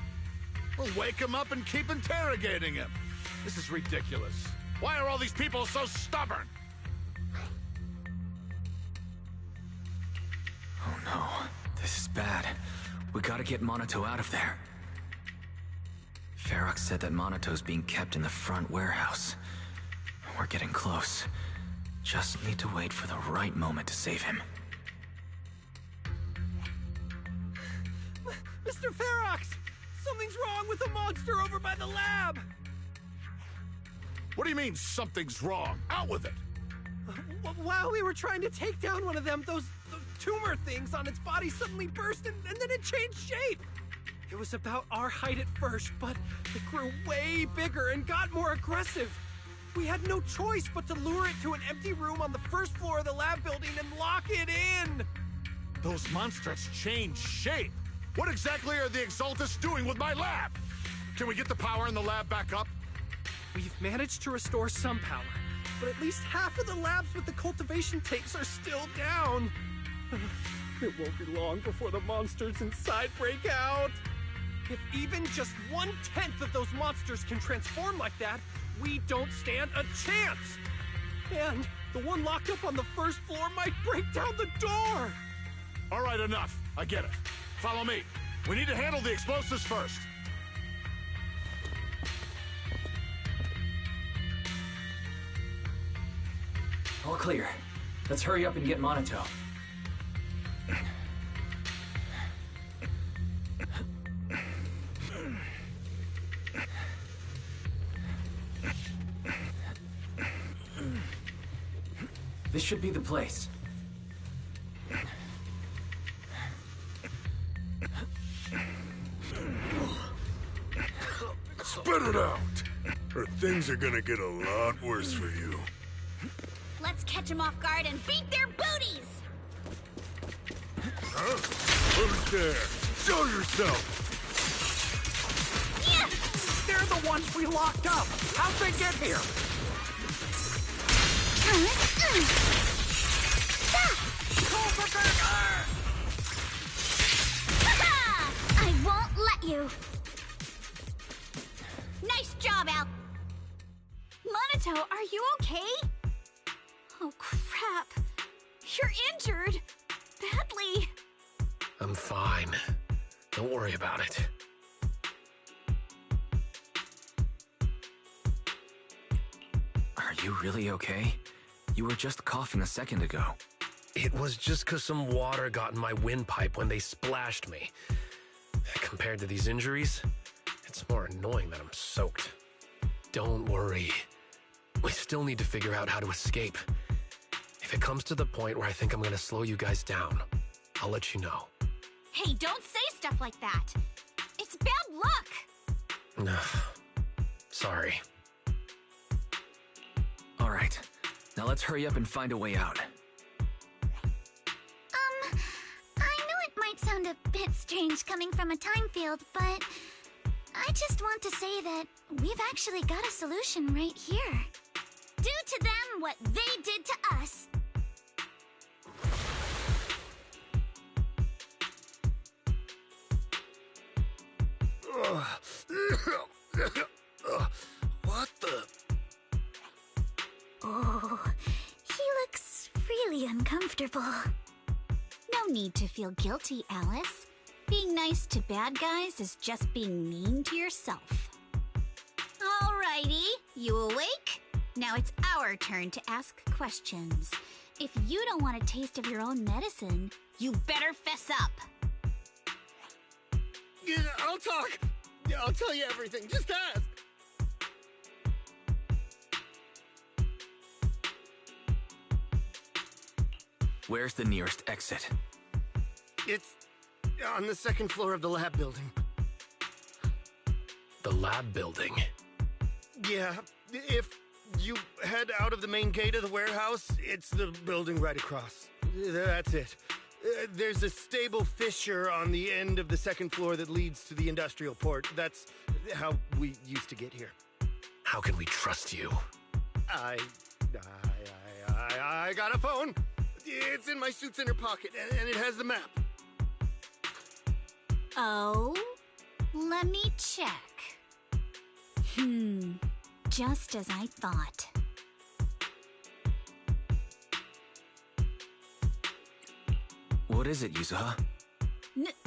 Well, wake him up and keep interrogating him. This is ridiculous. Why are all these people so stubborn? Oh no, this is bad. We gotta get Monato out of there. Ferox said that Monato's being kept in the front warehouse. We're getting close. Just need to wait for the right moment to save him. Mr. Ferox! Something's wrong with the monster over by the lab! What do you mean, something's wrong? Out with it! While we were trying to take down one of them, those tumor things on its body suddenly burst and then it changed shape! It was about our height at first, but it grew way bigger and got more aggressive. We had no choice but to lure it to an empty room on the first floor of the lab building and lock it in! Those monsters changed shape! What exactly are the Exaltists doing with my lab? Can we get the power in the lab back up? We've managed to restore some power, but at least half of the labs with the cultivation tanks are still down. It won't be long before the monsters inside break out. If even just 1/10 of those monsters can transform like that, we don't stand a chance! And the one locked up on the first floor might break down the door! All right, enough. I get it. Follow me. We need to handle the explosives first. All clear. Let's hurry up and get Monato. This should be the place. Spit it out, or things are gonna get a lot worse for you. Let's catch them off guard and beat their booties! Huh? Who's there? Show yourself! Yeah! They're the ones we locked up! How'd they get here? Call Perpetrator! I won't let you! Nice job, Al! Monato, are you okay? Oh, crap. You're injured. Badly. I'm fine. Don't worry about it. Are you really okay? You were just coughing a second ago. It was just 'cause some water got in my windpipe when they splashed me. Compared to these injuries, it's more annoying that I'm soaked. Don't worry. We still need to figure out how to escape. If it comes to the point where I think I'm gonna slow you guys down, I'll let you know. Hey, don't say stuff like that! It's bad luck! Sorry. All right. Now let's hurry up and find a way out. I know it might sound a bit strange coming from a time field, but I just want to say that we've actually got a solution right here. Do to them what they did to us! What the? Oh, he looks really uncomfortable. No need to feel guilty, Alice. Being nice to bad guys is just being mean to yourself. Alrighty, you awake? Now it's our turn to ask questions. If you don't want a taste of your own medicine, you better fess up. Yeah, I'll talk. Yeah, I'll tell you everything. Just ask. Where's the nearest exit? It's on the second floor of the lab building. The lab building? Yeah, if you head out of the main gate of the warehouse, it's the building right across. That's it. There's a stable fissure on the end of the second floor that leads to the industrial port. That's how we used to get here. How can we trust you? I got a phone. It's in my suit's inner pocket, and it has the map. Oh? Let me check. Just as I thought. What is it, Yuzuha?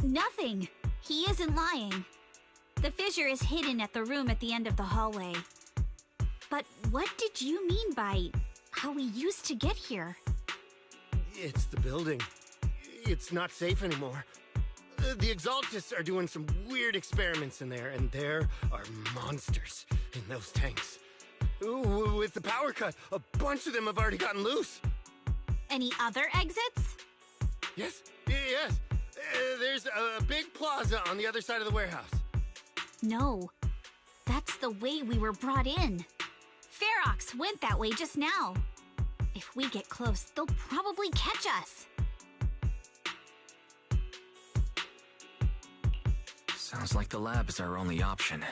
Nothing. He isn't lying. The fissure is hidden at the room at the end of the hallway. But what did you mean by how we used to get here? It's the building. It's not safe anymore. The Exaltists are doing some weird experiments in there, and there are monsters in those tanks. Ooh, with the power cut, a bunch of them have already gotten loose. Any other exits? Yes. There's a big plaza on the other side of the warehouse. No. That's the way we were brought in. Ferox went that way just now. If we get close, they'll probably catch us. Sounds like the lab is our only option.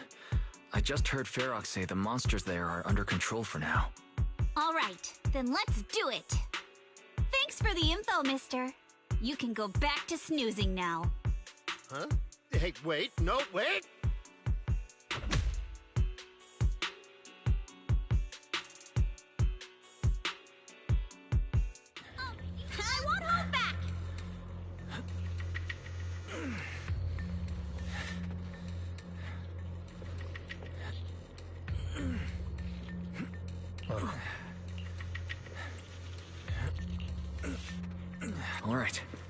I just heard Ferox say the monsters there are under control for now. All right, then let's do it. Thanks for the info, mister. You can go back to snoozing now. Huh? Hey, wait. No, wait!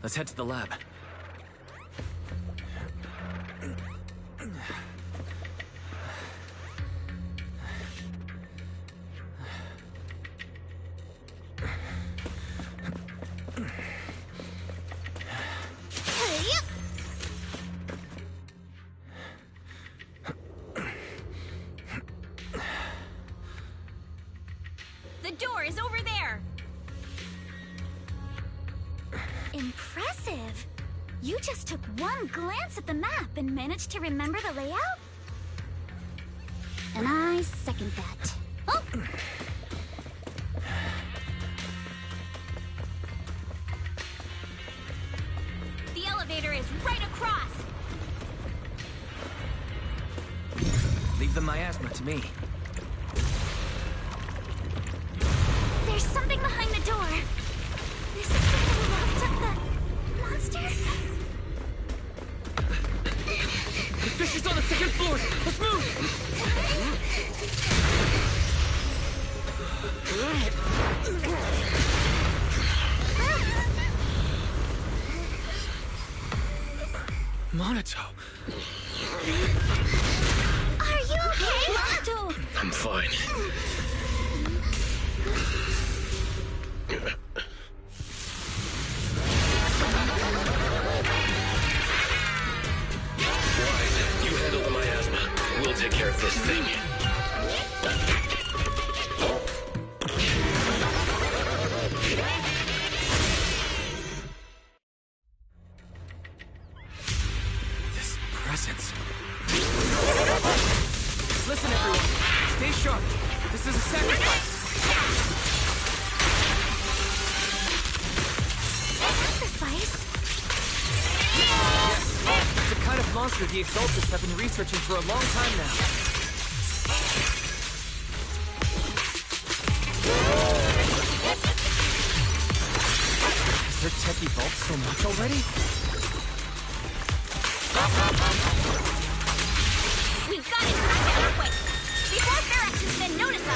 Let's head to the lab. The door is over there! Impressive! You just took one glance at the map and managed to remember the layout? And I second that. Oh! The elevator is right across! Leave the miasma to me. There's something behind the door. This is where we locked up the monster? The fish is on the second floor! Let's move! Monato! Are you okay, Monato? I'm fine. Wise, you handle the miasma. We'll take care of this thing. This presence. Listen, everyone. Stay sharp. This is a sacrifice. Sacrifice? Yes. It's a kind of monster the Exaltists have been researching for a long time now. Has their tech evolved so much already? We've got to track down quick! Before Ferex has been noticed us!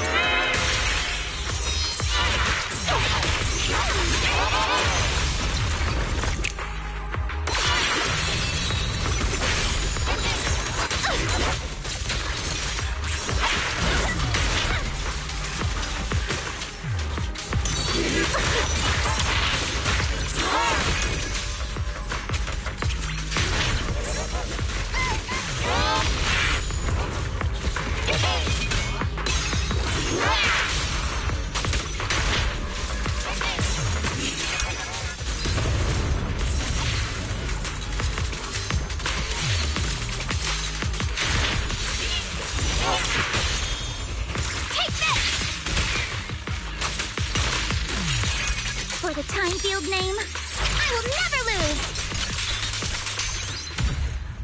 For the time field name, I will never lose!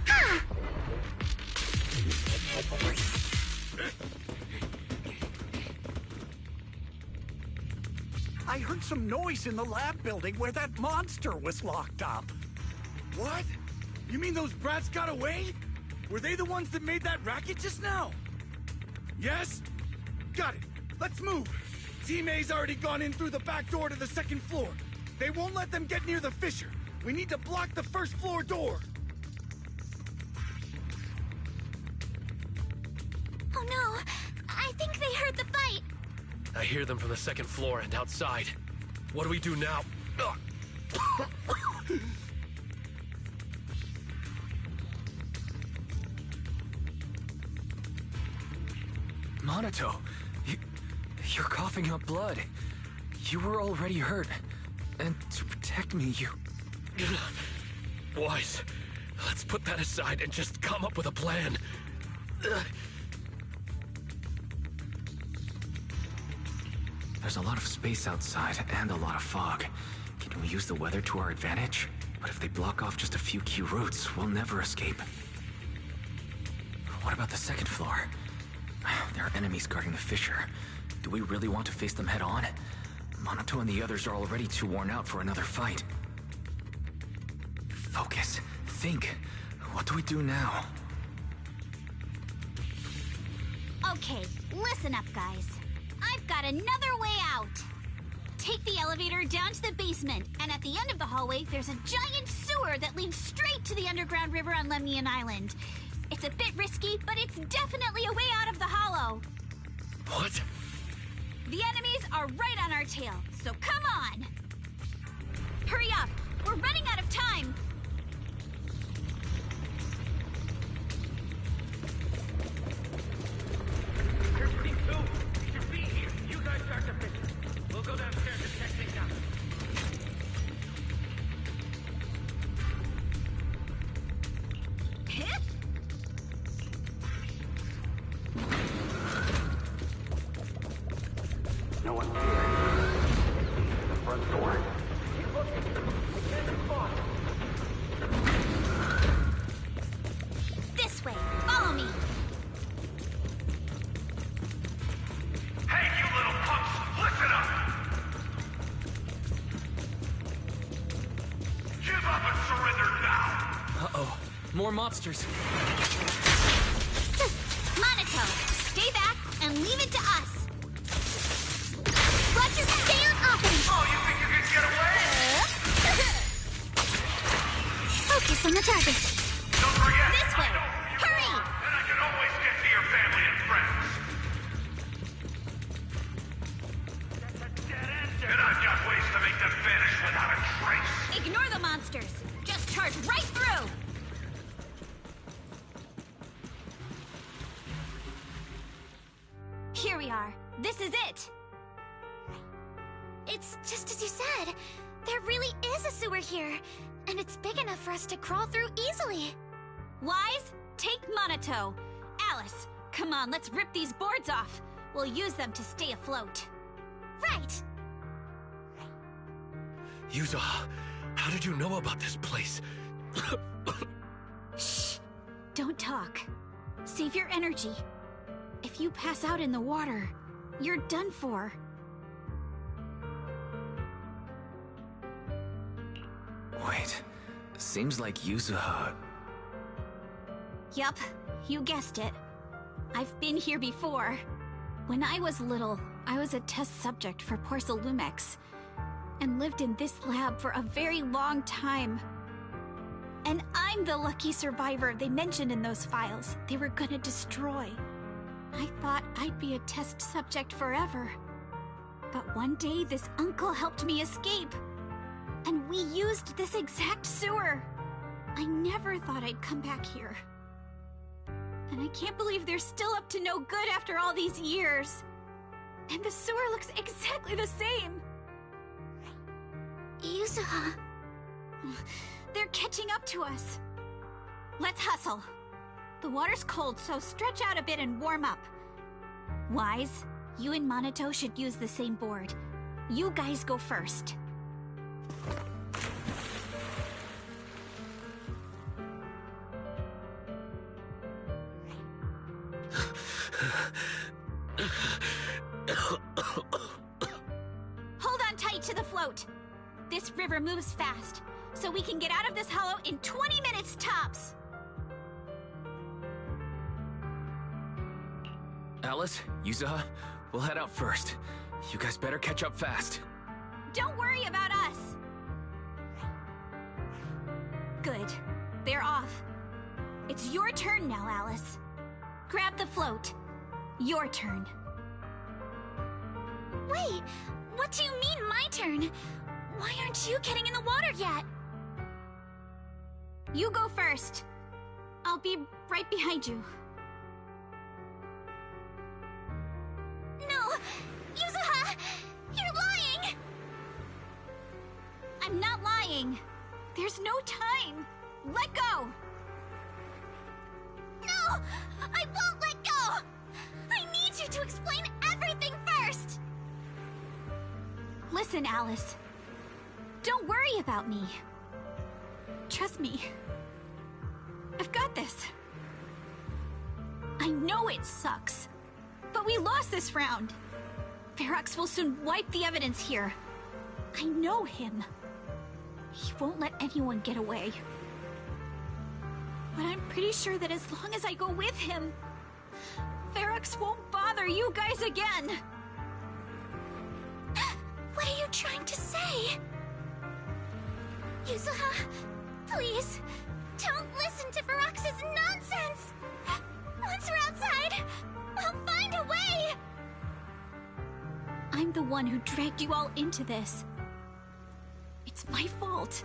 Ah! I heard some noise in the lab building where that monster was locked up. What? You mean those brats got away? Were they the ones that made that racket just now? Yes? Got it. Let's move. Team A's already gone in through the back door to the second floor. They won't let them get near the fissure. We need to block the first floor door. Oh no! I think they heard the fight! I hear them from the second floor and outside. What do we do now? Monato, you're coughing up blood. You were already hurt. And to protect me, you... Wise, let's put that aside and just come up with a plan. There's a lot of space outside and a lot of fog. Can we use the weather to our advantage? But if they block off just a few key routes, we'll never escape. What about the second floor? There are enemies guarding the fissure. Do we really want to face them head on? Monato and the others are already too worn out for another fight. Focus. Think. What do we do now? Okay, listen up, guys. I've got another way out. take the elevator down to the basement, and at the end of the hallway, there's a giant sewer that leads straight to the underground river on Lemnian Island. It's a bit risky, but it's definitely a way out of the hollow. What? The enemies are right on our tail, so come on! Hurry up! We're running out of time! You guys start the business. We'll go downstairs and check things out. No one's here. The front door. Keep looking. I can't respond. This way. Follow me. Hey, you little punks! Listen up! Give up and surrender now! Uh-oh. More monsters. Monato, stay back and leave it to us. Roger, stay on offense. Oh, you think you can get away? Focus on the target. Don't forget! This way. Hurry! And I can always get to your family and friends. And I've got ways to make them vanish without a trace. Ignore the monsters. Just charge right through. Here we are. This is it. It's just as you said. There really is a sewer here, and it's big enough for us to crawl through easily. Wise, take Monato. Alice, come on, let's rip these boards off. We'll use them to stay afloat. Right. Yuza, how did you know about this place? Shh. Don't talk. Save your energy. If you pass out in the water, you're done for. Wait. Seems like Yuzuha... Yup, you guessed it. I've been here before. When I was little, I was a test subject for Porcelumex, and lived in this lab for a very long time. And I'm the lucky survivor they mentioned in those files they were gonna destroy. I thought I'd be a test subject forever. But one day, this uncle helped me escape. And we used this exact sewer. I never thought I'd come back here. And I can't believe they're still up to no good after all these years. And the sewer looks exactly the same. Yuzuha. They're catching up to us. Let's hustle. The water's cold, so stretch out a bit and warm up. Wise, you and Monato should use the same board. You guys go first. Hold on tight to the float. This river moves fast, so we can get out of this hollow in 20 minutes tops. Alice, Yuzuha, we'll head out first. You guys better catch up fast. Don't worry about us. Good. They're off. It's your turn now, Alice. Grab the float. Your turn. Wait, what do you mean my turn? Why aren't you getting in the water yet? You go first. I'll be right behind you. No! Yuzuha! You're lying! I'm not lying. There's no time. Let go! No! I won't let go! I need you to explain everything first! Listen, Alice. Don't worry about me. Trust me. I've got this. I know it sucks, but we lost this round. Ferox will soon wipe the evidence here. I know him. He won't let anyone get away. But I'm pretty sure that as long as I go with him, Ferox won't bother you guys again. What are you trying to say? Yuzuha, please, don't listen to Ferox's nonsense! Once we're outside, we'll find a way! I'm the one who dragged you all into this. It's my fault.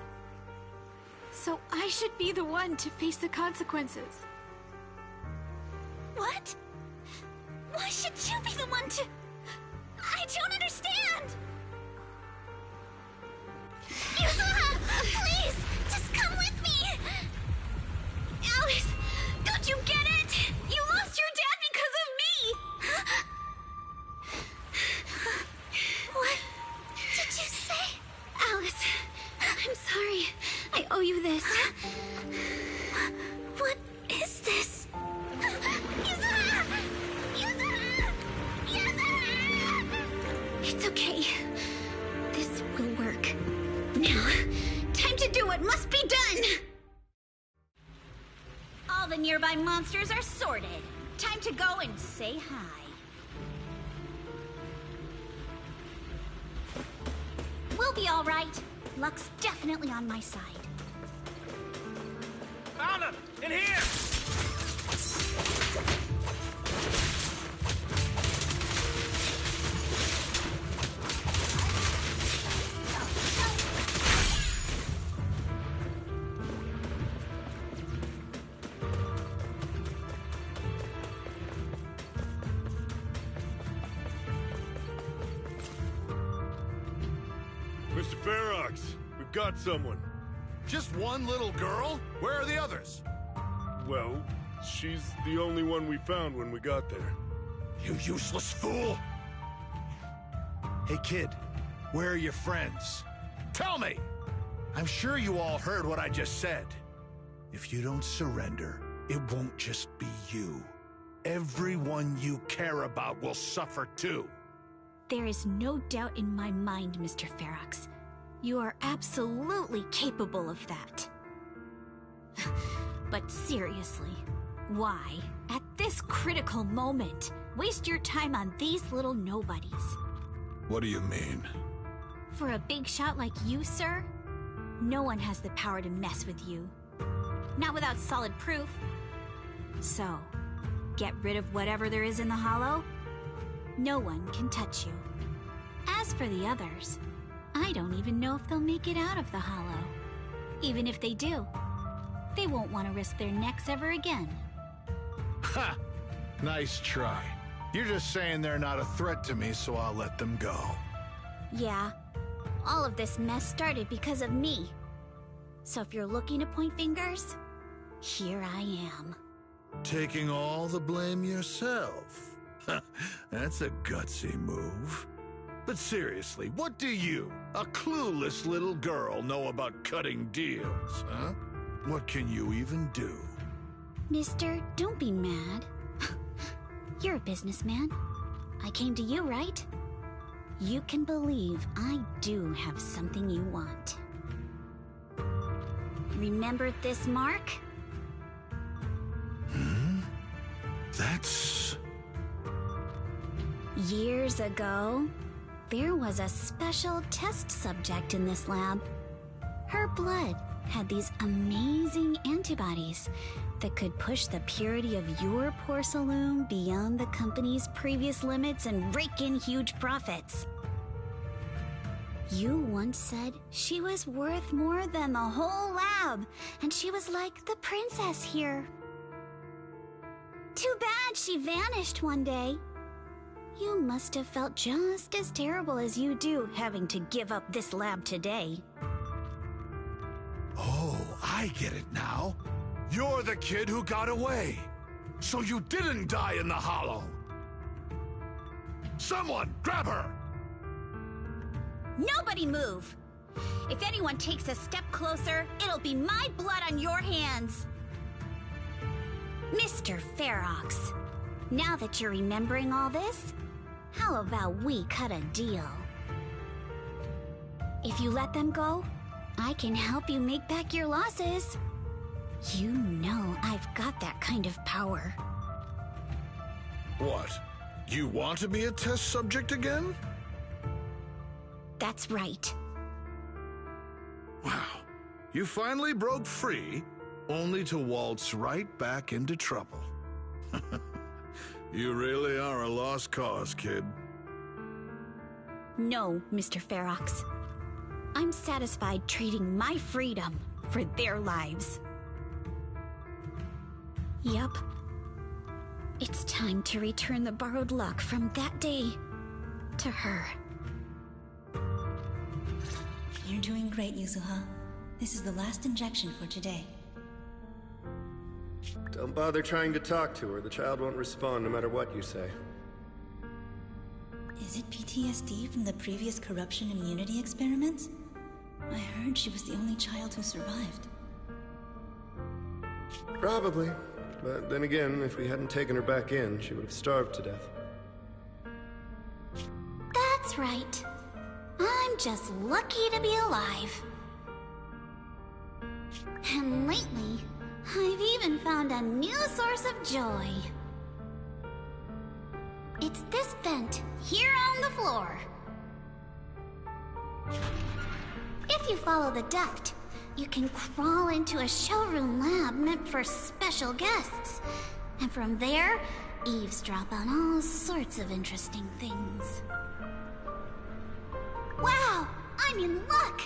So I should be the one to face the consequences. What? Why should you be the one to... I don't understand! Yuzuha, please, just come with me! Alice, don't you get it? You lost your dad because of me! What did you say? Alice, I'm sorry. I owe you this. What is this? Yuzuha! Yuzuha! Yuzuha! It's okay. This will work. Now, time to do what must be done! All the nearby monsters are sorted. Time to go and say hi. We'll be all right. Luck's definitely on my side. Found him! In here! Mr. Ferox, we've got someone. Just one little girl? Where are the others? Well, she's the only one we found when we got there. You useless fool! Hey kid, where are your friends? Tell me! I'm sure you all heard what I just said. If you don't surrender, it won't just be you. Everyone you care about will suffer too. There is no doubt in my mind, Mr. Ferox. You are absolutely capable of that. But seriously, why, at this critical moment, waste your time on these little nobodies? What do you mean? For a big shot like you, sir, no one has the power to mess with you. Not without solid proof. So, get rid of whatever there is in the hollow. No one can touch you. As for the others, I don't even know if they'll make it out of the hollow. Even if they do, they won't want to risk their necks ever again. Ha! Nice try. You're just saying they're not a threat to me, so I'll let them go. Yeah, all of this mess started because of me. So if you're looking to point fingers, here I am. Taking all the blame yourself. That's a gutsy move. But seriously, what do you, a clueless little girl, know about cutting deals, huh? What can you even do? Mister, don't be mad. You're a businessman. I came to you, right? You can believe I do have something you want. Remember this mark? That's... Years ago, there was a special test subject in this lab. Her blood had these amazing antibodies that could push the purity of your Sailume beyond the company's previous limits and rake in huge profits. You once said she was worth more than the whole lab, and she was like the princess here. Too bad she vanished one day. You must have felt just as terrible as you do having to give up this lab today. Oh, I get it now. You're the kid who got away. So you didn't die in the hollow. Someone, grab her! Nobody move! If anyone takes a step closer, it'll be my blood on your hands! Mr. Ferox, now that you're remembering all this, how about we cut a deal? If you let them go, I can help you make back your losses. You know I've got that kind of power. What? You want to be a test subject again? That's right. Wow. You finally broke free, only to waltz right back into trouble. You really are a lost cause, kid. No, Mr. Ferox. I'm satisfied trading my freedom for their lives. Yup. It's time to return the borrowed luck from that day to her. You're doing great, Yuzuha. This is the last injection for today. Don't bother trying to talk to her. The child won't respond no matter what you say. Is it PTSD from the previous corruption immunity experiments? I heard she was the only child who survived. Probably. But then again, if we hadn't taken her back in, she would have starved to death. That's right. I'm just lucky to be alive. And lately, I've even found a new source of joy. It's this vent here on the floor. If you follow the duct, you can crawl into a showroom lab meant for special guests. And from there, eavesdrop on all sorts of interesting things. Wow! I'm in luck!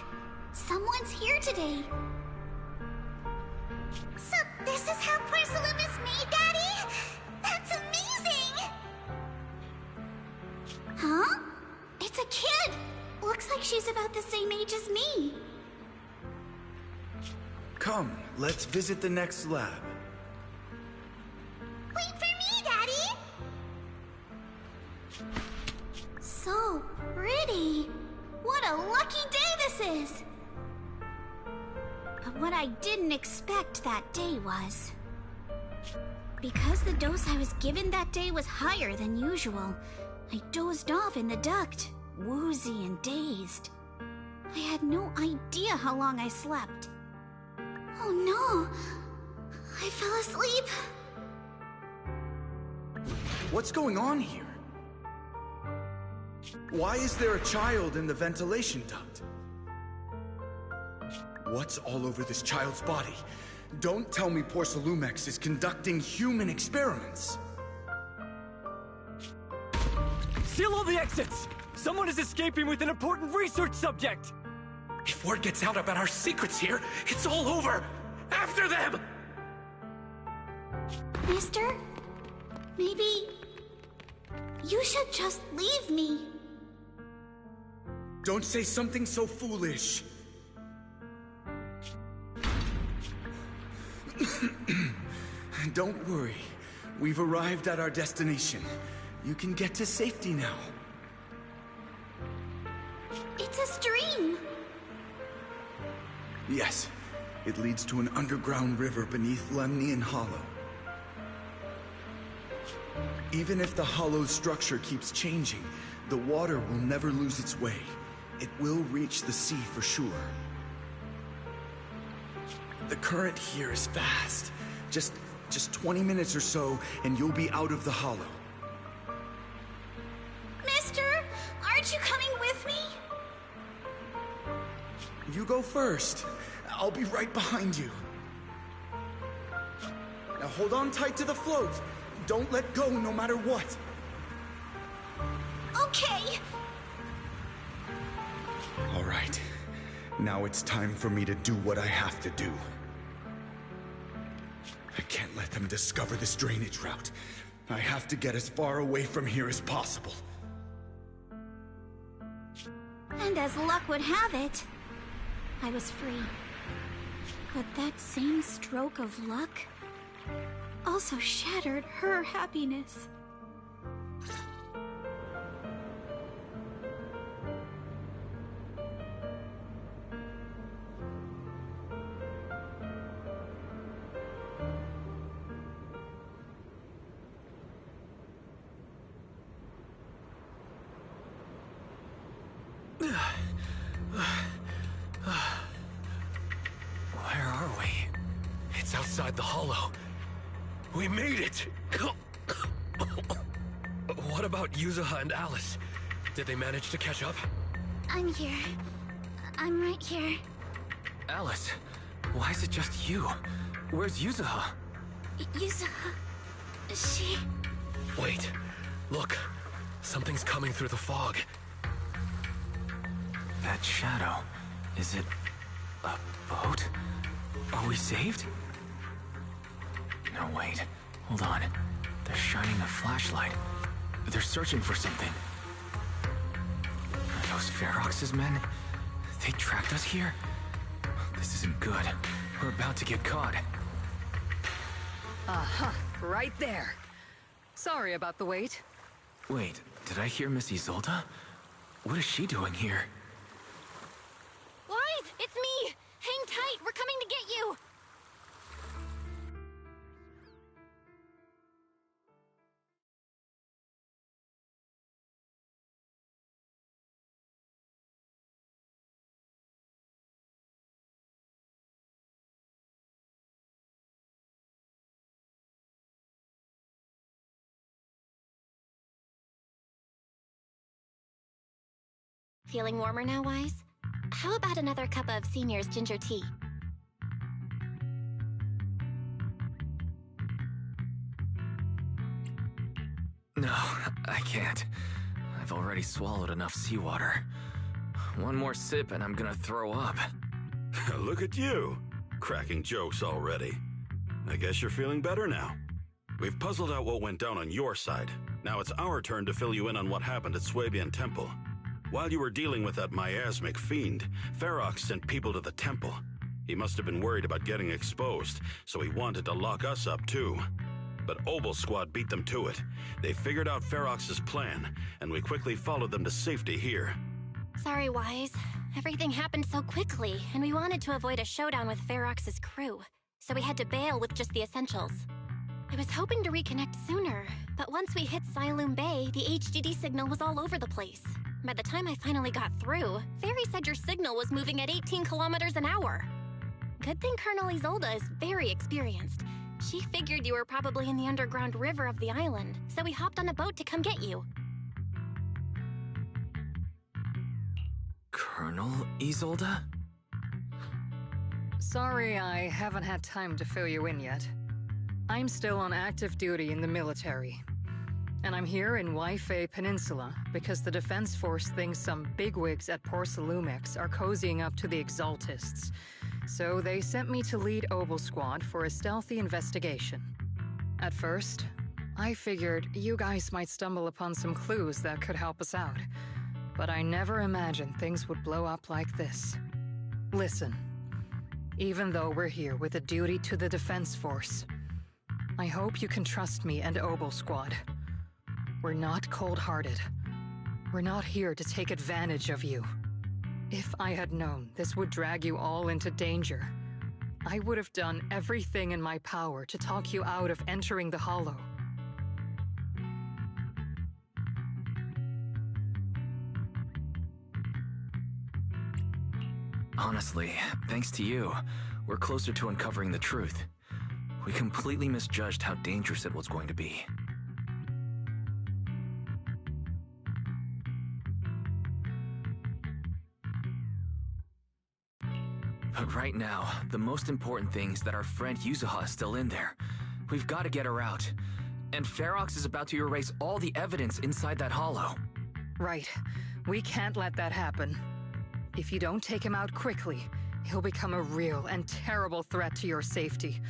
Someone's here today. So this is how Porcelain is made, Daddy? That's amazing! Huh? It's a kid! Looks like she's about the same age as me. Come, let's visit the next lab. Wait for me, Daddy! So pretty. What a lucky day this is! But what I didn't expect that day was... because the dose I was given that day was higher than usual, I dozed off in the duct, woozy and dazed. I had no idea how long I slept. Oh no! I fell asleep. What's going on here? Why is there a child in the ventilation duct? What's all over this child's body? Don't tell me Porcelumex is conducting human experiments. Seal all the exits! Someone is escaping with an important research subject! If word gets out about our secrets here, it's all over! After them! Mister? Maybe... you should just leave me. Don't say something so foolish. Don't worry. We've arrived at our destination. You can get to safety now. It's a stream. Yes, it leads to an underground river beneath Lemnian Hollow. Even if the hollow's structure keeps changing, the water will never lose its way. It will reach the sea for sure. The current here is fast. Just 20 minutes or so, and you'll be out of the hollow. Mister, aren't you coming with me? You go first. I'll be right behind you. Now hold on tight to the float. Don't let go no matter what. Okay. All right. Now it's time for me to do what I have to do. I can't let them discover this drainage route. I have to get as far away from here as possible. And as luck would have it, I was free. But that same stroke of luck also shattered her happiness. Where are we? It's outside the hollow. We made it! What about Yuzuha and Alice? Did they manage to catch up? I'm here. I'm right here. Alice, why is it just you? Where's Yuzuha? Yuzuha... she... Wait. Look. Something's coming through the fog. That shadow... is it... a boat? Are we saved? No, wait. Hold on. They're shining a flashlight. They're searching for something. Are those Ferox's men? They tracked us here? This isn't good. We're about to get caught. Aha, right there. Sorry about the wait. Wait, did I hear Miss Isolde? What is she doing here? Wise, it's me! Hang tight, we're coming to get you! Feeling warmer now, Wise? How about another cup of Senior's ginger tea? No, I can't. I've already swallowed enough seawater. One more sip and I'm gonna throw up. Look at you, cracking jokes already. I guess you're feeling better now. We've puzzled out what went down on your side. Now it's our turn to fill you in on what happened at Swabian Temple. While you were dealing with that miasmic fiend, Ferox sent people to the temple. He must have been worried about getting exposed, so he wanted to lock us up too. But Obel Squad beat them to it. They figured out Ferox's plan, and we quickly followed them to safety here. Sorry, Wise. Everything happened so quickly, and we wanted to avoid a showdown with Ferox's crew, so we had to bail with just the essentials. I was hoping to reconnect sooner, but once we hit Sailume Bay, the HDD signal was all over the place. By the time I finally got through, Fairy said your signal was moving at 18 kilometers an hour. Good thing Colonel Isolde is very experienced. She figured you were probably in the underground river of the island, so we hopped on a boat to come get you. Colonel Isolde? Sorry I haven't had time to fill you in yet. I'm still on active duty in the military. And I'm here in Waifei Peninsula because the Defense Force thinks some bigwigs at Porsalumex are cozying up to the Exaltists. So they sent me to lead Obel Squad for a stealthy investigation. At first, I figured you guys might stumble upon some clues that could help us out. But I never imagined things would blow up like this. Listen, even though we're here with a duty to the Defense Force, I hope you can trust me and Obel Squad. We're not cold-hearted. We're not here to take advantage of you. If I had known this would drag you all into danger, I would have done everything in my power to talk you out of entering the Hollow. Honestly, thanks to you, we're closer to uncovering the truth. We completely misjudged how dangerous it was going to be. But right now, the most important thing is that our friend Yuzuha is still in there. We've got to get her out. And Ferox is about to erase all the evidence inside that hollow. Right. We can't let that happen. If you don't take him out quickly, he'll become a real and terrible threat to your safety.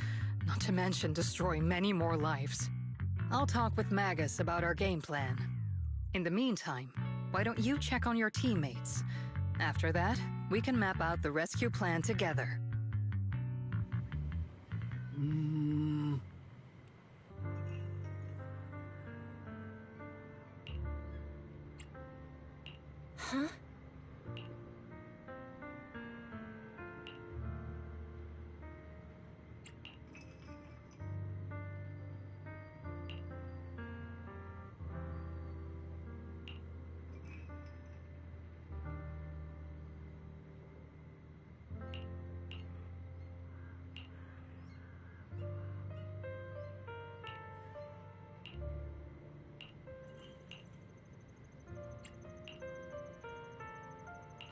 Not to mention destroy many more lives. I'll talk with Magus about our game plan. In the meantime, why don't you check on your teammates? After that, we can map out the rescue plan together. Huh?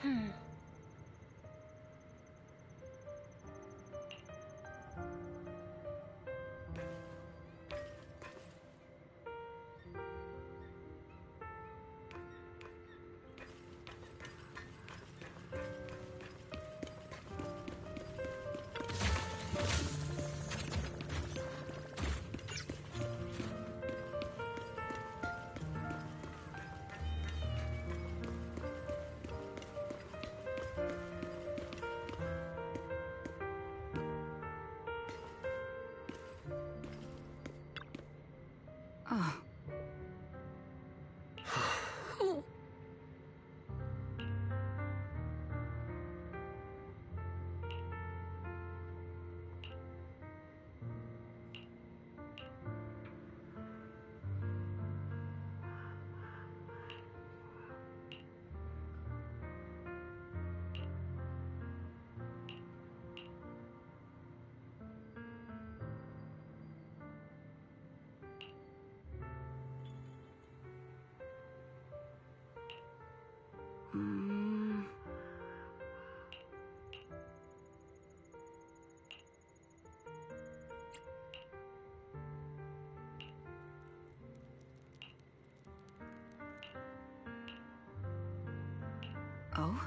Oh. Oh?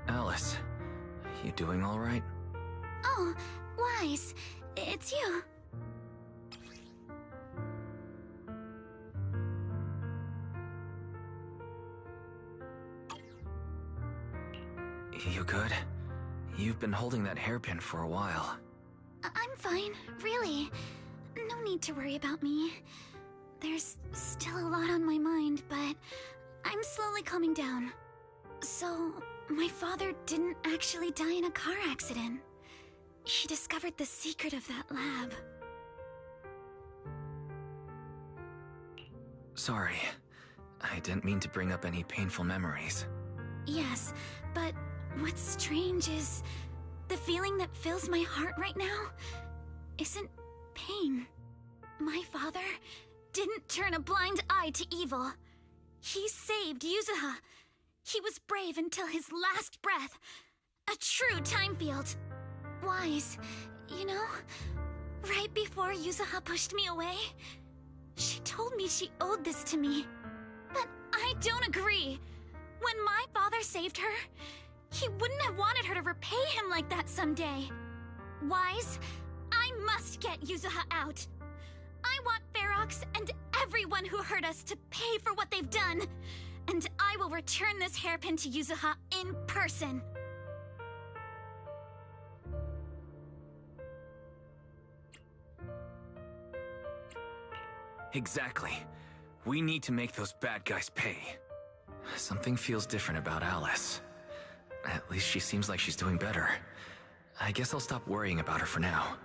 Alice, you doing all right? Oh, Wise, it's you. You good? You've been holding that hairpin for a while. I'm fine, really. No need to worry about me. There's still a lot on my mind, but I'm slowly calming down. So, my father didn't actually die in a car accident. He discovered the secret of that lab. Sorry. I didn't mean to bring up any painful memories. Yes, but what's strange is the feeling that fills my heart right now isn't pain. My father didn't turn a blind eye to evil. He saved Yuzuha. He was brave until his last breath. A true time field. Wise, you know, right before Yuzuha pushed me away, she told me she owed this to me. But I don't agree. When my father saved her, he wouldn't have wanted her to repay him like that someday. Wise, I must get Yuzuha out. I want Ferox and everyone who hurt us to pay for what they've done. And I will return this hairpin to Yuzuha in person. Exactly. We need to make those bad guys pay. Something feels different about Alice. At least she seems like she's doing better. I guess I'll stop worrying about her for now.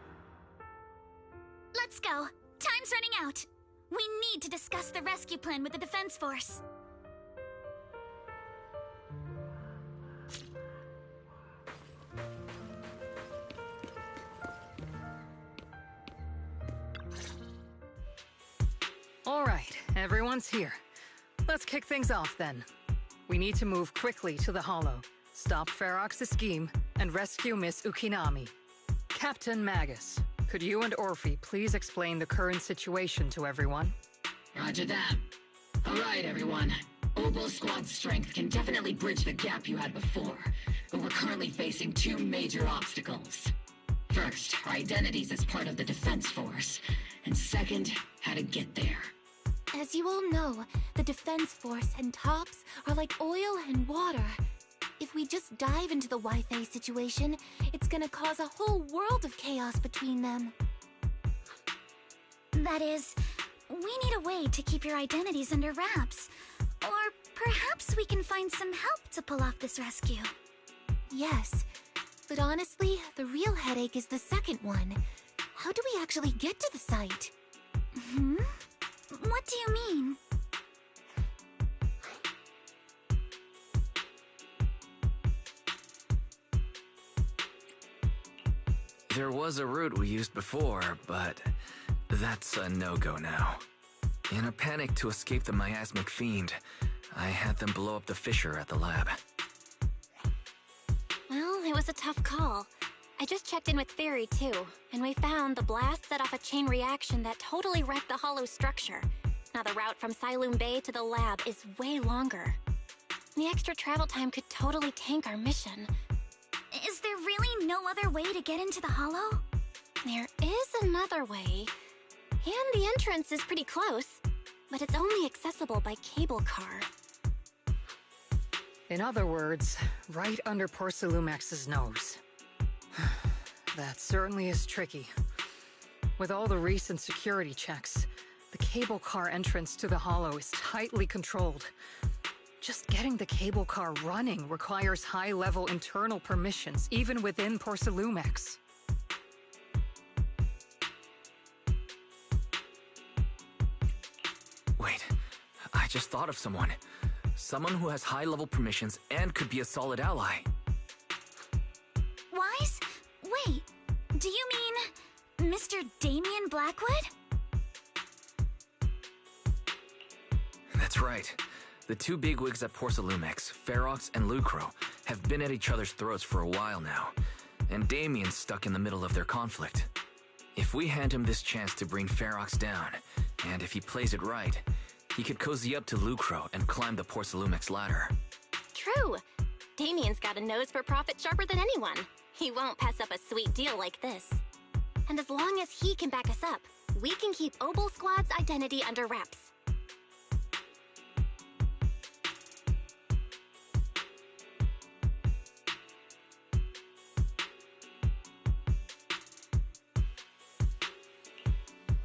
Let's go. go. Time's running out. We need to discuss the rescue plan with the Defense Force. All right, everyone's here. Let's kick things off then. We need to move quickly to the Hollow, stop Ferox's scheme, and rescue Miss Ukinami. Captain Magus, could you and Orphe please explain the current situation to everyone? Roger that. All right, everyone. Obel Squad's strength can definitely bridge the gap you had before, but we're currently facing two major obstacles. First, our identities as part of the Defense Force, and second, how to get there. As you all know, the Defense Force and TOPS are like oil and water. If we just dive into the Wi-Fi situation, it's gonna cause a whole world of chaos between them. That is, we need a way to keep your identities under wraps. Or perhaps we can find some help to pull off this rescue. Yes, but honestly, the real headache is the second one. How do we actually get to the site? Hmm? What do you mean? There was a route we used before, but that's a no-go now. In a panic to escape the miasmic fiend, I had them blow up the fissure at the lab. Well, it was a tough call. I just checked in with Theory too, and we found the blast set off a chain reaction that totally wrecked the hollow structure. Now the route from Sailume Bay to the lab is way longer. The extra travel time could totally tank our mission. Is there really no other way to get into the Hollow? There is another way, and the entrance is pretty close, but it's only accessible by cable car. In other words, right under Porcelumex's nose. That certainly is tricky. With all the recent security checks, the cable car entrance to the Hollow is tightly controlled. Just getting the cable car running requires high-level internal permissions, even within Porcelumex. Wait, I just thought of someone. Someone who has high-level permissions and could be a solid ally. Wise? Wait, do you mean Mr. Damien Blackwood? That's right. The two bigwigs at Porcelumex, Ferox and Lucro, have been at each other's throats for a while now, and Damien's stuck in the middle of their conflict. If we hand him this chance to bring Ferox down, and if he plays it right, he could cozy up to Lucro and climb the Porcelumex ladder. True! Damien's got a nose for profit sharper than anyone. He won't pass up a sweet deal like this. And as long as he can back us up, we can keep Obel Squad's identity under wraps.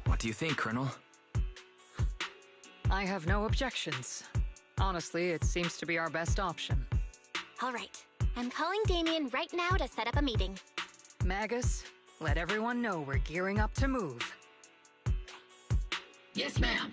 What do you think, Colonel? I have no objections. Honestly, it seems to be our best option. All right. I'm calling Damien right now to set up a meeting. Magus, let everyone know we're gearing up to move. Yes, ma'am.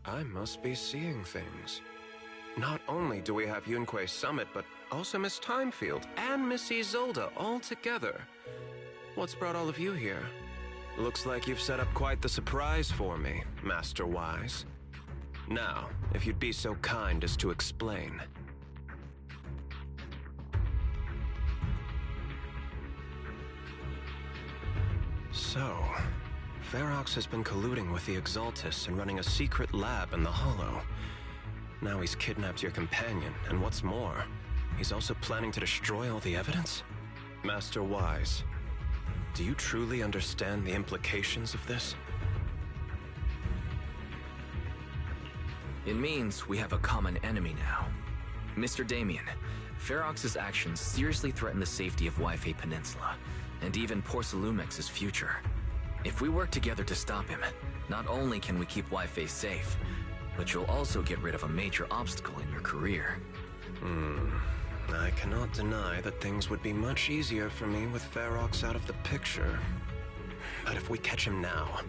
I must be seeing things. Not only do we have Yunque's summit, but also Miss Timefield and Miss Isolde all together. What's brought all of you here? Looks like you've set up quite the surprise for me, Master Wise. Now, if you'd be so kind as to explain. So, Ferox has been colluding with the Exaltists and running a secret lab in the Hollow. Now he's kidnapped your companion, and what's more, he's also planning to destroy all the evidence? Master Wise, do you truly understand the implications of this? It means we have a common enemy now. Mr. Damien, Ferox's actions seriously threaten the safety of Wi-Fi Peninsula, and even Porcelumex's future. If we work together to stop him, not only can we keep Wi-Fi safe, but you'll also get rid of a major obstacle in your career. I cannot deny that things would be much easier for me with Ferox out of the picture. But if we catch him now,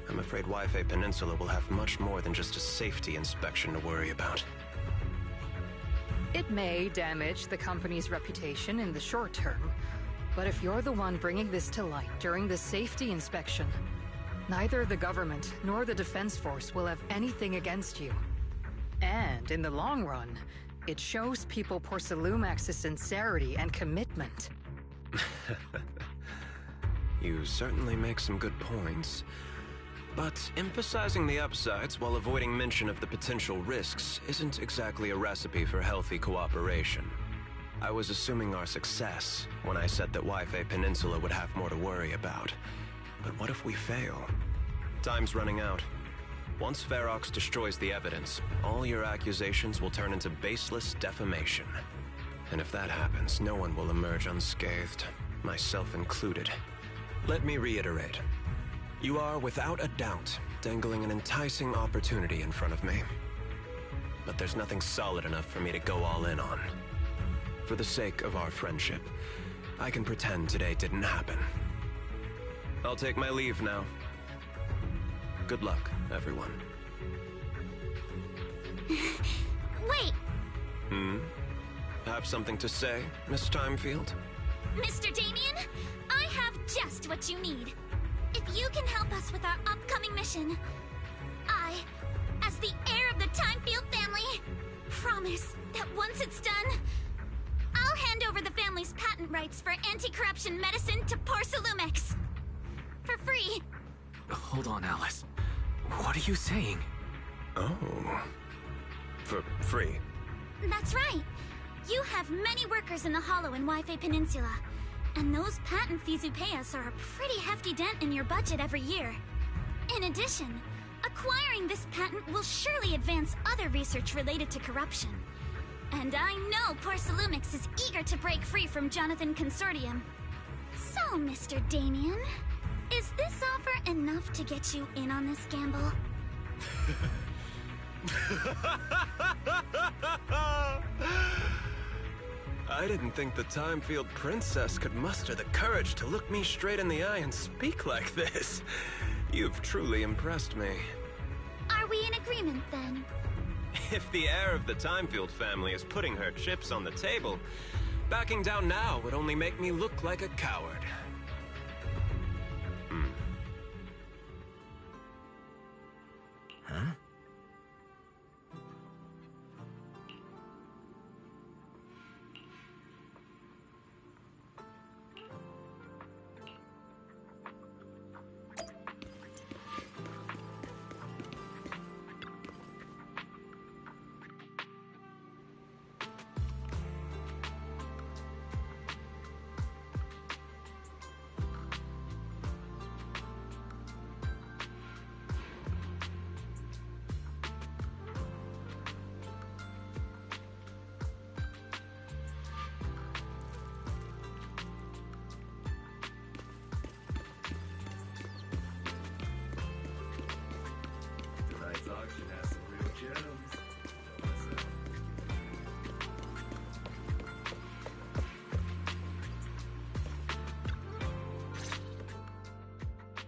I'm afraid Wi-Fi Peninsula will have much more than just a safety inspection to worry about. It may damage the company's reputation in the short term, but if you're the one bringing this to light during the safety inspection, neither the government nor the Defense Force will have anything against you. And in the long run, it shows people Porcelumex's sincerity and commitment. You certainly make some good points. But emphasizing the upsides while avoiding mention of the potential risks isn't exactly a recipe for healthy cooperation. I was assuming our success when I said that Wi-Fi Peninsula would have more to worry about. But what if we fail? Time's running out. Once Ferox destroys the evidence, all your accusations will turn into baseless defamation. And if that happens, no one will emerge unscathed, myself included. Let me reiterate. You are, without a doubt, dangling an enticing opportunity in front of me. But there's nothing solid enough for me to go all in on. For the sake of our friendship, I can pretend today didn't happen. I'll take my leave now. Good luck, everyone. Wait! Have something to say, Miss Timefield? Mr. Damien, I have just what you need. If you can help us with our upcoming mission, I, as the heir of the Timefield family, promise that once it's done, I'll hand over the family's patent rights for anti-corruption medicine to Porcelumex. For free. Hold on, Alice. What are you saying? Oh. For free? That's right. You have many workers in the Hollow and Wi-Fi Peninsula, and those patent fees you pay us are a pretty hefty dent in your budget every year. In addition, acquiring this patent will surely advance other research related to corruption. And I know Porcelumex is eager to break free from Jonathan Consortium. So, Mr. Damien, is this offer enough to get you in on this gamble? I didn't think the Timefield princess could muster the courage to look me straight in the eye and speak like this. You've truly impressed me. Are we in agreement, then? If the heir of the Timefield family is putting her chips on the table, backing down now would only make me look like a coward. Huh?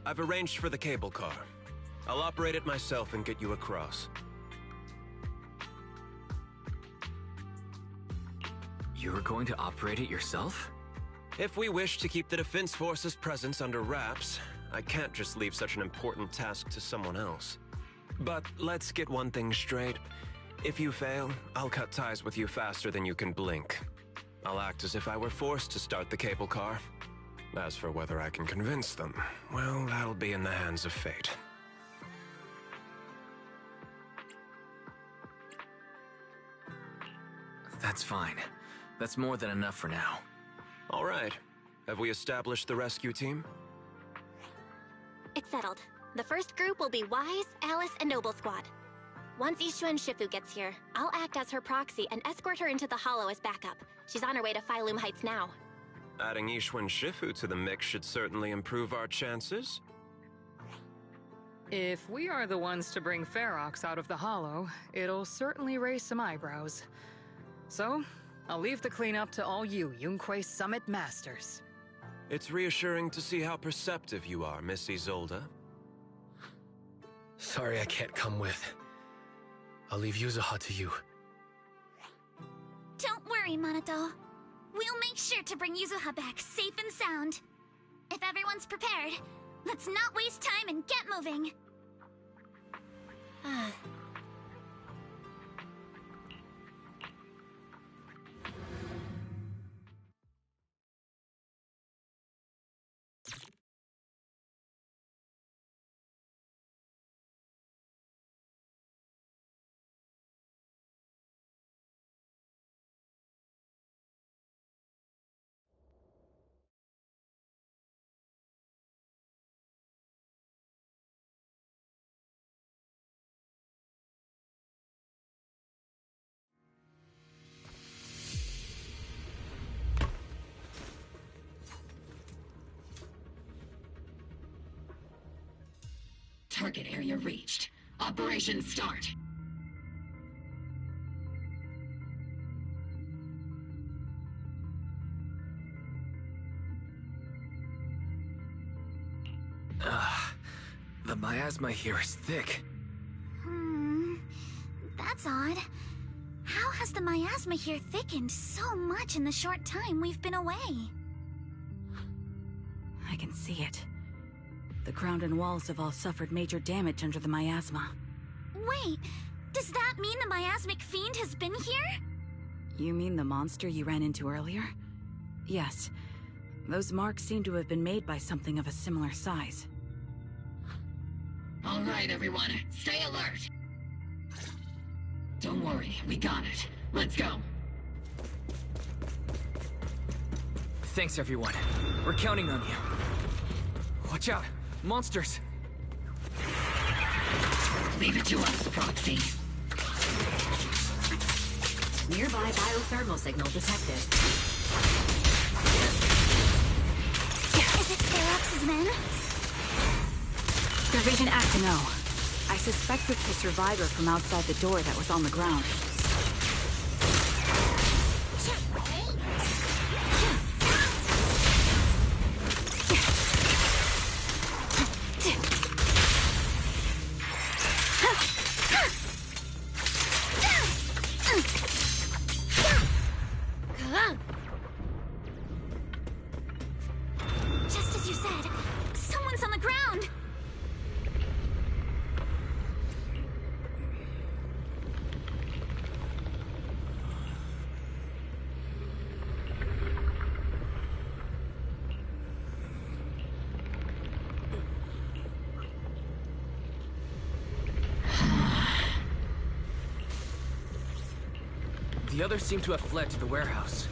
I've arranged for the cable car. I'll operate it myself and get you across. You're going to operate it yourself? If we wish to keep the Defense Force's presence under wraps, I can't just leave such an important task to someone else. But let's get one thing straight. If you fail, I'll cut ties with you faster than you can blink. I'll act as if I were forced to start the cable car. As for whether I can convince them, well, that'll be in the hands of fate. That's fine. That's more than enough for now. All right. Have we established the rescue team? It's settled. The first group will be Wise, Alice, and Noble Squad. Once Ishuen Shifu gets here, I'll act as her proxy and escort her into the Hollow as backup. She's on her way to Sailume Heights now. Adding Ishuen Shifu to the mix should certainly improve our chances. If we are the ones to bring Ferox out of the Hollow, it'll certainly raise some eyebrows. So, I'll leave the cleanup to all you Yunque Summit Masters. It's reassuring to see how perceptive you are, Miss Isolde. Sorry I can't come with. I'll leave Yuzuha to you. Don't worry, Minato. We'll make sure to bring Yuzuha back safe and sound. If everyone's prepared, let's not waste time and get moving. Target area reached. Operation start. The miasma here is thick. That's odd. How has the miasma here thickened so much in the short time we've been away? I can see it. The ground and walls have all suffered major damage under the miasma. Wait, does that mean the miasmic fiend has been here? You mean the monster you ran into earlier? Yes. Those marks seem to have been made by something of a similar size. All right, everyone. Stay alert. Don't worry, we got it. Let's go. Thanks, everyone. We're counting on you. Watch out! Monsters! Leave it to us, Proxy. Nearby biothermal signal detected. Is it Ferox's men? Their vision act to know. I suspect it's the survivor from outside the door that was on the ground. Just as you said, someone's on the ground! The others seem to have fled to the warehouse.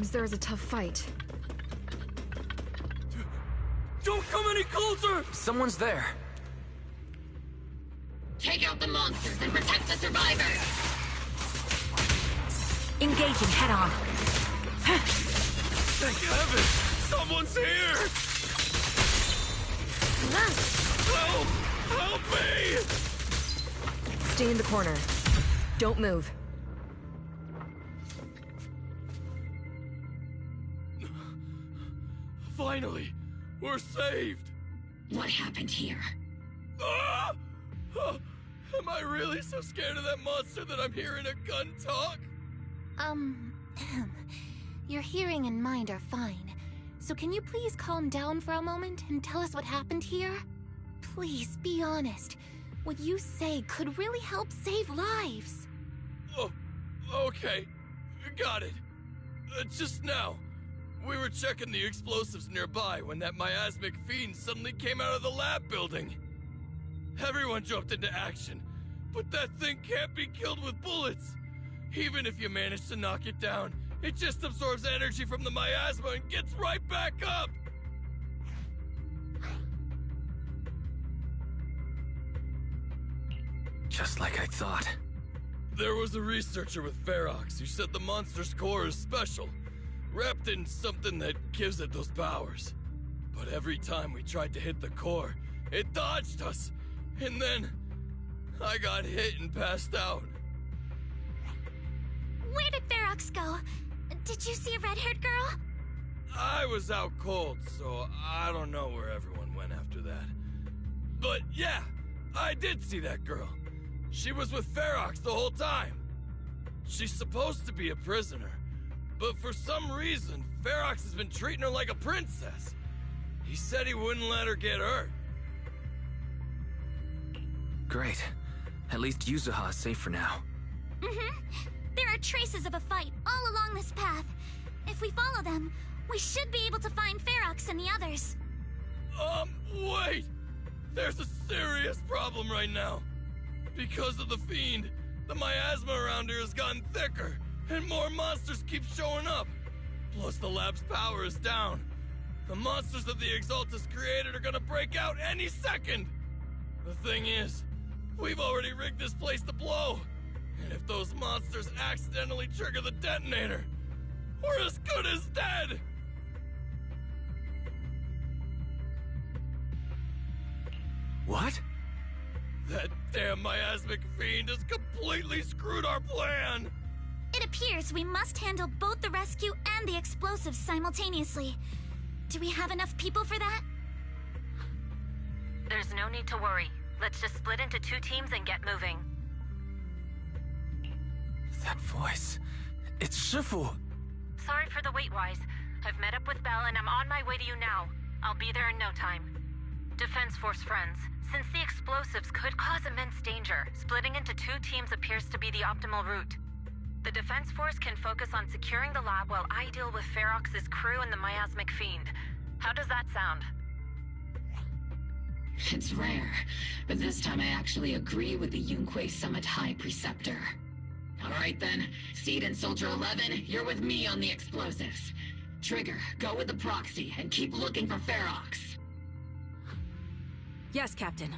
Seems there is a tough fight. Don't come any closer! Someone's there. Take out the monsters and protect the survivors! Engaging head-on. Thank heaven! Someone's here! Help! Help me! Stay in the corner. Don't move. Finally! We're saved! What happened here? Ah! Oh, am I really so scared of that monster that I'm hearing a gun talk? Your hearing and mind are fine. So can you please calm down for a moment and tell us what happened here? Please, be honest. What you say could really help save lives. Oh, okay. Got it. Just now, we were checking the explosives nearby when that miasmic fiend suddenly came out of the lab building. Everyone jumped into action, but that thing can't be killed with bullets. Even if you manage to knock it down, it just absorbs energy from the miasma and gets right back up! Just like I thought. There was a researcher with Ferox who said the monster's core is special, wrapped in something that gives it those powers. But every time we tried to hit the core, it dodged us, and then I got hit and passed out. Where did Ferox go? Did you see a red-haired girl? I was out cold, so I don't know where everyone went after that. But yeah, I did see that girl. She was with Ferox the whole time. She's supposed to be a prisoner, but for some reason, Ferox has been treating her like a princess. He said he wouldn't let her get hurt. Great. At least Yuzuha is safe for now. There are traces of a fight all along this path. If we follow them, we should be able to find Ferox and the others. Wait! There's a serious problem right now. Because of the fiend, the miasma around here has gotten thicker, and more monsters keep showing up. Plus the lab's power is down. The monsters that the Exaltus created are gonna break out any second! The thing is, we've already rigged this place to blow. And if those monsters accidentally trigger the detonator, we're as good as dead! What? That damn miasmic fiend has completely screwed our plan! It appears we must handle both the rescue and the explosives simultaneously. Do we have enough people for that? There's no need to worry. Let's just split into 2 teams and get moving. That voice... It's Shifu! Sorry for the wait, Wise. I've met up with Belle and I'm on my way to you now. I'll be there in no time. Defense Force friends, since the explosives could cause immense danger, splitting into 2 teams appears to be the optimal route. The Defense Force can focus on securing the lab while I deal with Ferox's crew and the miasmic fiend. How does that sound? It's rare, but this time I actually agree with the Yunque Summit High Preceptor. Alright then, Seed and Soldier 11, you're with me on the explosives. Trigger, go with the proxy and keep looking for Ferox. Yes, Captain.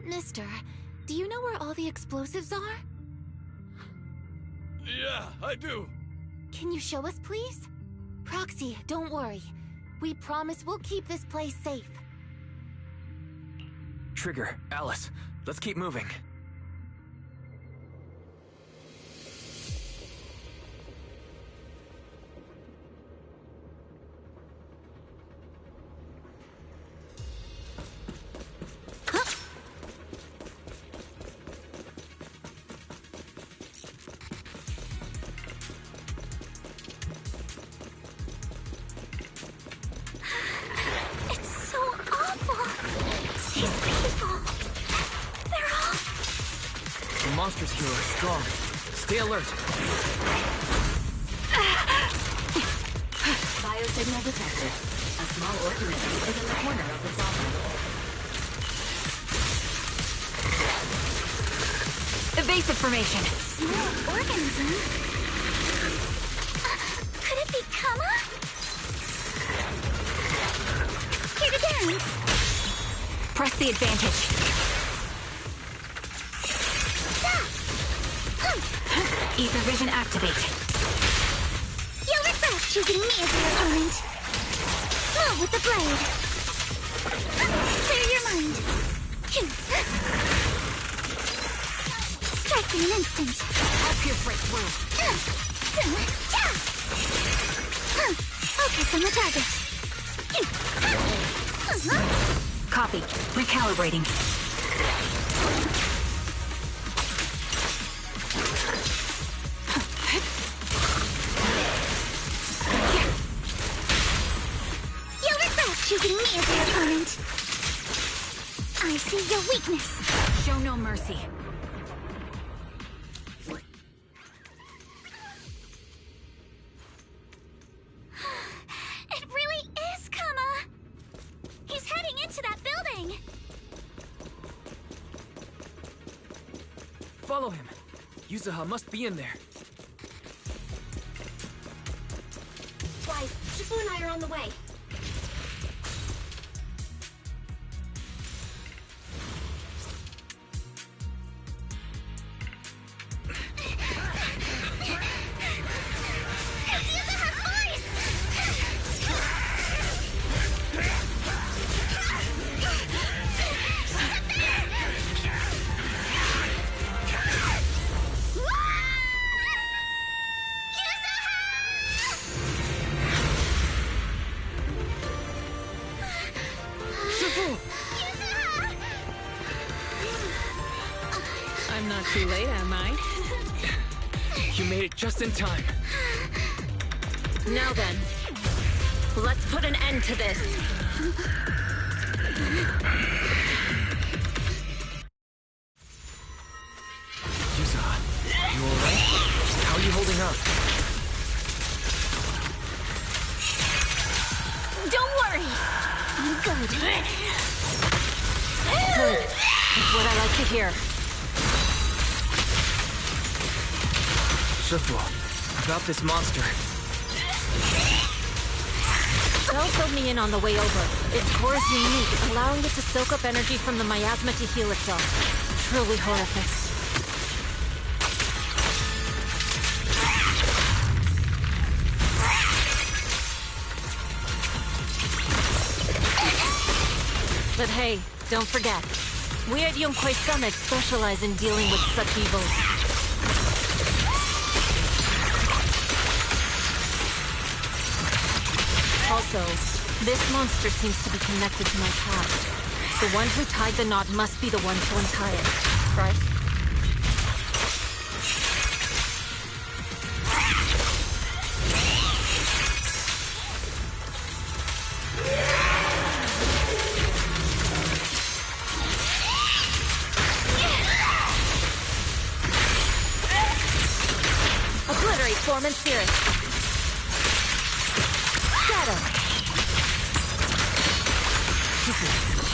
Mister, do you know where all the explosives are? Yeah, I do. Can you show us, please? Proxy, don't worry. We promise we'll keep this place safe. Trigger, Alice, let's keep moving. Monsters here are strong. Stay alert. Biosignal detected. A small organism is in the corner of the problem. Evasive formation. Small organism? Press the advantage. Ether vision activate. You'll regret choosing me as your opponent. Lull with the blade. Clear your mind. Strike in an instant. I'll pierce right through. Focus on the target. Copy. Recalibrating. You'll regret choosing me as your opponent. I see your weakness. Show no mercy. It really is Kama. He's heading into that building. Follow him. Yuzuha must be in there. Guys, Shifu and I are on the way. I'm not too late, am I? You made it just in time. Now then, let's put an end to this. Yuzuha, you alright? How are you holding up? Don't worry. I'm good. Good. That's what I like to hear. Shifu, about this monster. Bell filled me in on the way over. Its core is unique, allowing it to soak up energy from the miasma to heal itself. Truly horrific. But hey, don't forget, we at Yonghui Summit specialize in dealing with such evils. Also, this monster seems to be connected to my past. The one who tied the knot must be the one to untie it, right? Obliterate form and spirit.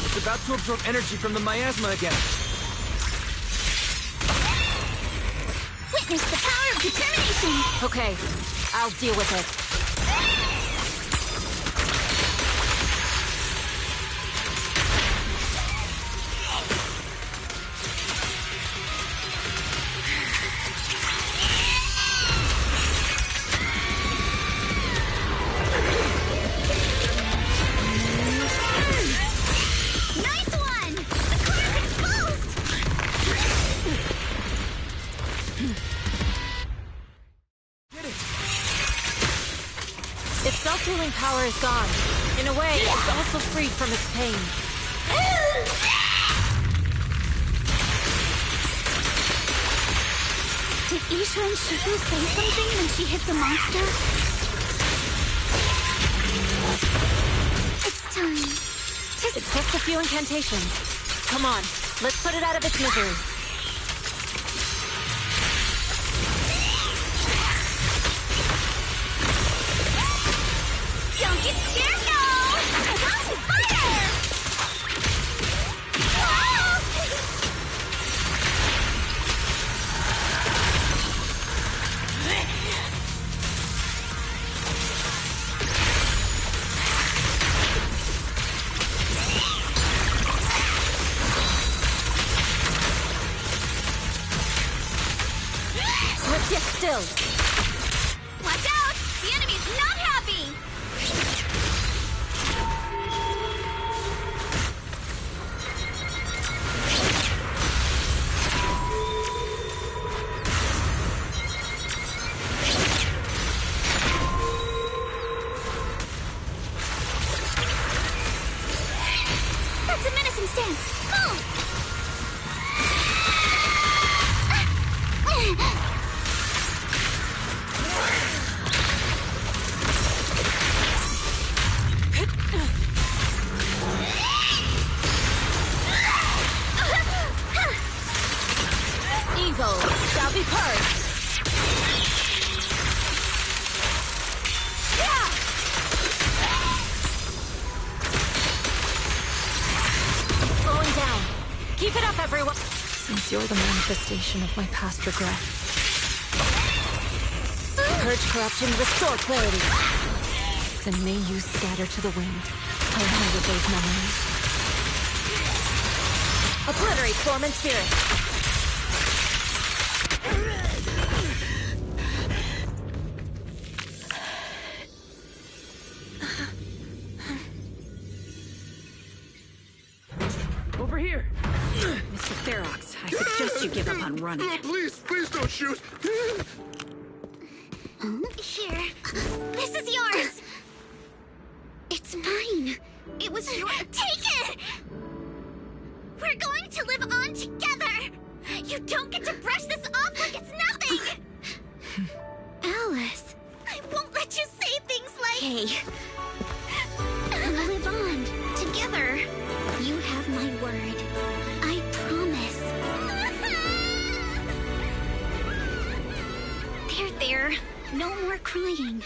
It's about to absorb energy from the miasma again. Witness the power of determination. Okay, I'll deal with it. Self-healing power is gone. In a way, it's also freed from its pain. Did Isha and Shifu say something when she hit the monster? It's time. It's just a few incantations. Come on, let's put it out of its misery. Don't get scared, y'all! About to fire! dance! Go! Evil shall be purged. Slowing down. Keep it up, everyone. Since you're the manifestation of my past regrets. Purge corruption, restore clarity. Then may you scatter to the wind, along with those memories. Obliterate form and spirit. Over here! Mr. Ferox, I suggest you give up on running. Please don't shoot! Here. This is yours! It's mine. It was your— Take it! We're going to live on together! You don't get to brush this off like it's nothing! Alice. I won't let you say things like— Hey. We'll live on, together. You have my word. I promise. There. No more crying.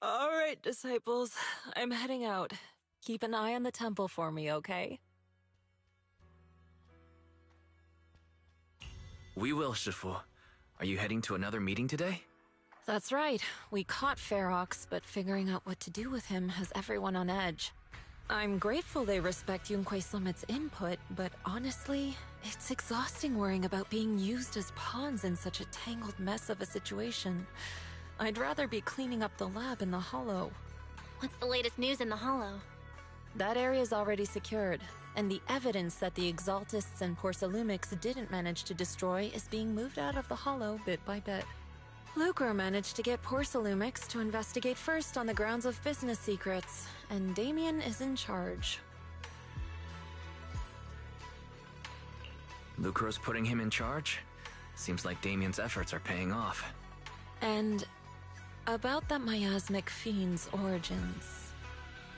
All right, disciples. I'm heading out. Keep an eye on the temple for me, okay? We will, Shifu. Are you heading to another meeting today? That's right. We caught Ferox, but figuring out what to do with him has everyone on edge. I'm grateful they respect Yunque Summit's input, but honestly, it's exhausting worrying about being used as pawns in such a tangled mess of a situation. I'd rather be cleaning up the lab in the Hollow. What's the latest news in the Hollow? That area's already secured, and the evidence that the Exaltists and Porcelumix didn't manage to destroy is being moved out of the Hollow bit by bit. Lucre managed to get Porcelumix to investigate first on the grounds of business secrets, and Damien is in charge. Lucro's putting him in charge? Seems like Damien's efforts are paying off. And about that miasmic fiend's origins.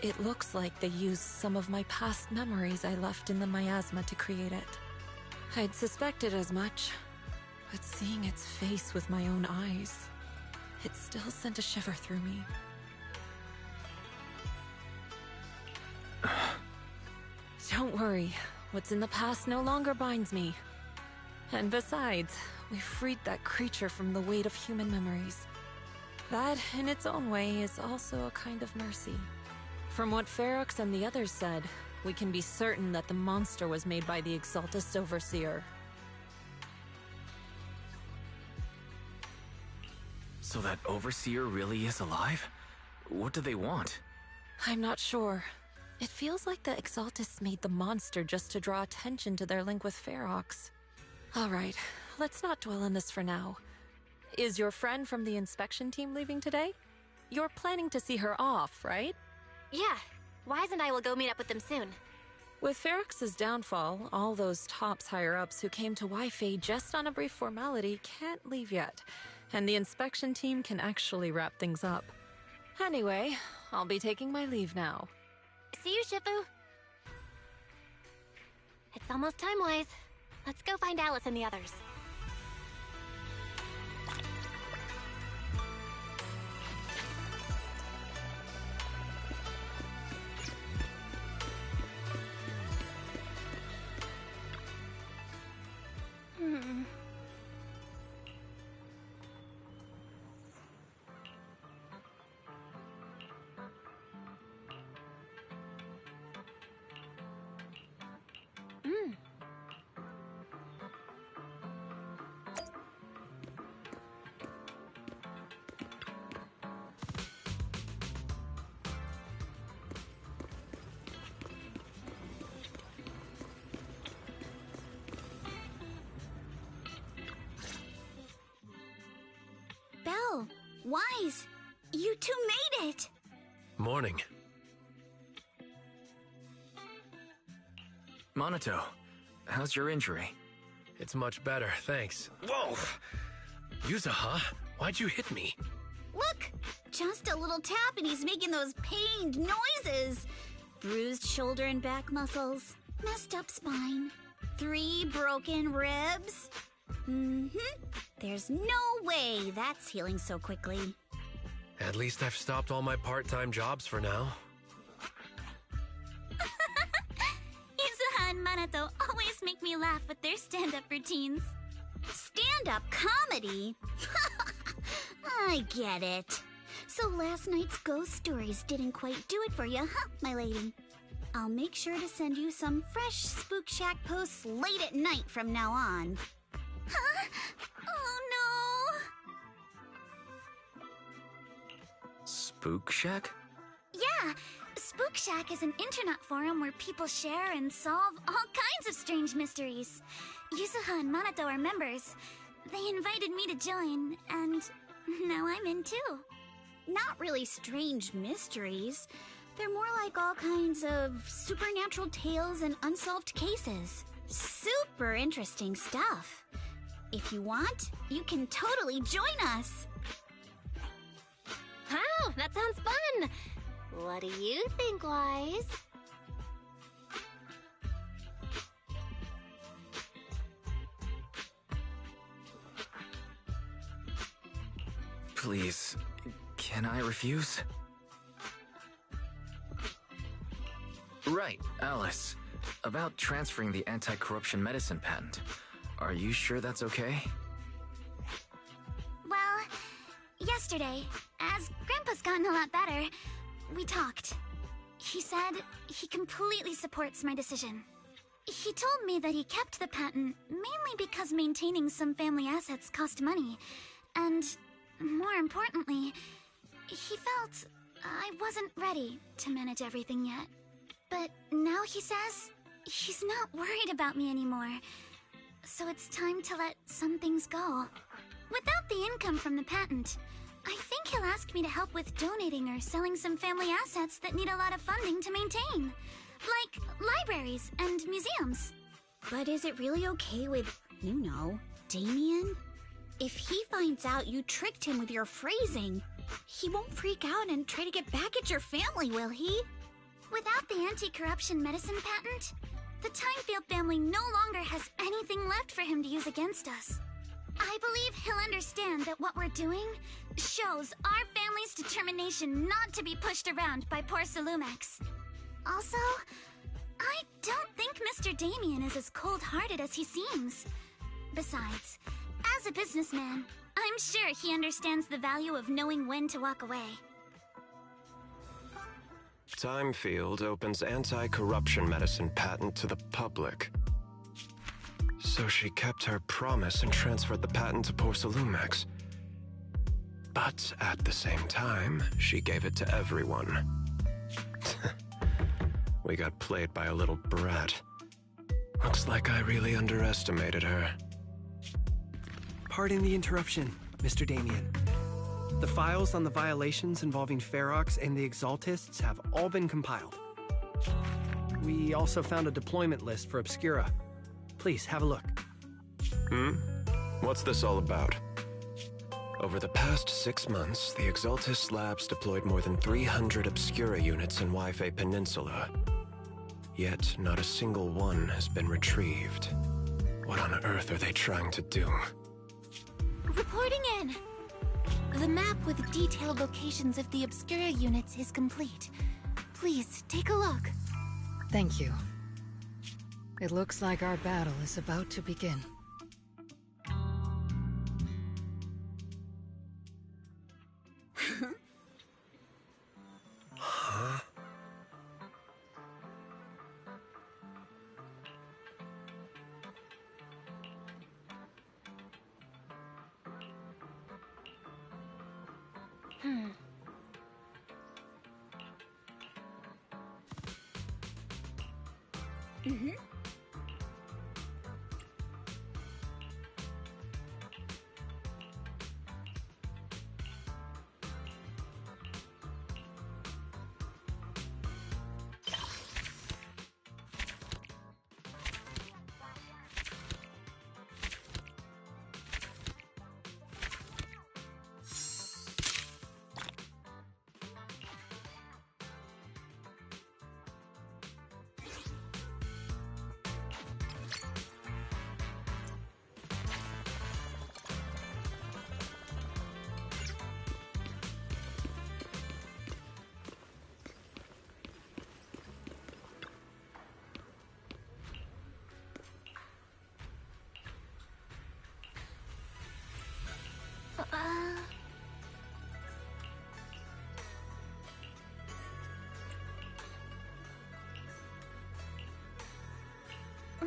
It looks like they used some of my past memories I left in the miasma to create it. I'd suspected as much, but seeing its face with my own eyes, it still sent a shiver through me. Don't worry, what's in the past no longer binds me. And besides, we freed that creature from the weight of human memories. That, in its own way, is also a kind of mercy. From what Ferox and the others said, we can be certain that the monster was made by the Exaltist Overseer. So that Overseer really is alive? What do they want? I'm not sure. It feels like the Exaltists made the monster just to draw attention to their link with Ferox. Alright, let's not dwell on this for now. Is your friend from the inspection team leaving today? You're planning to see her off, right? Yeah. Wise and I will go meet up with them soon. With Ferox's downfall, all those tops higher-ups who came to Wi-Fi just on a brief formality can't leave yet, and the inspection team can actually wrap things up. Anyway, I'll be taking my leave now. See you, Shifu. It's almost time, Wise. Let's go find Alice and the others. Wise, you two made it! Morning. Monato, how's your injury? It's much better, thanks. Whoa! Yuzuha, why'd you hit me? Look! Just a little tap and he's making those pained noises. Bruised shoulder and back muscles. Messed up spine. 3 broken ribs. There's no way that's healing so quickly. At least I've stopped all my part-time jobs for now. Yuzuha and Monato always make me laugh with their stand-up routines. Stand-up comedy? I get it. So last night's ghost stories didn't quite do it for you, huh, my lady? I'll make sure to send you some fresh Spook Shack posts late at night from now on. Huh? Oh no! Spook Shack? Yeah, Spook Shack is an internet forum where people share and solve all kinds of strange mysteries. Yuzuha and Monato are members. They invited me to join, and now I'm in too. Not really strange mysteries. They're more like all kinds of supernatural tales and unsolved cases. Super interesting stuff. If you want, you can totally join us. Wow, that sounds fun! What do you think, Wise? Please, can I refuse? Right, Alice. About transferring the anti-corruption medicine patent. Are you sure that's okay? Well, yesterday, as Grandpa's gotten a lot better, we talked. He said he completely supports my decision. He told me that he kept the patent mainly because maintaining some family assets cost money, and more importantly, he felt I wasn't ready to manage everything yet. But now he says he's not worried about me anymore, so it's time to let some things go. Without the income from the patent, I think he'll ask me to help with donating or selling some family assets that need a lot of funding to maintain, like libraries and museums. But is it really okay with, you know, Damien? If he finds out you tricked him with your phrasing, he won't freak out and try to get back at your family, will he? Without the anti-corruption medicine patent, the Timefield family no longer has anything left for him to use against us. I believe he'll understand that what we're doing shows our family's determination not to be pushed around by poor Sailumex. Also, I don't think Mr. Damien is as cold-hearted as he seems. Besides, as a businessman, I'm sure he understands the value of knowing when to walk away. Timefield opens anti-corruption medicine patent to the public. So she kept her promise and transferred the patent to poor Sailumex. But at the same time, she gave it to everyone. We got played by a little brat. Looks like I really underestimated her. Pardon the interruption, Mr. Damien. The files on the violations involving Ferox and the Exaltists have all been compiled. We also found a deployment list for Obscura. Please, have a look. What's this all about? Over the past 6 months, the Exaltist labs deployed more than 300 Obscura units in Wi-Fi Peninsula. Yet, not a single one has been retrieved. What on earth are they trying to do? Reporting in! The map with detailed locations of the Obscura units is complete. Please, take a look. Thank you. It looks like our battle is about to begin. Huh?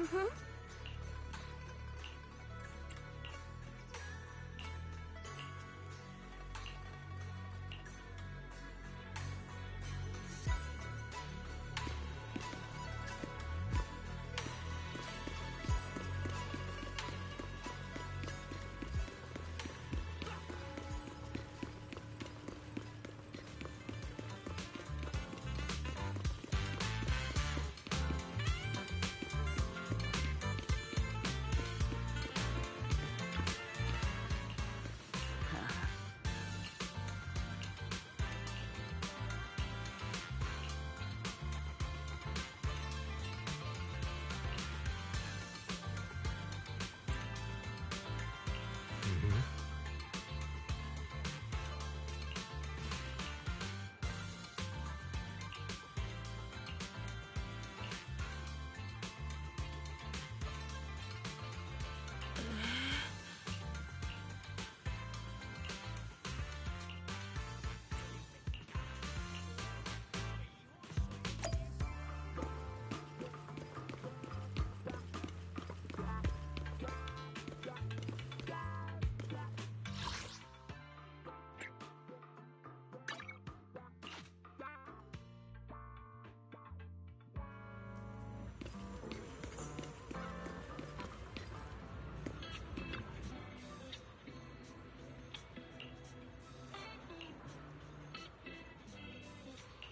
Mm-hmm.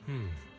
Hmm.